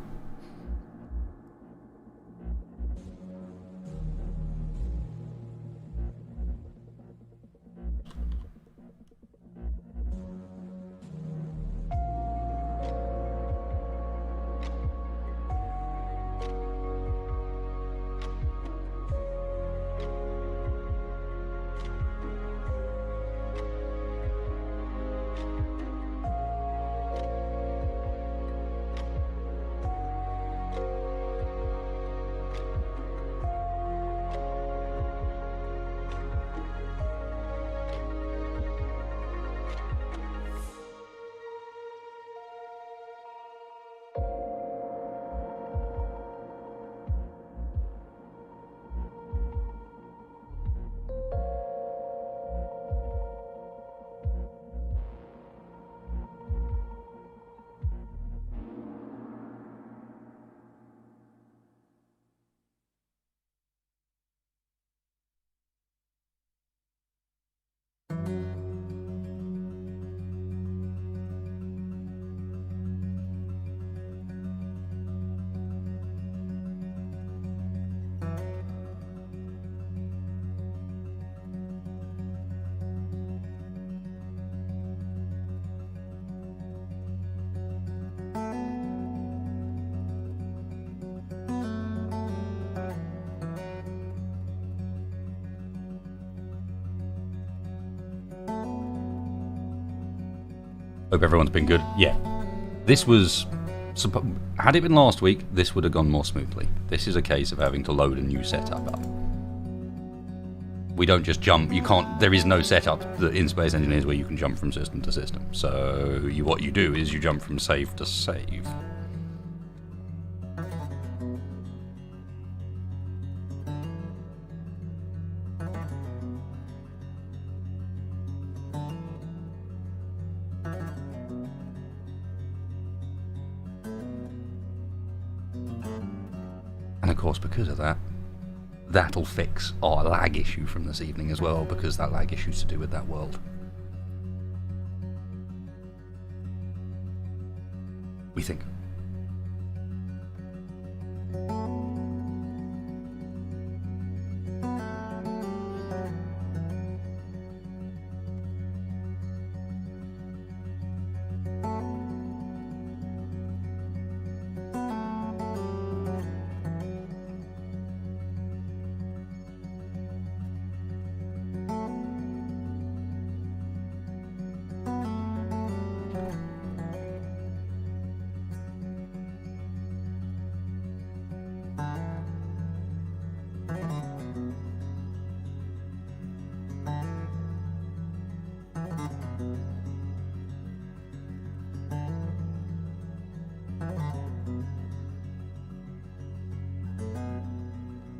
Hope everyone's been good. Yeah. This was... Had it been last week, this would have gone more smoothly. This is a case of having to load a new setup up. We don't just jump. You can't... There is no setup in Space Engineers where you can jump from system to system. So what you do is you jump from save to save. And of course, because of that, that'll fix our lag issue from this evening as well, because that lag issue is to do with that world. We think.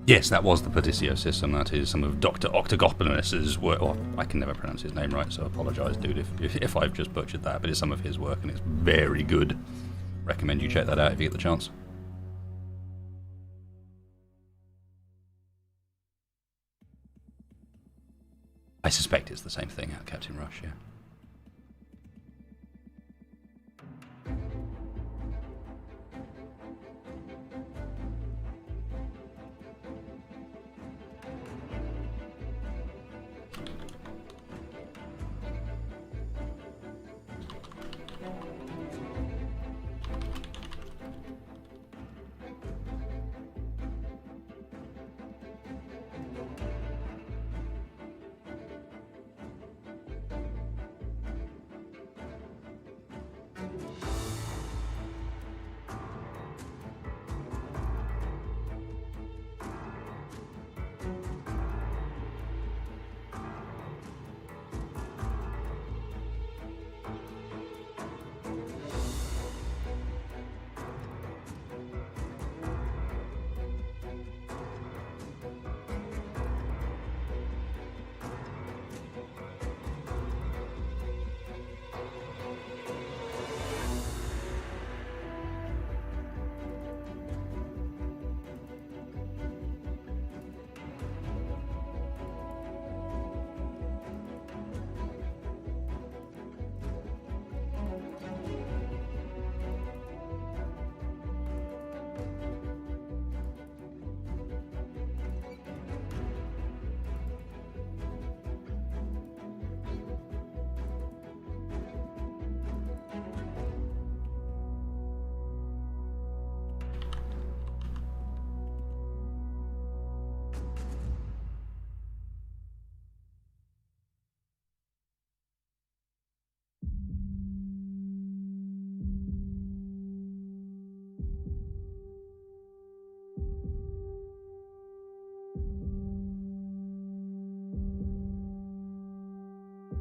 Yes, that was the Perdicio system. That is some of Dr. Octogopinus's work. Oh, I can never pronounce his name right, so I apologise, dude, if I've just butchered that. But it's some of his work, and it's very good. Recommend you check that out if you get the chance. I suspect it's the same thing out Captain Rush, yeah.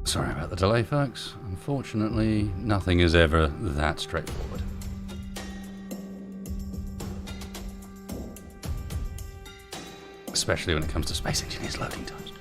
Sorry about the delay, folks. Unfortunately, nothing is ever that straightforward. Especially when it comes to Space Engineers loading times.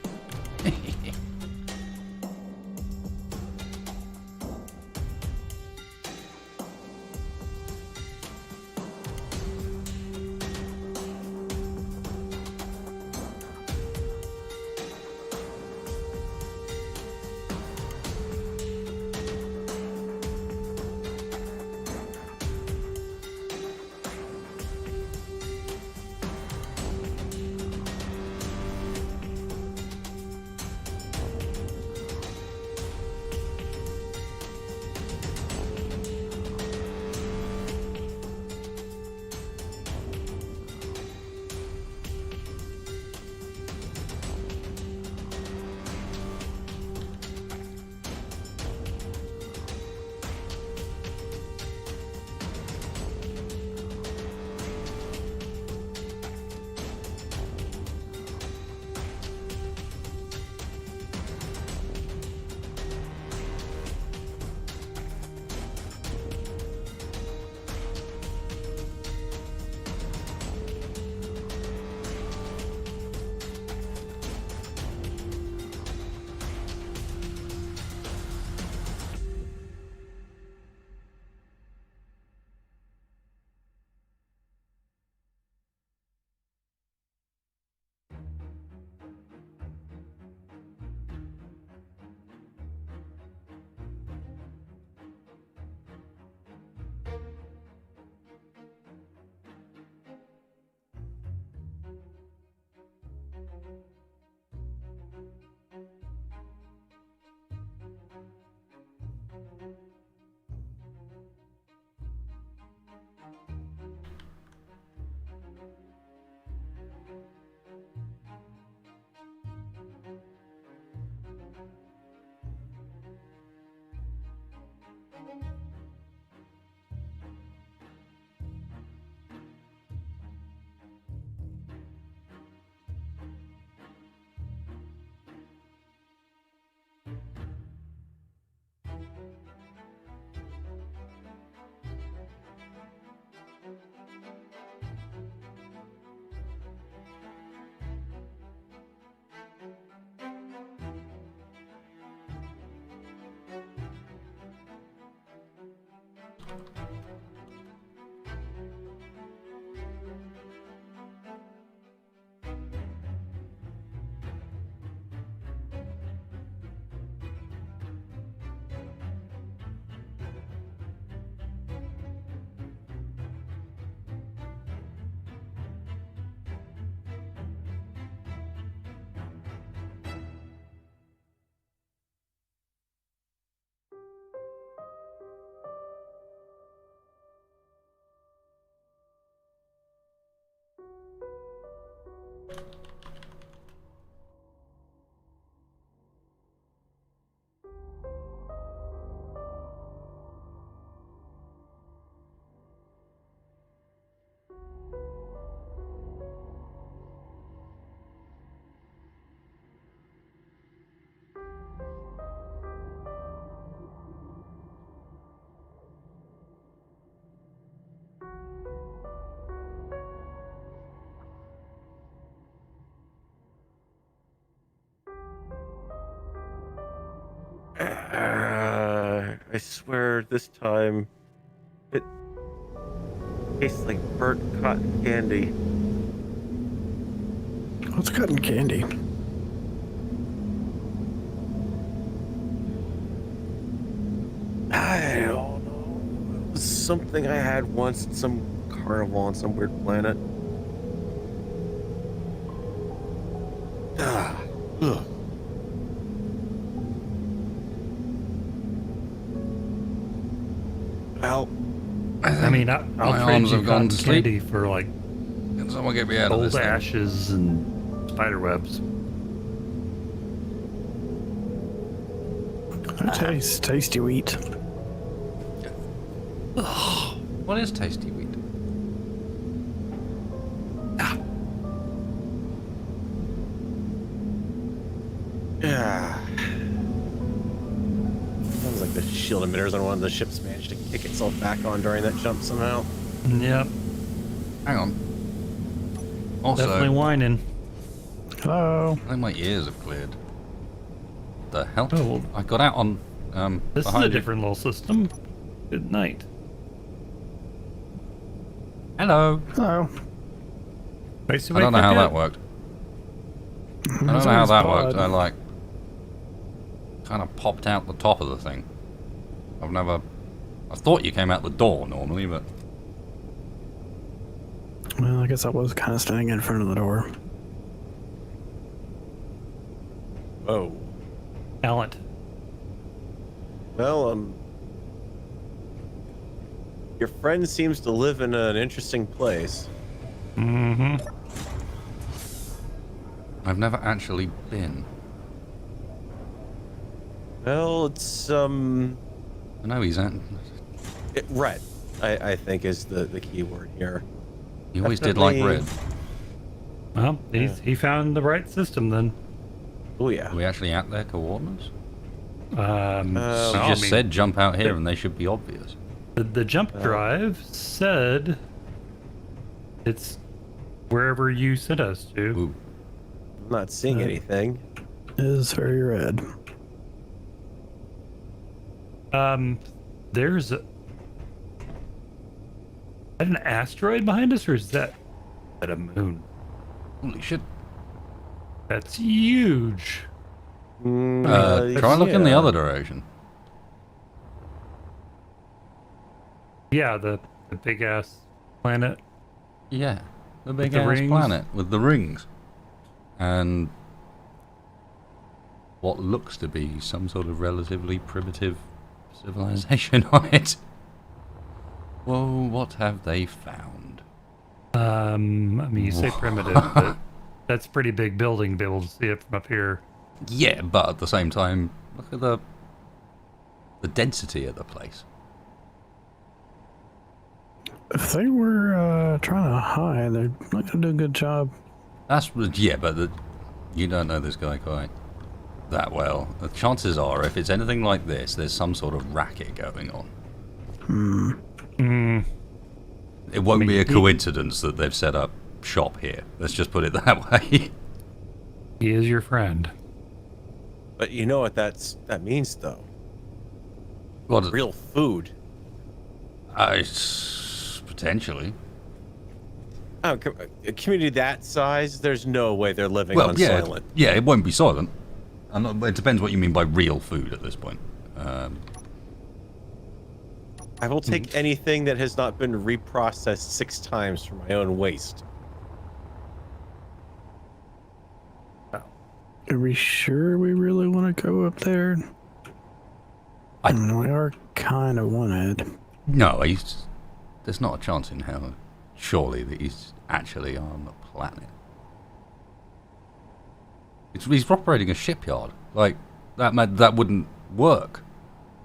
I swear this time it tastes like burnt cotton candy. What's cotton candy? I don't know. It was something I had once at some carnival on some weird planet. Ugh. Well, I mean, I'll my trade arms you have gone cotton to sleep. candy for like Can someone get me out of old this thing? ashes and spider webs. Tasty wheat. What is tasty wheat? yeah. Sounds like the shield emitters on one of the ships managed to kick itself back on during that jump somehow. Yep, Hang on. Also, definitely whining. Hello. I think my ears have cleared. The hell? Oh, well, I got out on this is behind a you. different little system. Good night. Hello. Hello. Nice to I don't know wake how up that yet? worked. I don't know how that worked. I like kind of popped out the top of the thing. I thought you came out the door normally, but Well, I guess I was kind of standing in front of the door. Oh. Talent. Well, your friend seems to live in an interesting place. Mm-hmm. I've never actually been. Well, it's I know he's at. red. I think is the key word here. He always did like Definitely- red. Well, he found the right system then. Oh yeah. Are we actually at their coordinates? So, You I just mean, said jump out here and they should be obvious. the jump drive said it's wherever you sent us to. Ooh. I'm not seeing anything. Is very red. There's an asteroid behind us, or is that a moon? Holy shit. That's huge. Try looking the other direction. Yeah, the big ass planet. Yeah. The big the ass rings? planet with the rings. and what looks to be some sort of relatively primitive civilization on it. Whoa, what have they found? I mean, you say primitive, but that's a pretty big building to be able to see it from up here. Yeah, but at the same time, look at the density of the place. If they were trying to hide, they're not going to do a good job. That's yeah, but you don't know this guy quite that well. The chances are, if it's anything like this, there's some sort of racket going on. It won't be a coincidence that they've set up shop here. Let's just put it that way. He is your friend. But you know what that means, though. What? Real food. Potentially. A community that size, there's no way they're living on silent. Yeah, it won't be silent. It depends what you mean by real food at this point. I will take anything that has not been reprocessed 6 times for my own waste. Are we sure we really want to go up there? I mean, we are kind of wanted. No, there's not a chance in hell, surely, that he's actually on the planet. He's operating a shipyard. Like, that wouldn't work.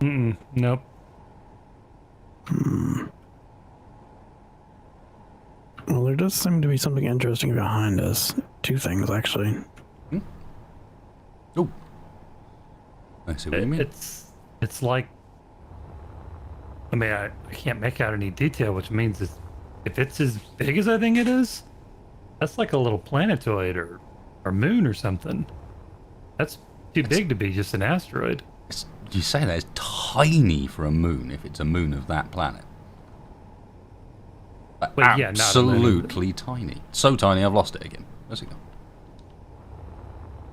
Nope. Well, there does seem to be something interesting behind us. 2 things, actually. Oh. I see what you mean. It's like, I mean, I can't make out any detail, which means if it's as big as I think it is, that's like a little planetoid or moon or something. That's too big to be just an asteroid. You say that it's tiny for a moon if it's a moon of that planet. Well, yeah, absolutely tiny. So tiny I've lost it again. Where's it gone?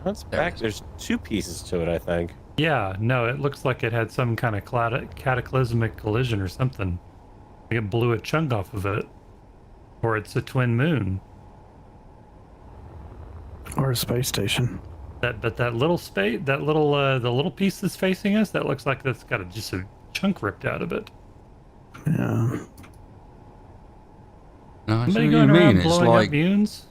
That's back. There's 2 pieces to it, I think. Yeah, no, it looks like it had some kind of cataclysmic collision or something. Like it blew a chunk off of it. Or it's a twin moon. Or a space station. But that little space, the little piece that's facing us, that looks like that's got just a chunk ripped out of it. Yeah. No, I see Somebody what going you around mean. It's blowing like, up moons?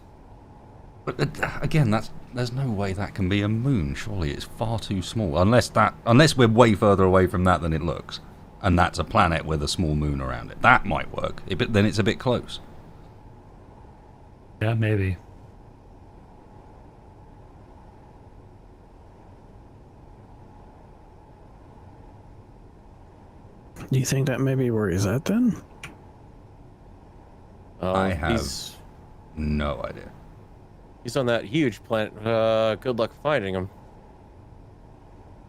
but again, there's no way that can be a moon. Surely it's far too small. Unless we're way further away from that than it looks, and that's a planet with a small moon around it. That might work. But then it's a bit close. Yeah, maybe. Do you think that may be where he's at then? I have no idea. He's on that huge planet. Good luck finding him.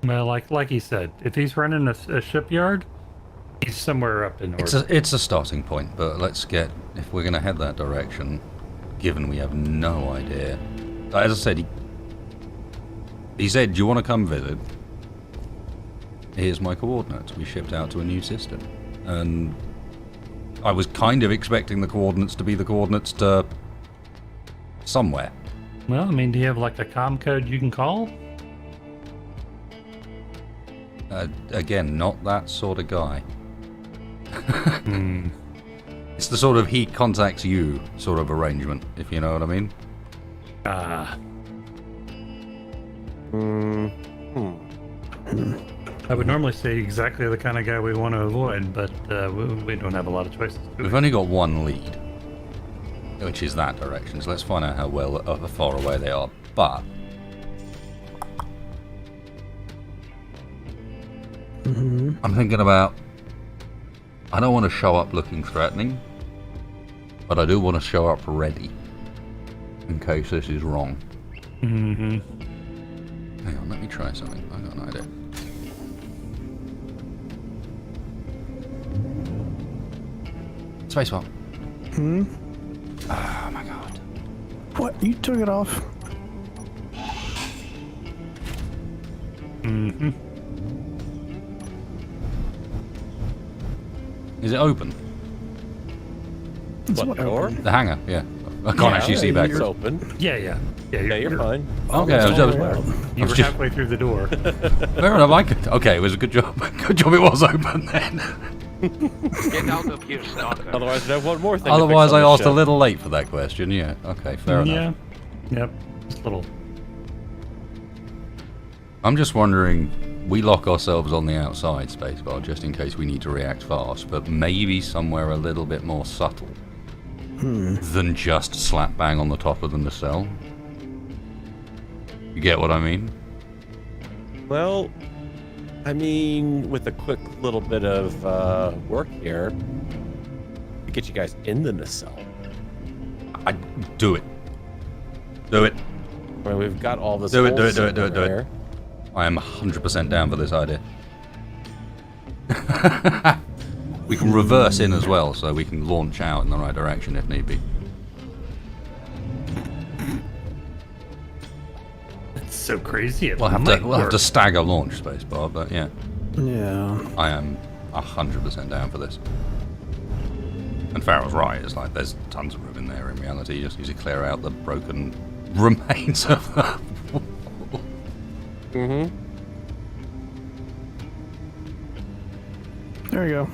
Well, like he said, if he's running a shipyard, he's somewhere up in orbit. It's a starting point, but if we're going to head that direction, given we have no idea. As I said, he said, do you want to come visit? Here's my coordinates. We shipped out to a new system. And I was kind of expecting the coordinates to be the coordinates to somewhere. Well, I mean, do you have like a comm code you can call? Again, not that sort of guy. It's the sort of he contacts you sort of arrangement, if you know what I mean. I would normally say exactly the kind of guy we want to avoid, but we don't have a lot of choices. We've only got one lead, which is that direction. So let's find out how far away they are. But I'm thinking about. I don't want to show up looking threatening, but I do want to show up ready in case this is wrong. Hang on, let me try something. I got an idea. Spacebar. Oh my god. What? You took it off? Is it open? It's What door? The hangar, yeah. I can't actually see back. It's open. Yeah. Yeah, you're fine. Okay, I was all just, the way out. You were just- halfway through the door. fair enough. I could, okay, it was a good job. Good job it was open then. Get out of here, stalker. Otherwise, we'd have one more thing. Otherwise, to I fix on asked the a ship. little late for that question. Yeah. Okay, fair enough. Yeah. Yep. Just a little. I'm just wondering, we lock ourselves on the outside spacebar just in case we need to react fast, but maybe somewhere a little bit more subtle than just slap bang on the top of the nacelle. You get what I mean? Well, I mean, with a quick little bit of work here, to get you guys in the nacelle. I do it. Do it. I mean, we've got all this. Do it, do whole it, do it, do it, system do it. here. I am 100% down for this idea. We can reverse in as well, so we can launch out in the right direction if need be. It's so crazy. We'll have to stagger launch spacebar, but yeah, Yeah. I am 100% down for this. And Farrell's right. It's like there's tons of room in there. In reality, you just need to clear out the broken remains of the. Mm-hmm. There you go.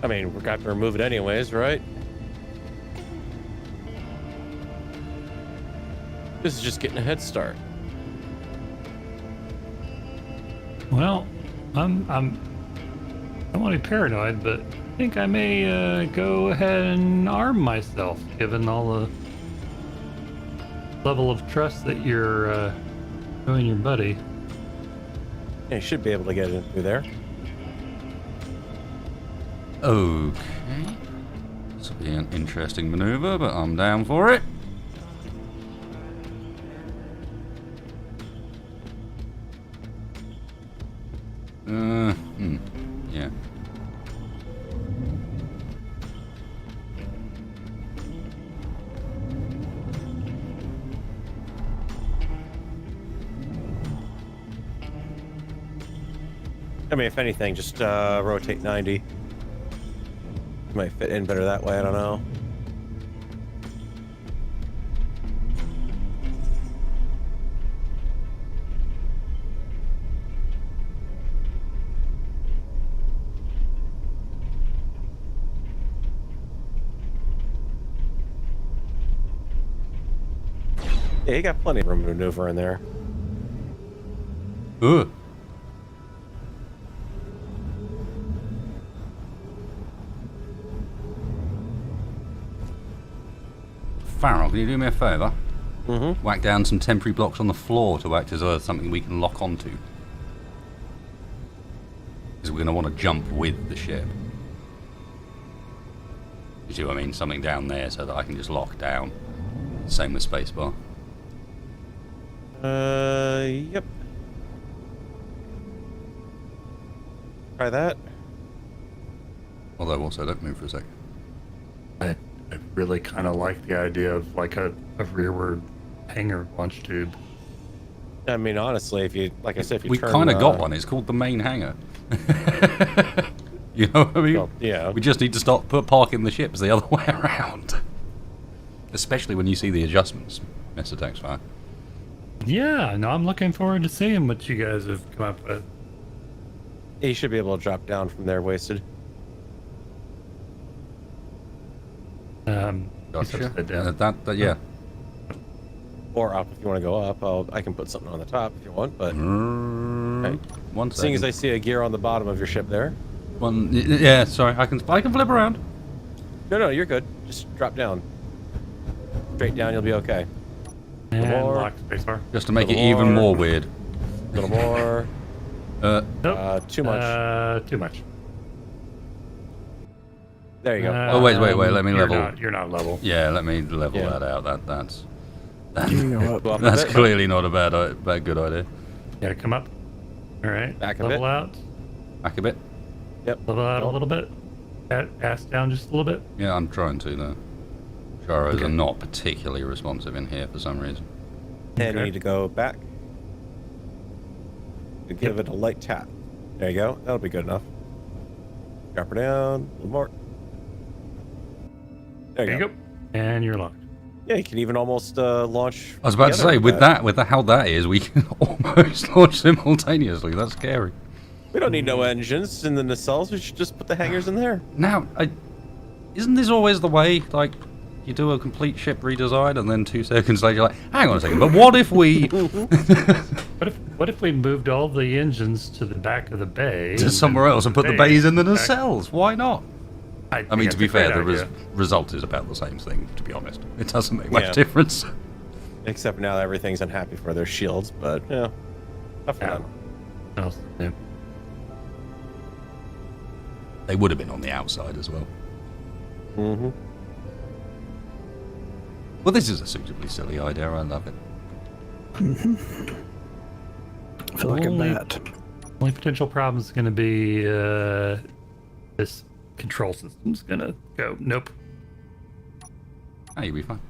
I mean, we're got to remove it anyways, right? This is just getting a head start. Well, I don't want to be paranoid, but I think I may go ahead and arm myself, given all the level of trust that you're showing your buddy. Yeah, you should be able to get it through there. Okay. This will be an interesting maneuver, but I'm down for it. Yeah. I mean, if anything, just rotate 90. Might fit in better that way, I don't know. Yeah, you got plenty of room to maneuver in there. Ugh. Farrell, can you do me a favour? Mm-hmm. Whack down some temporary blocks on the floor to act as something we can lock onto. Because we're going to want to jump with the ship. You see what I mean? Something down there so that I can just lock down. Same with spacebar. Yep. Try that. Although also, don't move for a sec. I really kind of like the idea of like a rearward hanger launch tube. I mean, honestly, if you, like I said, if you We turn, kind of got one. It's called the main hangar. You know what I mean? Well, yeah. We just need to stop parking the ships the other way around. Especially when you see the adjustments, Mr. Taxfire. Yeah, no, I'm looking forward to seeing what you guys have come up with. Yeah, you should be able to drop down from there, wasted. He's upside down. Yeah. Or up if you want to go up. I can put something on the top if you want, but okay. One second. Seeing as I see a gear on the bottom of your ship there. Yeah, sorry, I can flip around. No, you're good. Just drop down. Straight down, you'll be okay. And more. lock spacebar. Just to make it Little even more. more weird. A little more. Nope. Too much. Too much. There you go. Oh, wait, let me level. You're not level. Yeah, let me level Yeah. that out. That's You can go up. Go up a that's bit. clearly not a bad good idea. Yeah, come up. All right. Back a level bit. out. Back a bit. Yep. Level out Go. a little bit. Ass down just a little bit. Yeah, I'm trying to though. Gyros Okay. are not particularly responsive in here for some reason. And you Okay. need to go back. to give it a light tap. There you go. That'll be good enough. Drop her down. A little more. There you go. And you're locked. Yeah, you can even almost launch. I was about to say, with how that is, we can almost launch simultaneously. That's scary. We don't need no engines in the nacelles. We should just put the hangars in there. Now, isn't this always the way? Like, you do a complete ship redesign, and then 2 seconds later, you're like, hang on a second, but what if we... What if we moved all the engines to the back of the bay? to somewhere else and put the bays in the nacelles? Why not? I mean, to be fair, the result is about the same thing, to be honest. It doesn't make much difference. Except now everything's unhappy for their shields, but, yeah. Not for them. Yeah. They would have been on the outside as well. Mm-hmm. Well, this is a suitably silly idea. I love it. I feel like a bat. Only potential problem is going to be this control system's going to go, nope. Oh, you'll be fine.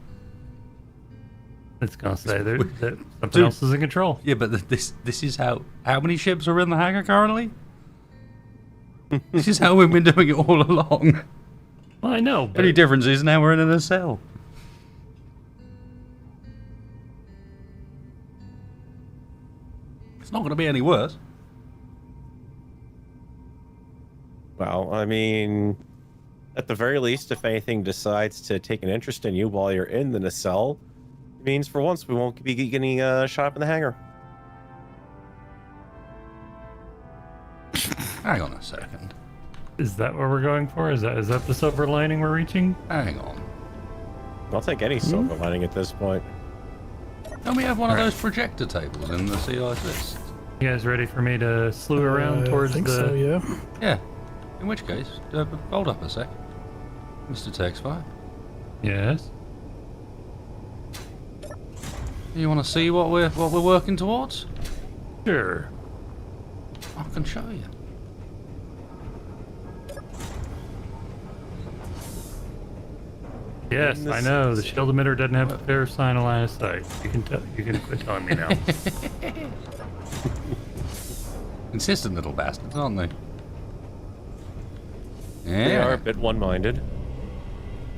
It's going to say that something else is in control. Yeah, but this is how many ships are in the hangar currently? This is how we've been doing it all along. Well, I know, but... The only difference is now we're in a nacelle. It's not going to be any worse. Well, I mean, at the very least, if anything decides to take an interest in you while you're in the nacelle, it means for once we won't be getting shot up in the hangar. Hang on a second. Is that what we're going for? Is that the silver lining we're reaching? Hang on. I'll take any silver lining at this point. Don't we have one of those projector tables in the CI6? You guys ready for me to slew around towards I think the... so, yeah. Yeah. In which case, hold up a sec. Mr. Texfire. Yes? You want to see what we're working towards? Sure. I can show you. Yes, I know. The shield emitter doesn't have a fair sign of line of sight. You can quit telling me now. Consistent little bastards, aren't they? Yeah. They are a bit one-minded.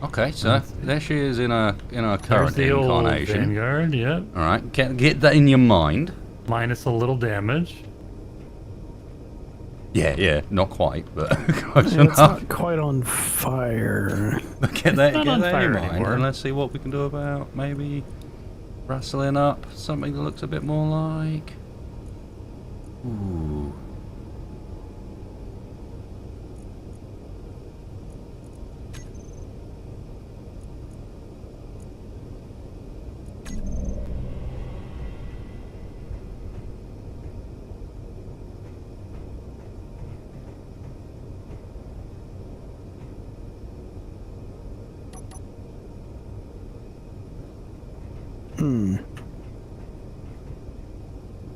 Okay, so there she is in our There's current the old incarnation. Vanguard, yep. All right, get that in your mind. Minus a little damage. Yeah, not quite, but close It's enough. not quite on fire. Get that in not on your fire mind, anymore. and let's see what we can do about maybe rustling up something that looks a bit more like. Ooh.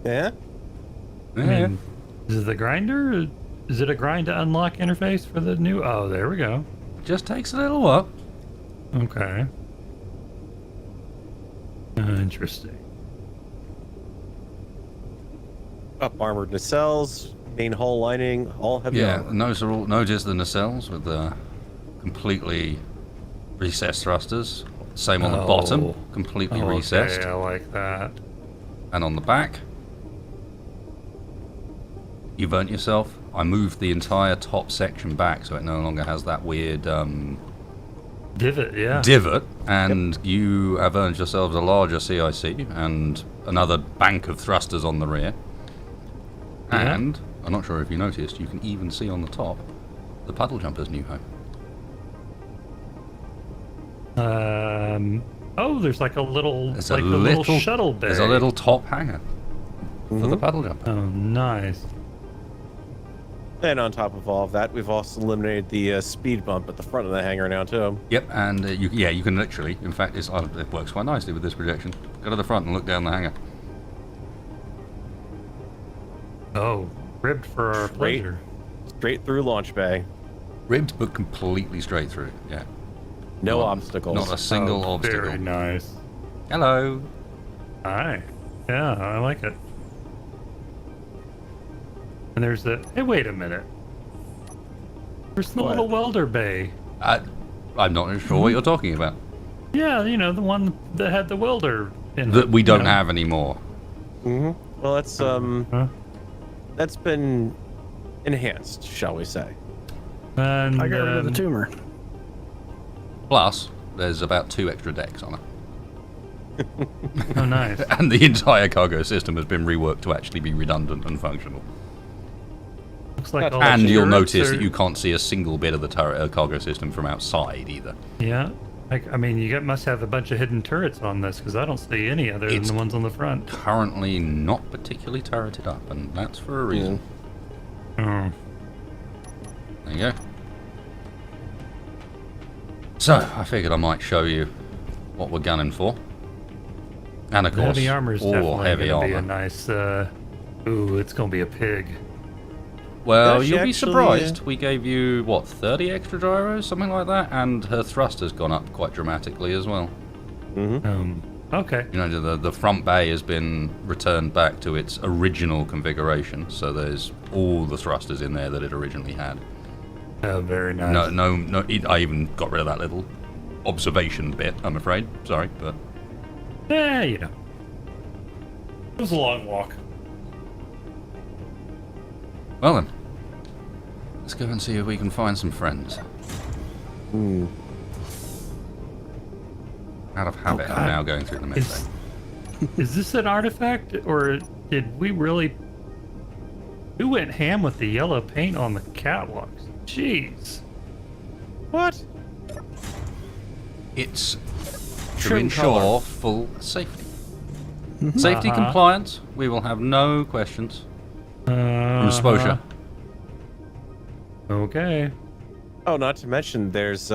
Yeah? I mean, is it the grinder? Is it a grind to unlock interface for the new? Oh, there we go. Just takes a little while. Okay. Interesting. Up armored nacelles, main hull lining, all heavy armor. Notice the nacelles with the completely recessed thrusters. Same on the bottom, completely recessed. Okay, I like that. And on the back, you burnt yourself. I moved the entire top section back so it no longer has that weird divot, and you have earned yourselves a larger CIC and another bank of thrusters on the rear. Yeah. And I'm not sure if you noticed, you can even see on the top the puddle jumper's new home. Oh, there's like a little, There's like a a little shuttle bay. There's a little top hanger for the puddle jumper. Oh, nice. And on top of all of that, we've also eliminated the speed bump at the front of the hangar now, too. Yep, and you can literally, in fact, it works quite nicely with this projection. Go to the front and look down the hangar. Oh, ribbed for our pleasure. Straight through launch bay. Ribbed, but completely straight through. Yeah. No obstacles. Not a single obstacle. Very nice. Hello. Hi. Yeah, I like it. And there's the. Hey, wait a minute. There's the What? little welder bay. I'm not sure what you're talking about. Yeah, you know, the one that had the welder in That it, we you don't know. have anymore. Mm-hmm. Well, that's Huh? that's been enhanced, shall we say? And, I got rid of the tumor. Plus, there's about 2 extra decks on it. Oh, nice. And the entire cargo system has been reworked to actually be redundant and functional. Looks like all And the you'll turrets notice are- that you can't see a single bit of the cargo system from outside either. Yeah. I mean, must have a bunch of hidden turrets on this because I don't see any other than It's- the ones on the front. Currently not particularly turreted up, and that's for a reason. Oh. There you go. So, I figured I might show you what we're gunning for. And of The course, heavy armor is all definitely heavy going to be a armor. nice. Ooh, it's going to be a pig. Well, Does she you'll be actually, surprised. We gave you, what, 30 extra gyros? Something like that? And her thruster's gone up quite dramatically as well. Mm-hmm. Okay. You know, the front bay has been returned back to its original configuration, so there's all the thrusters in there that it originally had. Oh, very nice. No, I even got rid of that little observation bit, I'm afraid. Sorry, but... Yeah, you know. It was a long walk. Well then, let's go and see if we can find some friends. Out of habit, I'm God. now going through the mid Is, is this an artifact, or did we really... We went ham with the yellow paint on the catwalks. Jeez. What? It's to Trim ensure color. full safety. Safety Uh-huh. compliance, we will have no questions from Uh, Sposha. Okay. Oh, not to mention there's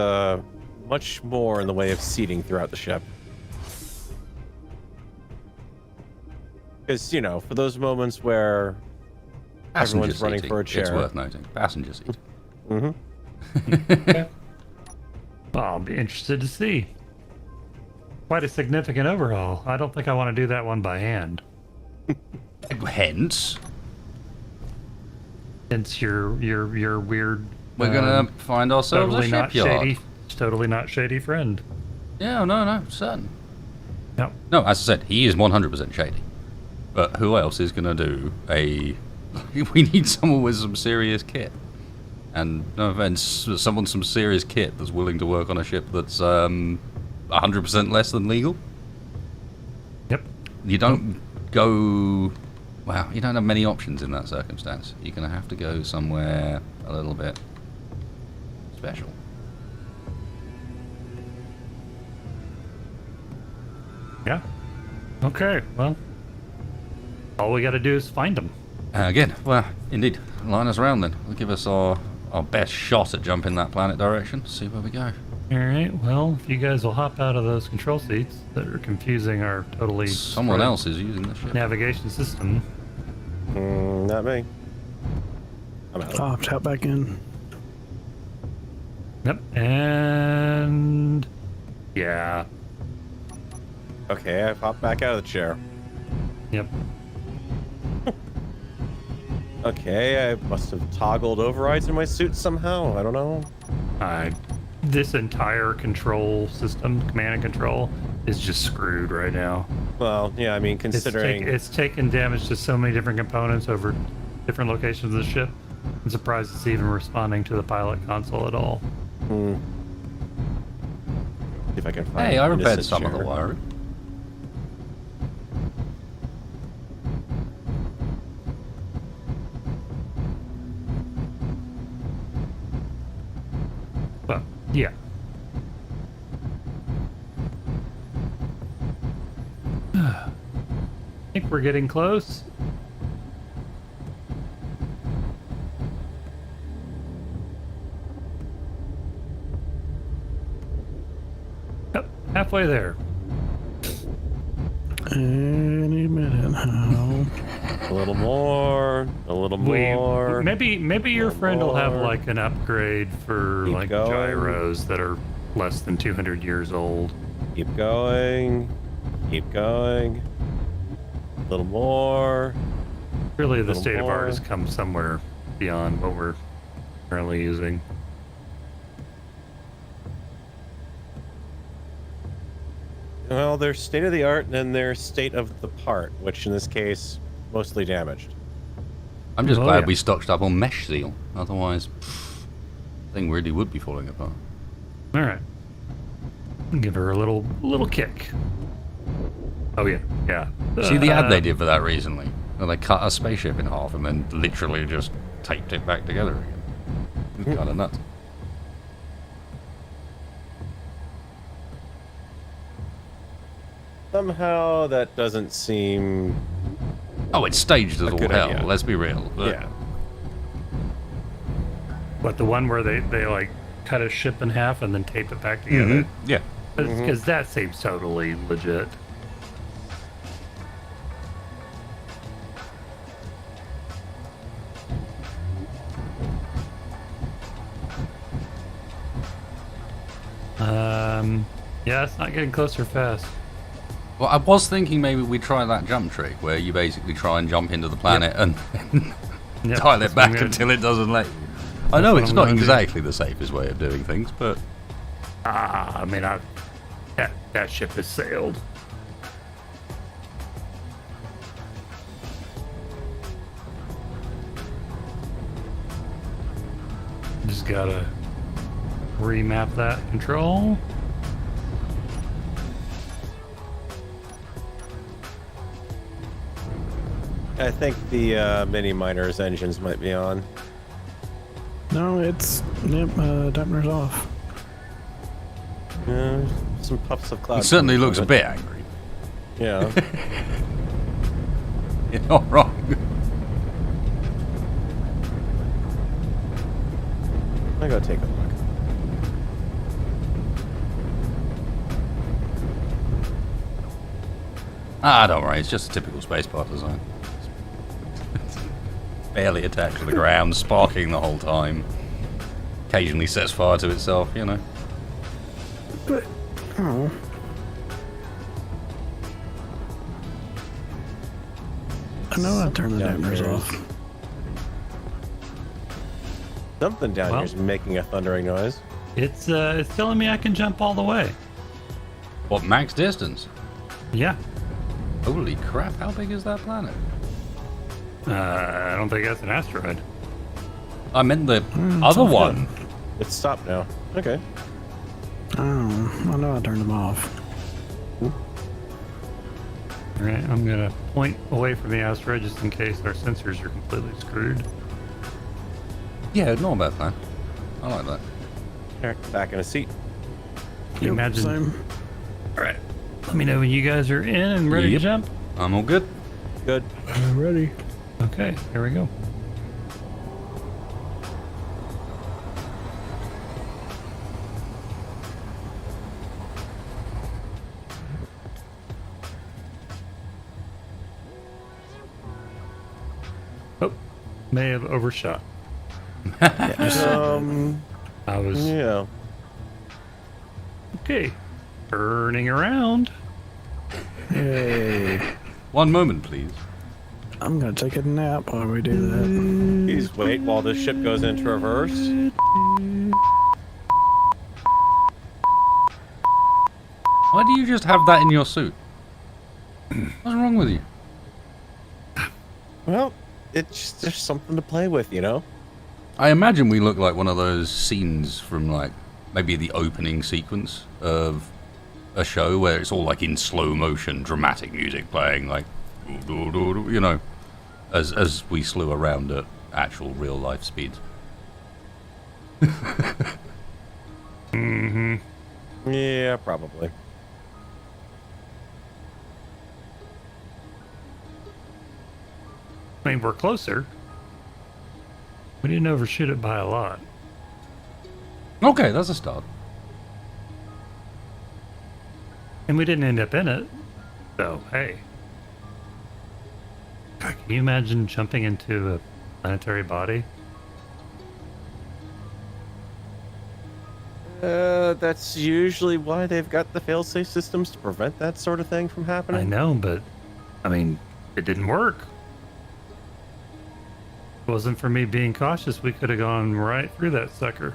much more in the way of seating throughout the ship. Because, you know, for those moments where Passenger everyone's running seating, for a It's chair. worth noting. Passenger seat. Mm-hmm. Well, I'll be interested to see. Quite a significant overhaul. I don't think I want to do that one by hand. Hence, Since your weird. we're gonna find ourselves totally a not shipyard. shady, totally not shady friend. Yeah, no, certain. Yep. No, as I said, he is 100% shady. But who else is gonna do a... We need someone with some serious kit. And no offense, someone some serious kit that's willing to work on a ship that's 100% less than legal. Yep. You don't go... Well, you don't have many options in that circumstance. You're gonna have to go somewhere a little bit special. Yeah. Okay. Well, all we got to do is find them. Again, well, indeed. Line us around then. We'll give us our best shot at jumping that planet direction. See where we go. All right. Well, if you guys will hop out of those control seats that are confusing our totally Someone spread else is using the ship. navigation system. Not me. I'm out. Hopped out back in. Yep. And yeah. Okay, I popped back out of the chair. Yep. Okay, I must have toggled overrides in my suit somehow. I don't know. This entire control system, command and control, is just screwed right now. Well, yeah, I mean, considering... It's taken damage to so many different components over different locations of the ship. I'm surprised it's even responding to the pilot console at all. See if I can find Hey, I an repaired assist some of the chair. wiring. But yeah. I think we're getting close. Yep, halfway there. Any minute now. A little more. A little more. Maybe your One friend will have more. like an upgrade for Keep like going. gyros that are less than 200 years old. Keep going. Keep going. A little more. Really, the Little state of art more. has come somewhere beyond what we're currently using. Well, there's state of the art, and then there's state of the part, which in this case, mostly damaged. I'm just Oh, glad yeah. we stocked up on mesh seal. Otherwise, thing really would be falling apart. All right. Give her a little kick. Oh yeah, yeah. See the ad they did for that recently? Where they cut a spaceship in half and then literally just taped it back together again. Kind of nuts. Somehow that doesn't seem. Oh, it's staged as A all good hell. idea. Let's be real. But Yeah. But the one where they like cut a ship in half and then tape it back together. Yeah. Because that seems totally legit. Yeah, it's not getting closer fast. Well, I was thinking maybe we'd try that jump trick where you basically try and jump into the planet and Yep, dial that's it what I'm back gonna until do. it doesn't let you. I know what it's I'm not gonna do. exactly the safest way of doing things, but I mean, that ship has sailed. Just gotta remap that control. I think the mini miner's engines might be on. No, it's dampener's off. Some puffs of cloud. it certainly coming looks a from it. bit angry. Yeah. You're not wrong. I go take a look. Ah, don't worry. It's just a typical spaceport design. It's barely attached to the ground, sparking the whole time. Occasionally sets fire to itself, you know. But, oh. I know I turned the Yeah, dampeners there's- off. Something down Well. here's making a thundering noise. It's telling me I can jump all the way. What, max distance? Yeah. Holy crap, how big is that planet? I don't think that's an asteroid. I meant the it's other all one. It's stopped now. Okay. Oh, I know I turned them off. All right, I'm gonna point away from the asteroid just in case our sensors are completely screwed. Yeah, not a bad plan. I like that. Eric, back in a seat. Can you imagine? Same. All right. Let me know when you guys are in and ready Yep. to jump. I'm all good. Good. I'm ready. Okay, here we go. Oh, may have overshot. I was Yeah. okay. Turning around. Yay. One moment, please. I'm gonna take a nap while we do that. Please wait while the ship goes into reverse. Why do you just have that in your suit? What's wrong with you? Well, it's just, there's something to play with, you know? I imagine we look like one of those scenes from, like, maybe the opening sequence of a show where it's all, like, in slow motion, dramatic music playing, like, you know, as we slew around at actual real life speeds. Mm-hmm. Yeah, probably. I mean, we're closer. We didn't overshoot it by a lot. Okay, that's a start. And we didn't end up in it. So, hey. Can you imagine jumping into a planetary body? That's usually why they've got the failsafe systems to prevent that sort of thing from happening. I know, but I mean, it didn't work. If it wasn't for me being cautious, we could have gone right through that sucker.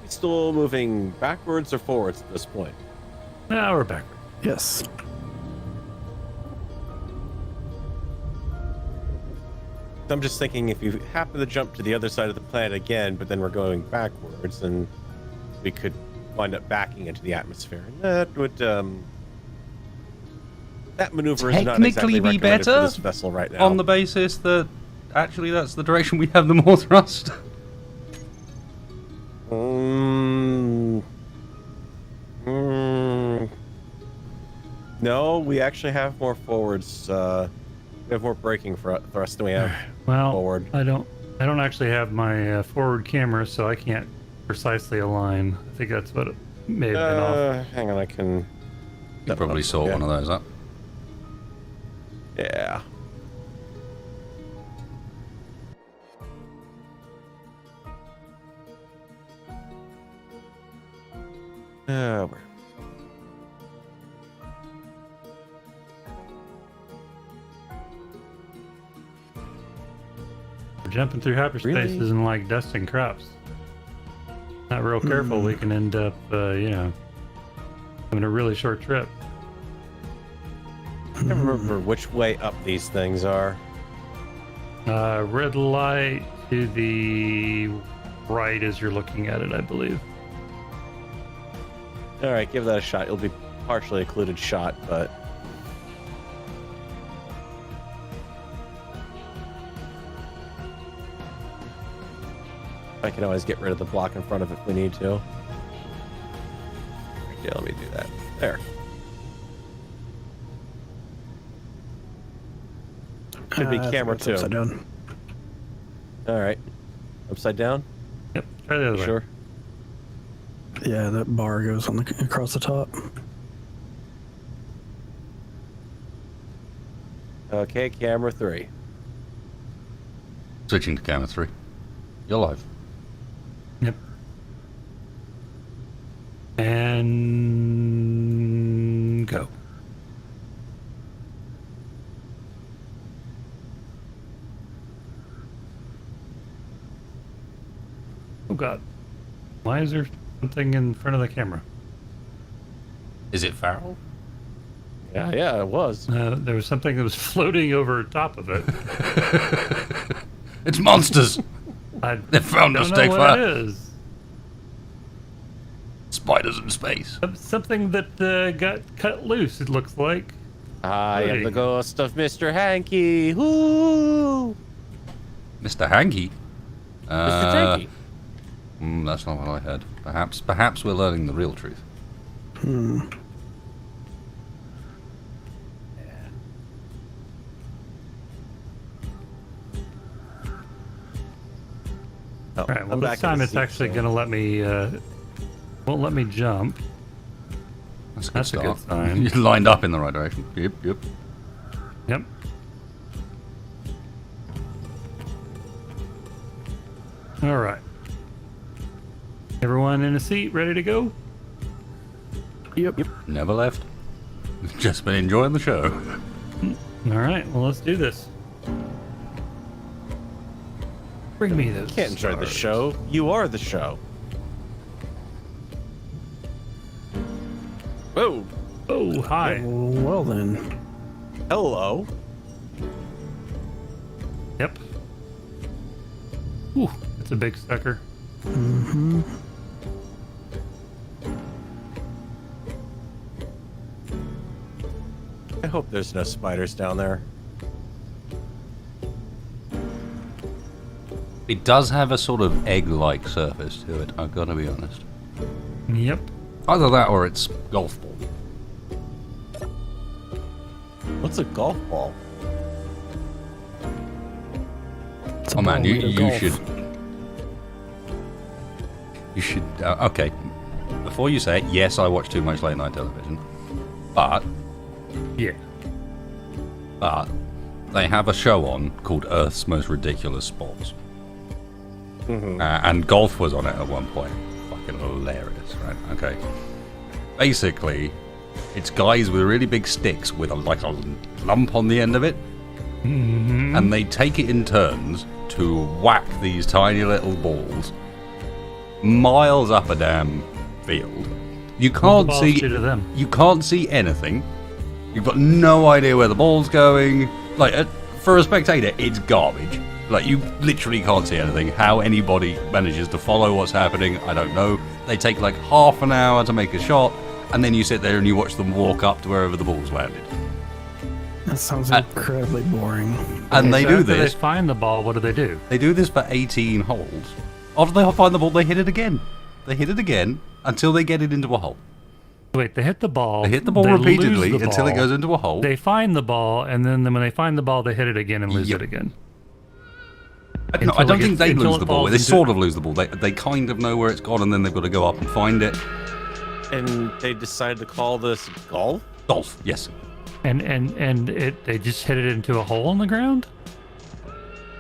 We still moving backwards or forwards at this point? Now we're back. Yes. I'm just thinking if you happen to jump to the other side of the planet again, but then we're going backwards, then we could wind up backing into the atmosphere. And that would that maneuver is not Technically exactly be recommended better for this vessel right now. on the basis that actually that's the direction we have the more thrust. No, we actually have more forwards. We have more braking thrust than we have Well, forward. I don't actually have my forward camera, so I can't precisely align. I think that's what it may have been off. Hang on, I can. You probably saw one of those up. Yeah. Where? We're jumping through hyperspace Really? isn't like dusting crops. Not real careful, we can end up, having a really short trip. I can't remember which way up these things are. Red light to the right as you're looking at it, I believe. All right, give that a shot. You'll be partially occluded shot, but I can always get rid of the block in front of it if we need to. Yeah, let me do that. There. Should be camera it's 2. upside down. All right. Upside down? Yep, try the other way. Sure. Yeah, that bar goes on across the top. Okay, camera 3. Switching to camera 3. You're live. Yep. And go. Oh God. Why is there something in front of the camera? Is it Farrell? Yeah, it was. There was something that was floating over top of it. It's monsters! I They found us, don't know take what that. it is. Spiders in space. Something that got cut loose, it looks like. I am Hey. the ghost of Mr. Hanky. Woo! Mr. Hanky? Mr. Hanky. That's not what I heard. Perhaps we're learning the real truth. Oh, All right, well, I'm back this in time the it's seat, actually so- going to let me, won't let me jump. That's a good That's a start. good sign. You lined up in the right direction. Yep. Yep. All right. Everyone in a seat, ready to go? Yep. Never left. Just been enjoying the show. All right, well, let's do this. Bring me those. Can't enjoy the stars. show. You are the show. Whoa. Oh, hi. Well then. Hello. Yep. Ooh, that's a big sucker. Mm-hmm. I hope there's no spiders down there. It does have a sort of egg-like surface to it, I've got to be honest. Yep. Either that or it's golf ball. What's a golf ball? It's a Oh man, ball made of you golf. should... You should... okay. Before you say it, yes, I watch too much late night television. But Yeah. they have a show on called Earth's Most Ridiculous Sports. And golf was on it at one point. Fucking hilarious, right? Okay. Basically, It's guys with really big sticks with like a lump on the end of it, and they take it in turns to whack these tiny little balls miles up a damn field. You can't see. To them? You can't see anything. You've got no idea where the ball's going. Like for a spectator, it's garbage. Like you literally can't see anything. How anybody manages to follow what's happening, I don't know. They take like half an hour to make a shot, and then you sit there and you watch them walk up to wherever the ball's landed. That sounds incredibly boring. And they do after this. They find the ball. What do? They do this for 18 holes. After they find the ball, they hit it again. They hit it again until they get it into a hole. Wait, they hit the ball. They hit the ball they repeatedly lose the until it ball, goes into a hole. They find the ball, and then when they find the ball, they hit it again and lose Yep. it again. No, I don't think they until lose it the ball. falls They into- sort of lose the ball. They kind of know where it's gone, and then they've got to go up and find it. And they decided to call this golf? Golf, yes. And they just hit it into a hole in the ground.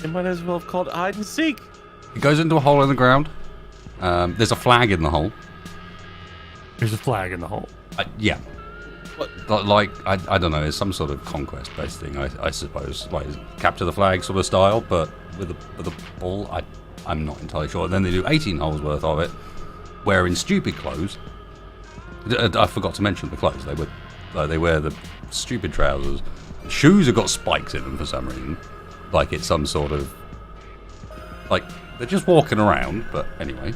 They might as well have called it hide and seek. It goes into a hole in the ground. There's a flag in the hole. There's a flag in the hole. Yeah. What? Like, I don't know, it's some sort of conquest-based thing, I suppose. Like, capture the flag sort of style, but with a ball, I'm not entirely sure. And then they do 18 holes worth of it, wearing stupid clothes. I forgot to mention the clothes. They wear the stupid trousers. Shoes have got spikes in them for some reason. Like it's some sort of... Like, they're just walking around, but anyway.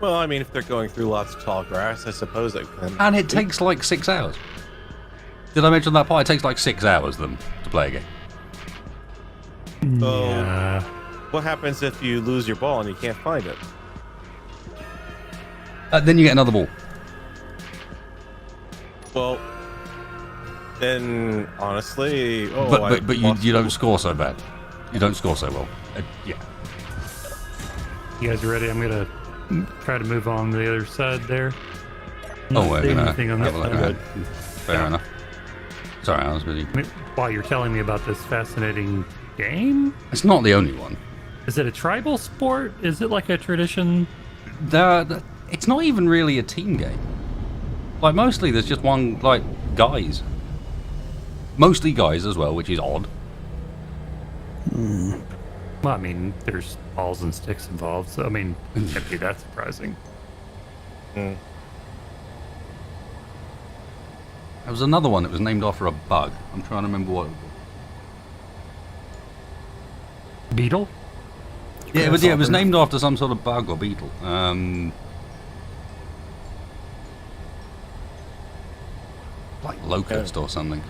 Well, I mean, if they're going through lots of tall grass, I suppose they can. And it takes like 6 hours. Did I mention that part? It takes like 6 hours them to play a game. So, Yeah. what happens if you lose your ball and you can't find it? Then you get another ball. Well, then honestly, But you don't score so bad. You don't score so well. Yeah. You guys ready? I'm gonna try to move on to the other side there. Oh, we're See gonna anything on have that a look side? at it. Fair enough. Sorry, I was busy. I mean, while you're telling me about this fascinating game, It's not the only one. is it a tribal sport? Is it like a tradition? It's not even really a team game. Like mostly, there's just one like guys. Mostly guys as well, which is odd. Well, I mean, there's balls and sticks involved, so I mean, can't be that surprising. There was another one that was named after a bug. I'm trying to remember what. Beetle? Yeah, it was named after some sort of bug or beetle. Like locust or something.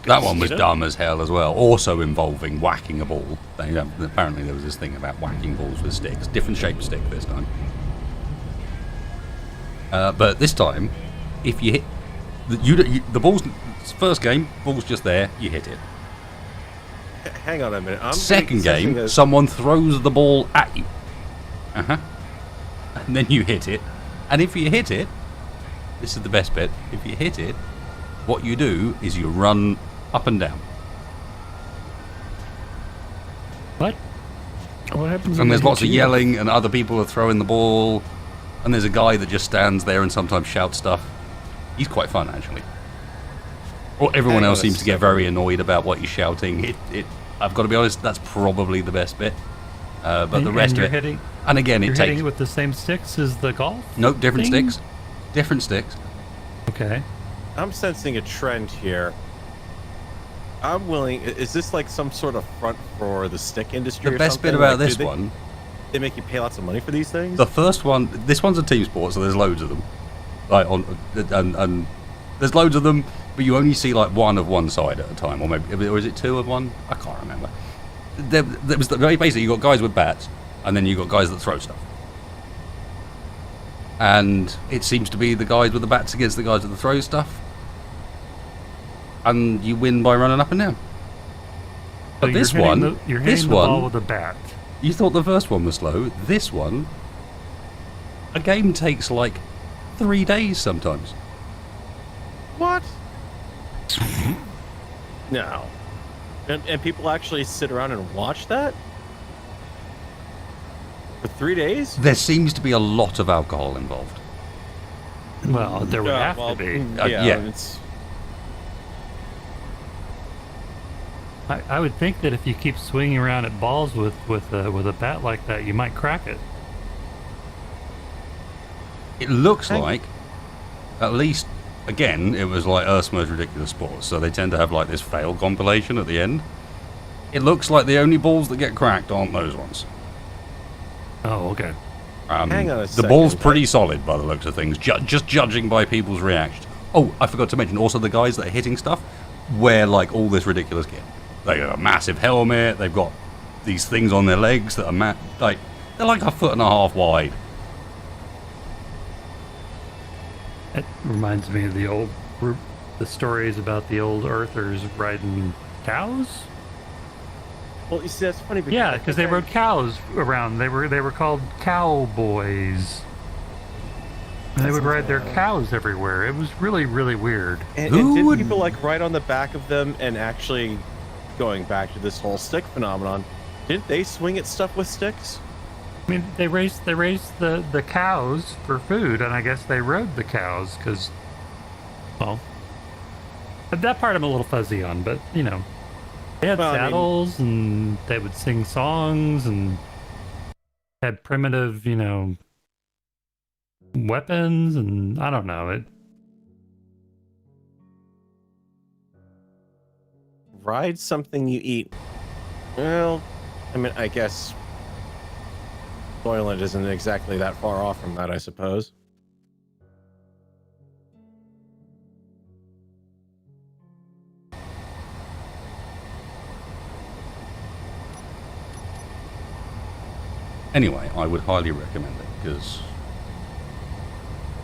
That one was dumb as hell as well. Also involving whacking a ball. Apparently there was this thing about whacking balls with sticks. Different shaped stick this time. But this time, if you hit... The ball's... First game, ball's just there, you hit it. Hang on a minute. Second game, someone throws the ball at you. And then you hit it. And if you hit it, this is the best bit, if you hit it, what you do is you run up and down. What? What happens? And there's lots of yelling, and other people are throwing the ball, and there's a guy that just stands there and sometimes shouts stuff. He's quite fun, actually. Well, everyone else seems to get very annoyed about what he's shouting. I've got to be honest, that's probably the best bit. But the rest of it... Hitting, and again, you're it hitting takes... it with the same sticks as the golf? Nope, different thing? sticks. Different sticks. Okay. I'm sensing a trend here. I'm willing. Is this like some sort of front for the stick industry? The or best bit something? about Like, this do one... they make you pay lots of money for these things? The first one, this one's a team sport, so there's loads of them. Like and there's loads of them, but you only see like one of one side at a time, or is it two of one? I can't remember. There was basically you got guys with bats, and then you got guys that throw stuff. And it seems to be the guys with the bats against the guys with the throw stuff, and you win by running up and down. But So this you're hitting one, you're this hitting the one, ball with a bat. you thought the first one was slow. This one, a game takes like 3 days sometimes. What? No. And people actually sit around and watch that? For 3 days? There seems to be a lot of alcohol involved. Well, there would have to be. Yeah. It's, I would think that if you keep swinging around at balls with a bat like that, you might crack it. It looks like, at least, again, it was like Earth's Most Ridiculous Sports, so they tend to have like this fail compilation at the end. It looks like the only balls that get cracked aren't those ones. Oh, okay. Hang on a The second. ball's pretty solid by the looks of things, just judging by people's reactions. Oh, I forgot to mention, also the guys that are hitting stuff wear like all this ridiculous gear. They got a massive helmet, they've got these things on their legs that are they're like 1.5 feet wide. It reminds me of the stories about the old Earthers riding cows. Well, you see, that's funny. Because Yeah, because they rode cows around. They were called cowboys. And they would ride their cows everywhere. It was really, really weird. And didn't people like ride on the back of them and actually, going back to this whole stick phenomenon, didn't they swing at stuff with sticks? I mean, they raised the cows for food, and I guess they rode the cows because, well, that part I'm a little fuzzy on, but you know, they had saddles and they would sing songs and had primitive, you know, weapons, and I don't know it. Ride something you eat. Well, I mean, I guess Soylent isn't exactly that far off from that, I suppose. Anyway, I would highly recommend it because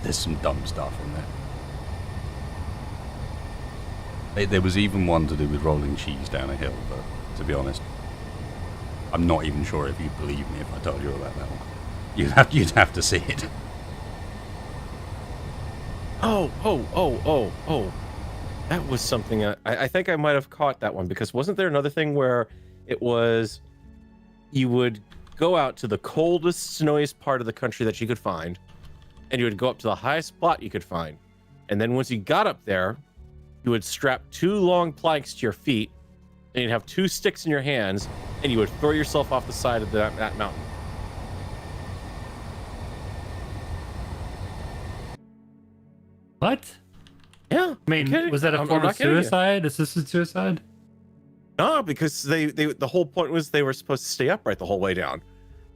there's some dumb stuff in there. There was even one to do with rolling cheese down a hill, but to be honest, I'm not even sure if you'd believe me if I told you about that one. You'd have to see it. Oh. That was something I think I might have caught that one, because wasn't there another thing where it was you would go out to the coldest, snowiest part of the country that you could find, and you would go up to the highest spot you could find. And then once you got up there, you would strap 2 long planks to your feet, and you'd have 2 sticks in your hands, and you would throw yourself off the side of that mountain. What? Yeah. I mean, was that a form of suicide? Assisted suicide? No, because the whole point was they were supposed to stay upright the whole way down.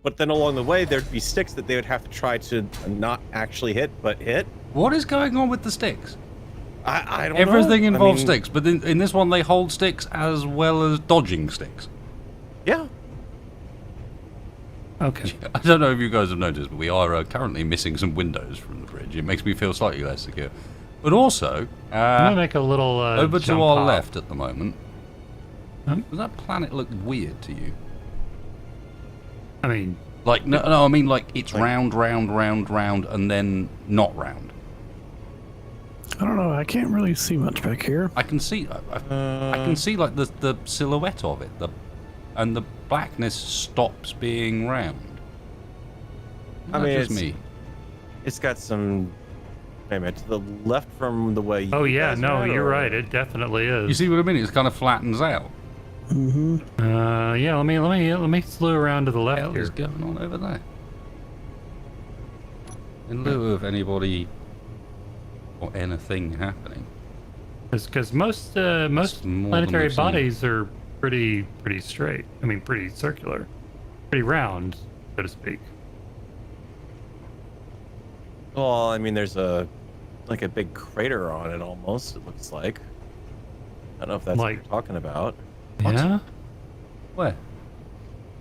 But then along the way, there'd be sticks that they would have to try to not actually hit, but hit. What is going on with the sticks? I don't know. Everything involves sticks, but in this one they hold sticks as well as dodging sticks. Yeah. Okay. I don't know if you guys have noticed, but we are currently missing some windows from the bridge. It makes me feel slightly less secure. But also, I'm gonna make a little over to jump our hop. left at the moment. Huh? Does that planet look weird to you? I mean, Like no, I mean like it's round, and then not round. I don't know. I can't really see much back here. I can see, I can see like the silhouette of it, and the blackness stops being round. I mean, That's just me. It's got some. Wait a minute, to the left from the way. oh yeah, guys no, are at, you're or- right. It definitely is. You see what I mean? It kind of flattens out. Mm-hmm. Yeah. Let me slew around to the What left the hell is here. going on over there? In lieu of anybody or anything happening. Because most It's more than planetary we've seen. bodies are pretty straight. I mean, pretty circular, pretty round, so to speak. Well, I mean, there's a big crater on it almost. It looks like. I don't know if that's what Like- you're talking about. What? Yeah. Where?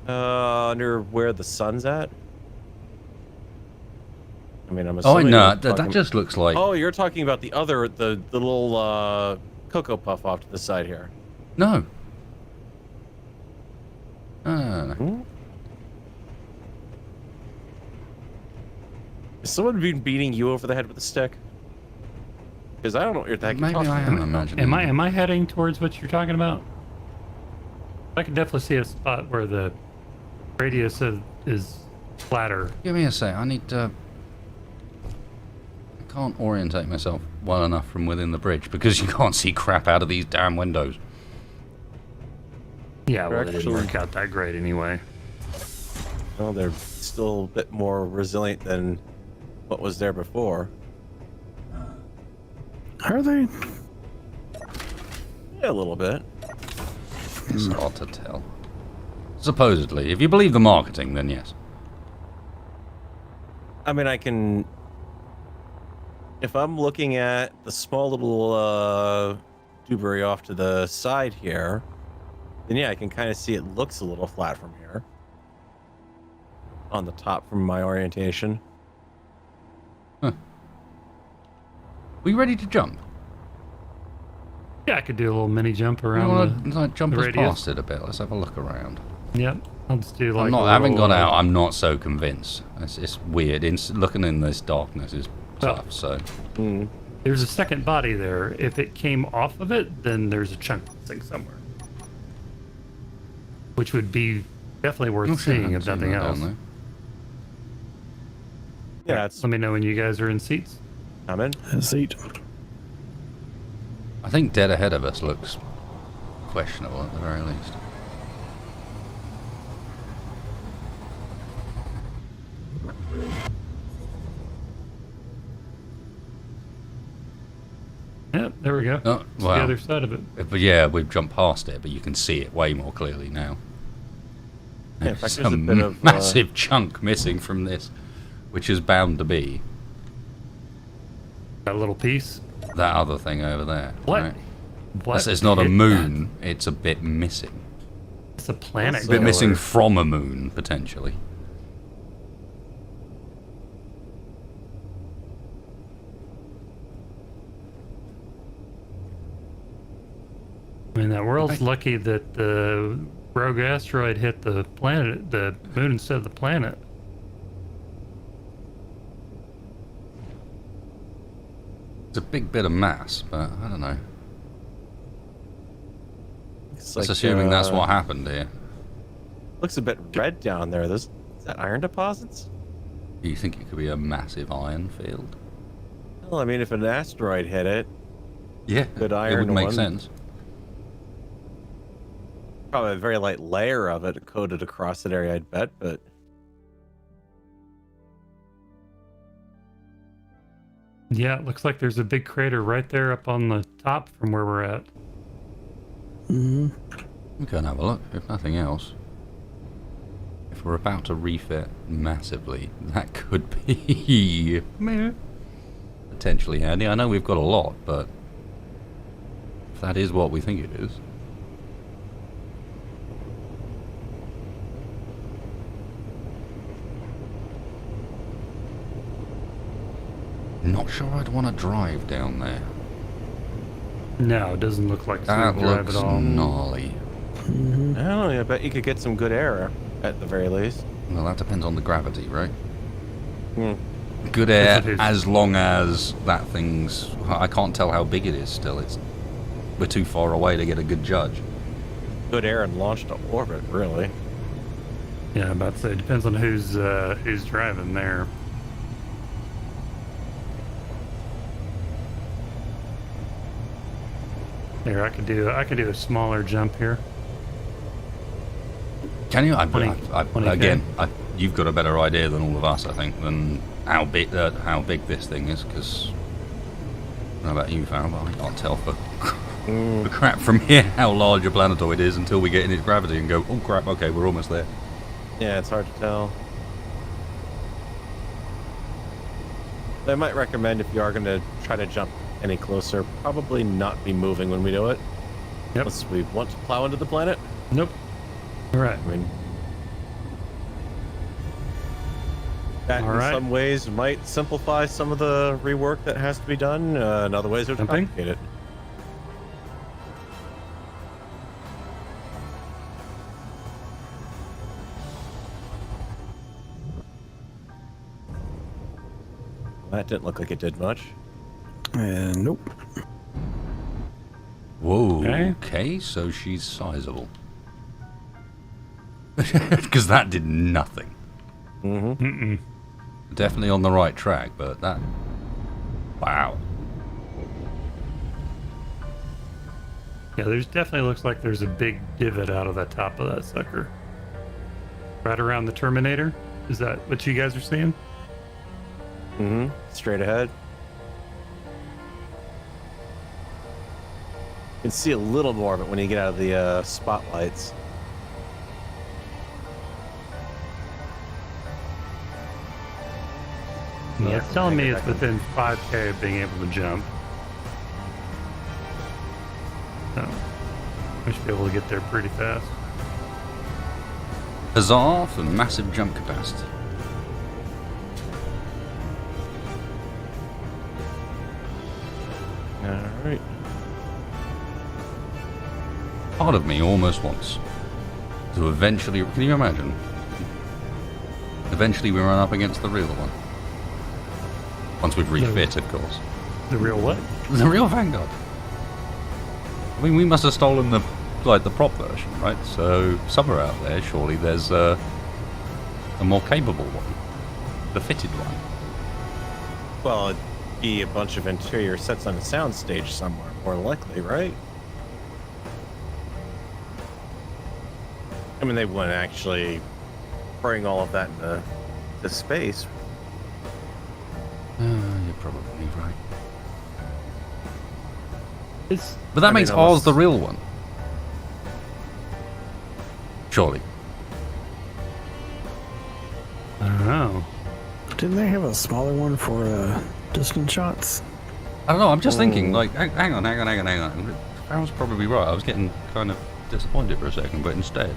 Under where the sun's at. I mean, I'm Oh assuming. no, you're that talking- just looks like. Oh, you're talking about the other, the little Cocoa Puff off to the side here. No. No. Hmm? Has someone been beating you over the head with a stick? Because I don't know what you're Maybe talking I am about. imagining. Am I heading towards what you're talking about? I can definitely see a spot where the radius is flatter. Give me a sec. I need to. I can't orientate myself well enough from within the bridge because you can't see crap out of these damn windows. Yeah, well, it didn't Actually- work out that great anyway. Well, they're still a bit more resilient than what was there before. Are they? Yeah, a little bit. It's hard to tell. Supposedly. If you believe the marketing, then yes. I mean, I can... If I'm looking at the small little debris off to the side here, then yeah, I can kind of see it looks a little flat from here. On the top from my orientation. Were you ready to jump? Yeah, I could do a little mini jump You around want to like, jump the us radius? past it a bit? Let's have a look around. Yep, I'll just do like. I'm not, a having little, gone out, I'm not so convinced. It's weird. Looking in this darkness is tough, so... There's a second body there. If it came off of it, then there's a chunk missing somewhere, which would be definitely worth Oh, shit, I seeing haven't if seen nothing that down else. there. Yeah, it's Let me know when you guys are in seats. coming. A seat. I think dead ahead of us looks questionable at the very least. Yep, there we go. Oh, It's wow. the other side of it. But yeah, we've jumped past it, but you can see it way more clearly now. Yeah, in fact, There's there's a a bit of, massive chunk missing from this, which is bound to be That little piece. that other thing over there. What? Right? What? It's not a hit moon, it's a bit missing. that? It's a planet. A bit killer. missing from a moon, potentially. I mean, that world's lucky that the rogue asteroid hit the planet, the moon instead of the planet. It's a big bit of mass, but I don't know. It's Let's like, assuming that's what happened here. Looks a bit red down there. Is that iron deposits? Do you think it could be a massive iron field? Well, I mean, if an asteroid hit it, Yeah, Good it iron would make one. sense. probably a very light layer of it coated across that area, I'd bet, but Yeah, it looks like there's a big crater right there up on the top from where we're at. Mm-hmm. We can have a look, if nothing else. If we're about to refit massively, that could be meh, potentially handy. I know we've got a lot, but if that is what we think it is. Not sure I'd want to drive down there. No, it doesn't look like That smooth drive looks at all. gnarly. I don't know. I bet you could get some good air at the very least. Well, that depends on the gravity, right? Hmm. Good air, Yes, it is. as long as that thing's... I can't tell how big it is still. We're too far away to get a good judge. Good air and launch to orbit, really. Yeah, I'm about to say it depends on who's driving there. Here, I could do a smaller jump here. Can you? 20K. Again, you've got a better idea than all of us, I think, than how big this thing is. Because I don't know about you, Farrell, but I can't tell for the crap from here how large a planetoid is until we get in its gravity and go, oh crap, okay, we're almost there. Yeah, it's hard to tell. I might recommend if you are going to try to jump any closer, probably not be moving when we do it. Yep. Unless we want to plow into the planet. Nope. All right. I mean, that All in right. some ways might simplify some of the rework that has to be done. In other ways, it would Jumping? complicate it. That didn't look like it did much. Nope. Whoa, Okay. okay, so she's sizable. Because that did nothing. Mm-hmm. Mm-mm. Definitely on the right track, but that Wow. Yeah, there's definitely looks like there's a big divot out of the top of that sucker. Right around the Terminator? Is that what you guys are seeing? Mm-hmm. Straight ahead. You can see a little more of it when you get out of the spotlights. No, Yeah, it's telling me I it's can- within 5K of being able to jump. So, we should be able to get there pretty fast. Huzzah for massive jump capacity. Alright. Part of me almost wants to eventually... Can you imagine? Eventually we run up against the real one. Once we've refit, of course. The real what? The real Vanguard. I mean, we must have stolen the prop version, right? So somewhere out there, surely there's a more capable one, the fitted one. Well, it'd be a bunch of interior sets on a soundstage somewhere, more likely, right? I mean, they wouldn't actually bring all of that into space. You're probably right. But that I mean, makes unless- ours the real one. Surely. I don't know. Didn't they have a smaller one for distant shots? I don't know, I'm just thinking, like, hang on. Farrell's probably right. I was getting kind of disappointed for a second, but instead,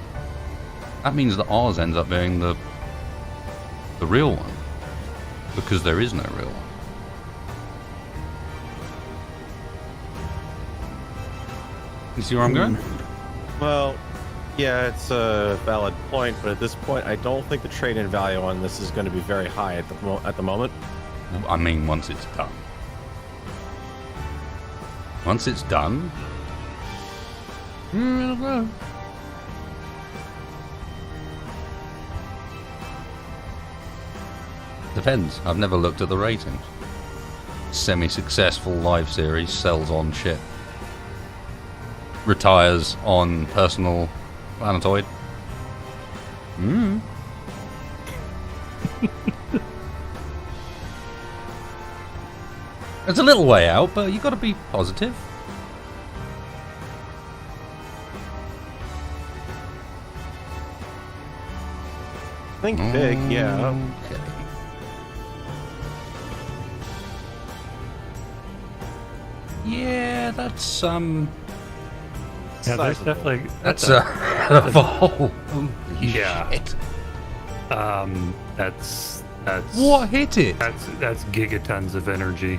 that means that ours ends up being the real one. Because there is no real one. You see where I'm going? Well, yeah, it's a valid point, but at this point, I don't think the trade-in value on this is going to be very high at the moment. I mean, once it's done. Once it's done... I don't know. Depends. I've never looked at the ratings. Semi-successful live series sells on ship. Retires on personal planetoid. It's a little way out, but you got to be positive. Think big, yeah. Okay. Yeah, that's Yeah, there's Sizable. definitely that's a evolve. Yeah. Shit. that's What hit it? that's gigatons of energy.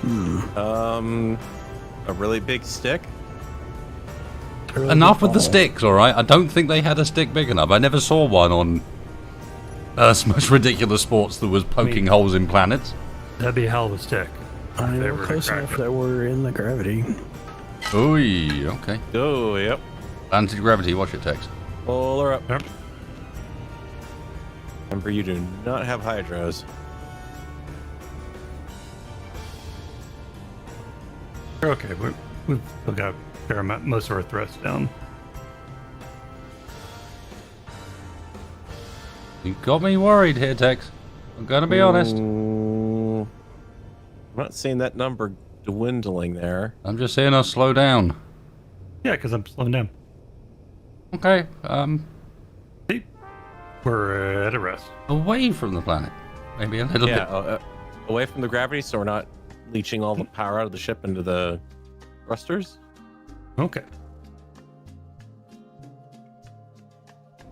A really big stick. Enough with the sticks, all right. I don't think they had a stick big enough. I never saw one on Earth's Most Ridiculous Sports that was poking holes in planets. That'd be a hell of a stick. I They know were close enough attractive. that we're in the gravity. Ooh, okay. Oh, yep. Anti-gravity, watch it, Tex. Pull her up. Yep. Remember, you do not have hydros. We're okay. We've still got a fair amount, most of our threats down. You got me worried here, Tex. I'm gonna be honest. I'm not seeing that number dwindling there. I'm just seeing us slow down. Yeah, because I'm slowing down. Okay, See? We're at a rest. away from the planet. Maybe a little Yeah, bit. away from the gravity, so we're not leaching all the power out of the ship into the thrusters. Okay.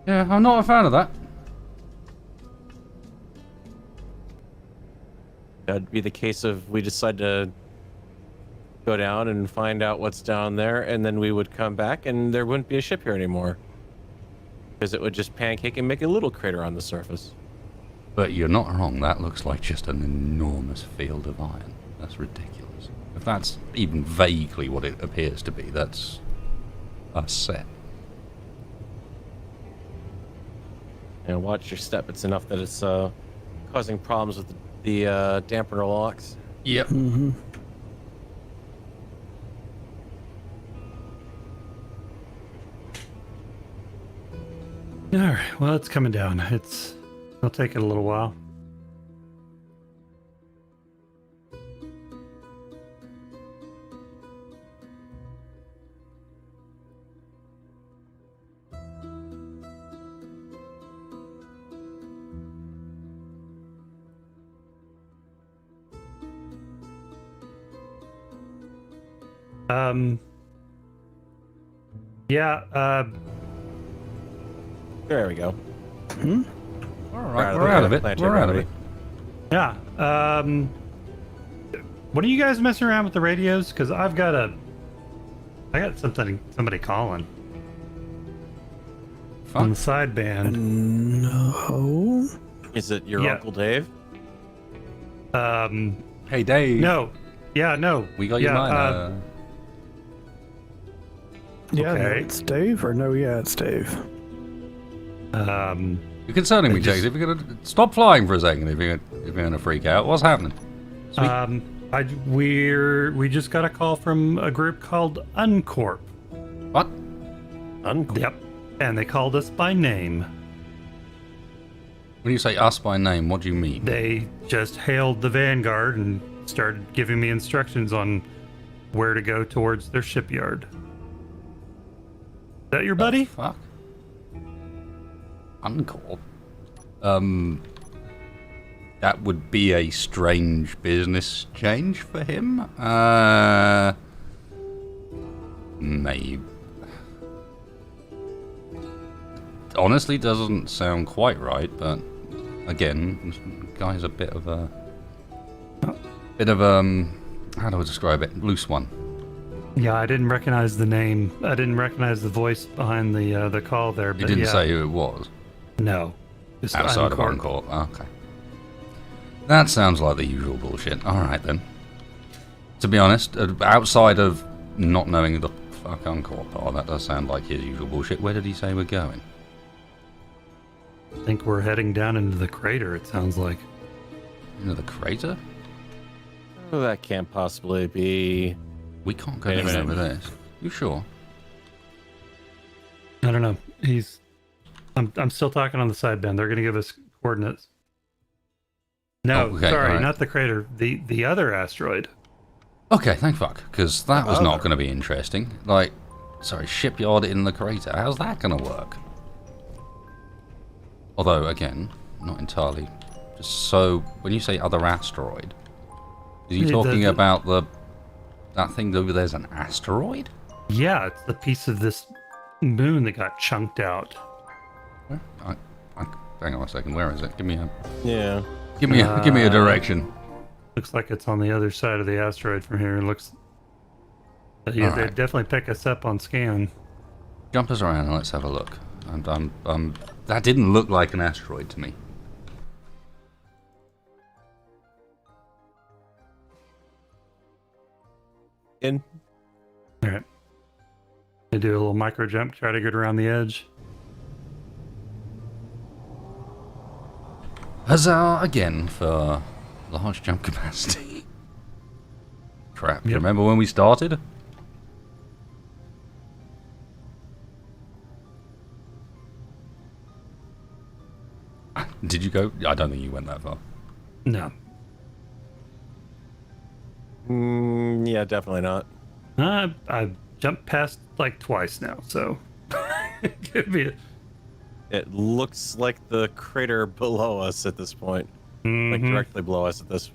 Yeah, I'm not a fan of that. That'd be the case of we decide to go down and find out what's down there, and then we would come back and there wouldn't be a ship here anymore. Because it would just pancake and make a little crater on the surface. But you're not wrong. That looks like just an enormous field of iron. That's ridiculous. If that's even vaguely what it appears to be, that's a set. And watch your step. It's enough that it's causing problems with the dampener locks. Yep. Mm-hmm. All right. Well, it's coming down. It'll take it a little while. Yeah. There we go. All right, we're out of it. Planetary We're out of gravity. it. Yeah. What are you guys messing around with the radios? Because I got somebody calling on the Fuck. sideband. No. Is it your Yeah. Uncle Dave? Hey, Dave. No. Yeah, no. We got your yeah, mine. Yeah, no, Okay. it's Dave, or no, yeah, it's Dave. You're concerning me, I just- James. If you're gonna stop flying for a second, if you're gonna freak out, what's happening? We just got a call from a group called Uncorp. What? Uncle. Yep. And they called us by name. When you say us by name, what do you mean? They just hailed the Vanguard and started giving me instructions on where to go towards their shipyard. Is that your buddy? Fuck. Uncorp. That would be a strange business change for him. Maybe. Honestly, doesn't sound quite right, but again, this guy's a bit of a how do I describe it? Loose one. Yeah, I didn't recognize the name. I didn't recognize the voice behind the call there. He But didn't yeah, say who it was. no. Just Outside of Uncorp. Uncorp. Okay. That sounds like the usual bullshit. Alright then. To be honest, outside of not knowing who the fuck Uncorp are, that does sound like his usual bullshit. Where did he say we're going? I think we're heading down into the crater. It sounds like. Into the crater? Oh, that can't possibly be. We can't go Wait a down there minute. with this. You sure? I don't know. I'm still talking on the sideband. They're going to give us coordinates. No, Oh, okay, sorry, alright. not the crater. The other asteroid. Okay, thank fuck, because that was not other. going to be interesting. Like, sorry, shipyard in the crater. How's that going to work? Although, again, not entirely. Just so, when you say other asteroid, is he Yeah, talking the- about that thing over there's an asteroid? Yeah, it's the piece of this moon that got chunked out. Hang on a second, where is it? Give me a Yeah. give me a direction. Looks like it's on the other side of the asteroid from here. It looks. Yeah, they Alright. definitely pick us up on scan. Jump us around and let's have a look. That didn't look like an asteroid to me. In. All right. They do a little micro jump, try to get around the edge. Huzzah again for large jump capacity. Crap. You Yep. remember when we started? Did you go? I don't think you went that far. No. Yeah, definitely not. I've jumped past like twice now, so could be. It looks like the crater below us at this point. Like Mhm. directly below us at this.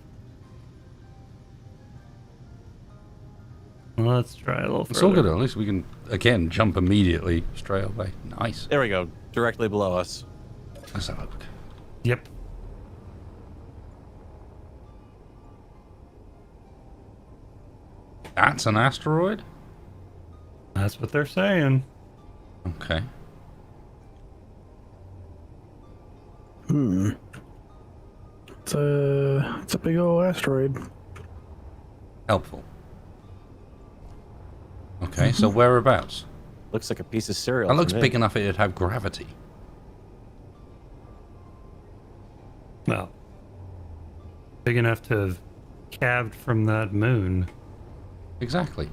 Let's try a little further. It's all good. At least we can again jump immediately straight away. Nice. There we go. Directly below us. Let's have a look. Yep. That's an asteroid. That's what they're saying. Okay. It's a big old asteroid. Helpful. Okay, so whereabouts? Looks like a piece of cereal. That to looks me. big enough it'd have gravity. Well, big enough to calved from that moon. Exactly.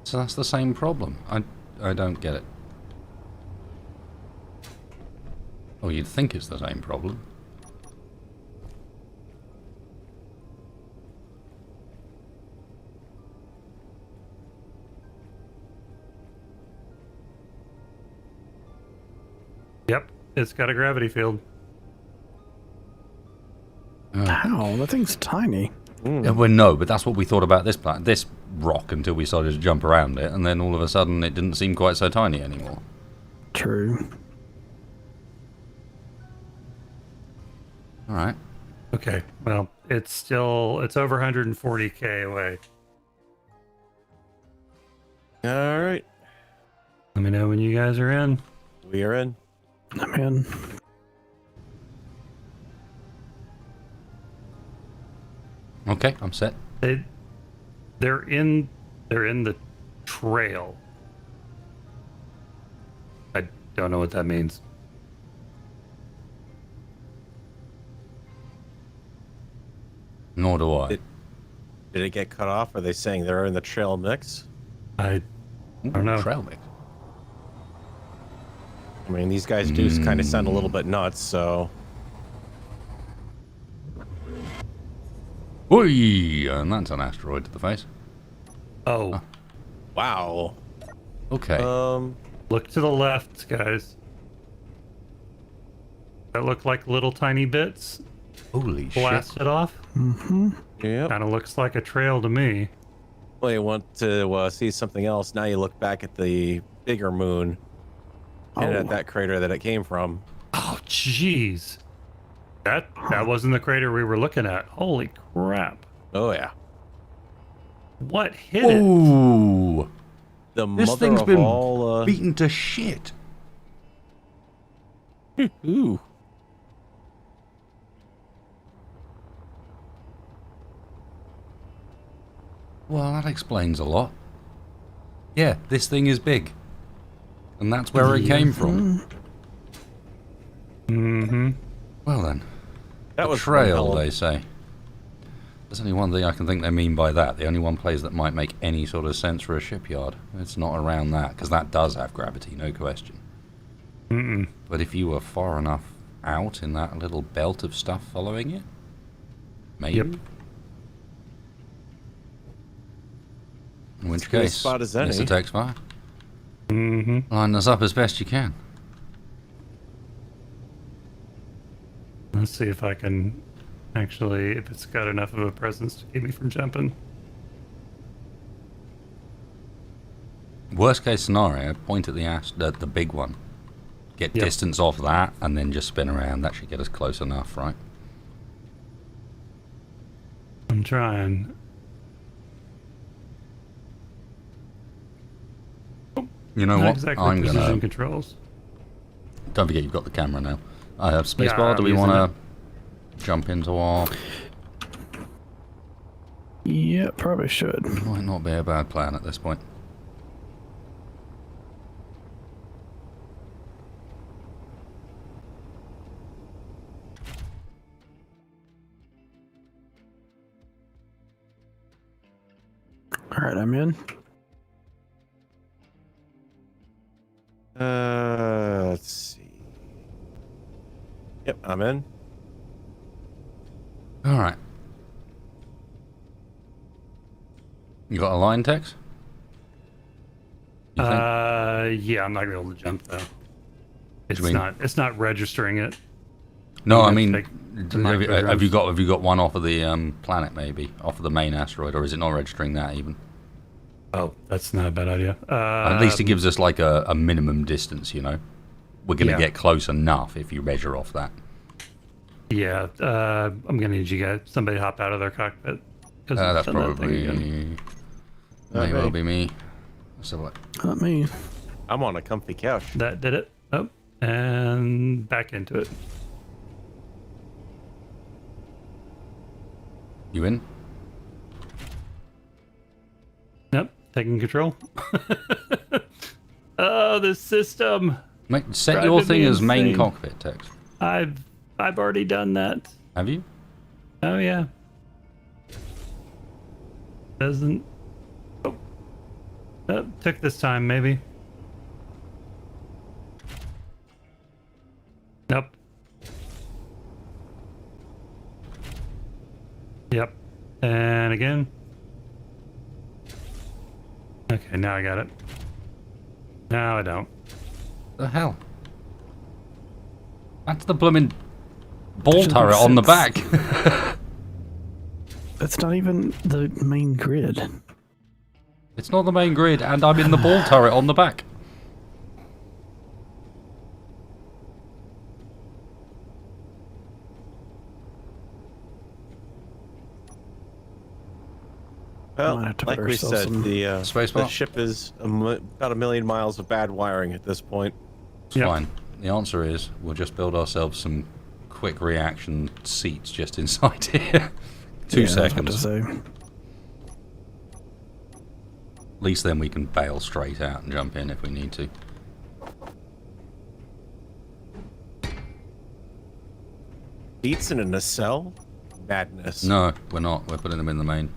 So that's the same problem. I don't get it. Oh, you'd think it's the same problem. Yep, it's got a gravity field. How? That thing's tiny. Well, no, but that's what we thought about this rock until we started to jump around it, and then all of a sudden it didn't seem quite so tiny anymore. True. All right. Okay, well, it's over 140k away. All right, Let me know when you guys are in. we are in. I'm in. Okay, I'm set. They're in the trail. I don't know what that means. Nor do I. Did it get cut off? Are they saying they're in the trail mix? I don't know. Trail mix. I mean, these guys do kind of sound a little bit nuts, so... Oi! And that's an asteroid to the face. Oh, Wow. Okay. look to the left, guys. That look like little tiny bits Holy shit. blasted off. Yep. Kind of looks like a trail to me. Well, you want to see something else. Now you look back at the bigger moon and at that crater that it came from. Oh, jeez. That wasn't the crater we were looking at. Holy crap. Oh, yeah. What hit it? Ooh! The This mother thing's of been all... beaten to shit. Ooh. Well, that explains a lot. Yeah, this thing is big. And that's where it came from. Mm-hmm. Well then. That A was trail, one hell they say. There's only one thing I can think they mean by that. The only one place that might make any sort of sense for a shipyard. It's not around that, because that does have gravity, no question. Mm-mm. But if you were far enough out in that little belt of stuff following it, maybe. Yep. In which As good a case, spot as any. Nisa takes fire. Mm-hmm. Line us up as best you can. Let's see if I can actually, if it's got enough of a presence to keep me from jumping. Worst case scenario, point at the big one. Get Yep. distance off that, and then just spin around. That should get us close enough, right? I'm trying. You know Not what? exactly I'm precision gonna. controls. Don't forget you've got the camera now. I have spacebar. Yeah, Do I'm we using want to jump into our? Yeah, probably should. Might not be a bad plan at this point. All right, I'm in. Let's see. Yep, I'm in. All right. You got a line, Tex? You think? Yeah, I'm not gonna be able to jump though. do you mean? It's not registering it. No, I I'm mean, gonna take the micro have you drones. got one off of the planet maybe, off of the main asteroid, or is it not registering that even? Oh, that's not a bad idea. At least it gives us like a minimum distance, you know. We're gonna Yeah. get close enough if you measure off that. Yeah, I'm gonna need you guys, somebody to hop out of their cockpit. 'Cause That's I've done that thing again. probably Not may well me. be me. Let's have a look. Not me. I'm on a comfy couch. That did it. Oh, and back into it. You in? Yep, taking control. Oh, this system. Mate, set Driving your thing me as main insane. cockpit, Tex. I've already done that. Have you? Oh yeah. Doesn't. Oh. Took this time maybe. Nope. Yep. And again. Okay, now I got it. Now I don't. The hell? That's the blooming ball Doesn't turret make on the sense. back. That's not even the main grid. It's not the main grid, and I'm in the ball turret on the back. Well, Might have to like put we ourselves said, some- the Spacebar? ship is about 1,000,000 miles of bad wiring at this point. It's Yep. fine. The answer is we'll just build ourselves some quick reaction seats just inside here. 2 Yeah, I was about to seconds. say. At least then we can bail straight out and jump in if we need to. Beats in a nacelle? Madness. No, we're not. We're putting them in the main.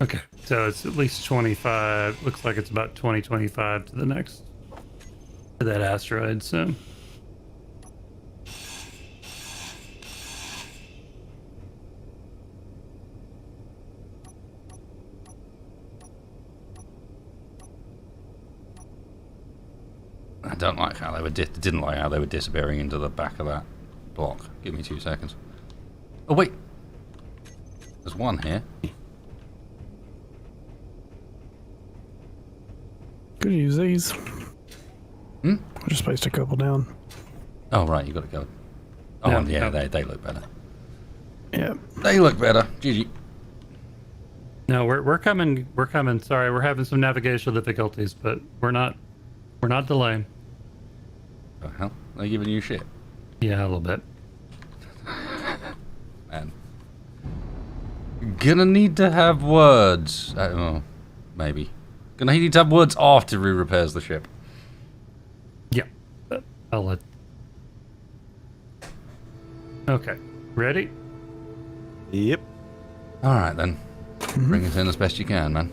Okay, so it's at least 25. Looks like it's about 2025 to the next to that asteroid. So I don't like how they were didn't like how they were disappearing into the back of that block. Give me 2 seconds. Oh wait, there's one here. Could use these. Hmm? I just placed a couple down. Oh right, you got to go. Oh Yeah, yeah, yeah. they look better. Yeah. They look better. GG. no, we're coming. We're coming. Sorry, we're having some navigational difficulties, but we're not delaying. The hell? They're giving you shit. Yeah, a little bit. Man. Gonna need to have words. Oh, maybe. Gonna need to have words after he repairs the ship. Yeah, but I'll let. Okay, ready? Yep. Alright then. Bring us in as best you can, man.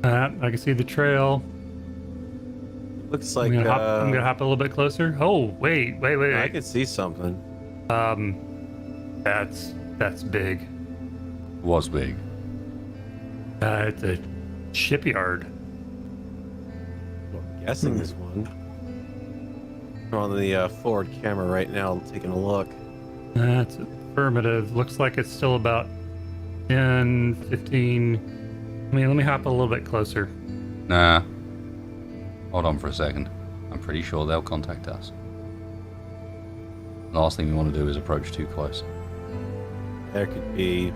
I can see the trail. Looks I'm like gonna hop a little bit closer. Oh, wait. I can see something. That's big. Was big. It's a shipyard. I'm guessing this one. I'm on the forward camera right now, taking a look. That's affirmative. Looks like it's still about 10, 15. Let me hop a little bit closer. Nah. Hold on for a second. I'm pretty sure they'll contact us. Last thing we want to do is approach too close. There could be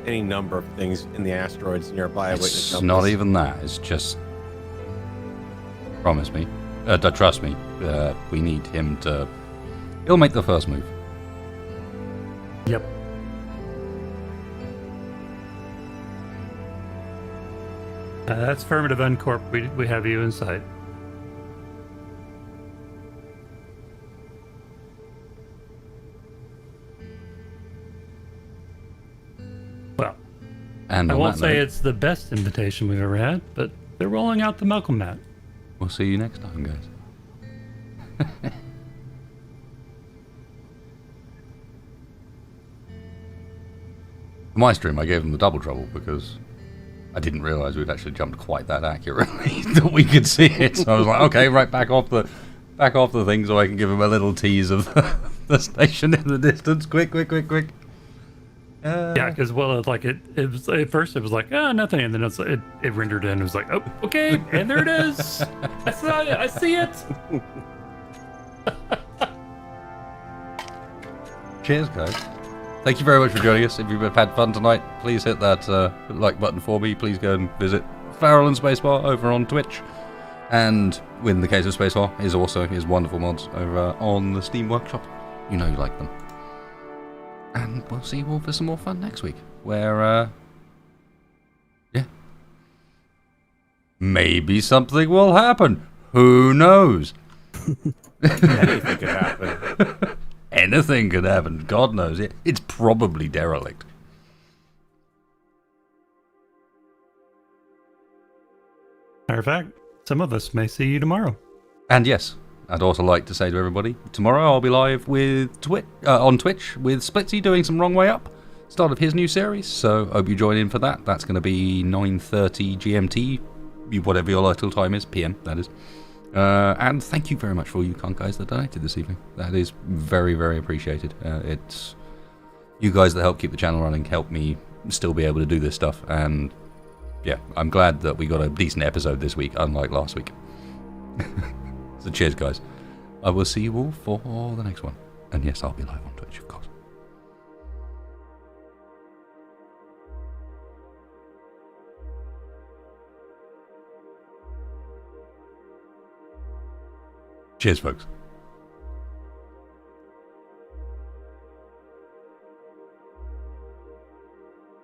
any number of things in the asteroids nearby. waiting to It's jump not us. even that. It's just... Promise me. Trust me. We need him to... He'll make the first move. Yep. That's affirmative, Uncorp. We have you in sight. Well, And I on won't that say note, it's the best invitation we've ever had, but they're rolling out the welcome mat. we'll see you next time, guys. For my stream, I gave them the double trouble because I didn't realise we'd actually jumped quite that accurately that we could see it. So I was like, okay, right, back off the thing so I can give him a little tease of the station in the distance. Quick. Yeah, because it was at first it was like, oh, nothing, and then it rendered in. It was like, oh, okay, and there it is. I saw it. I see it. Cheers, guys. thank you very much for joining us. If you've had fun tonight, please hit that like button for me. Please go and visit Farrell and Spacebar over on Twitch. And in the case of Spacebar, is also his wonderful mods over on the Steam Workshop. You know you like them. And we'll see you all for some more fun next week. Where, yeah. Maybe something will happen. Who knows? Anything could happen. Anything could happen. God knows it. It's probably derelict. Matter of fact, some of us may see you tomorrow. And yes, I'd also like to say to everybody, tomorrow I'll be live with on Twitch with Splitsy doing some Wrong Way Up, start of his new series, so hope you join in for that. That's going to be 9:30 GMT, whatever your little time is, PM, that is. And thank you very much for all you cunt guys that donated this evening. That is very, very appreciated. It's you guys that help keep the channel running, help me still be able to do this stuff, and yeah, I'm glad that we got a decent episode this week, unlike last week. So cheers, guys. I will see you all for the next one. And yes, I'll be live on Twitch, of course. Cheers, folks.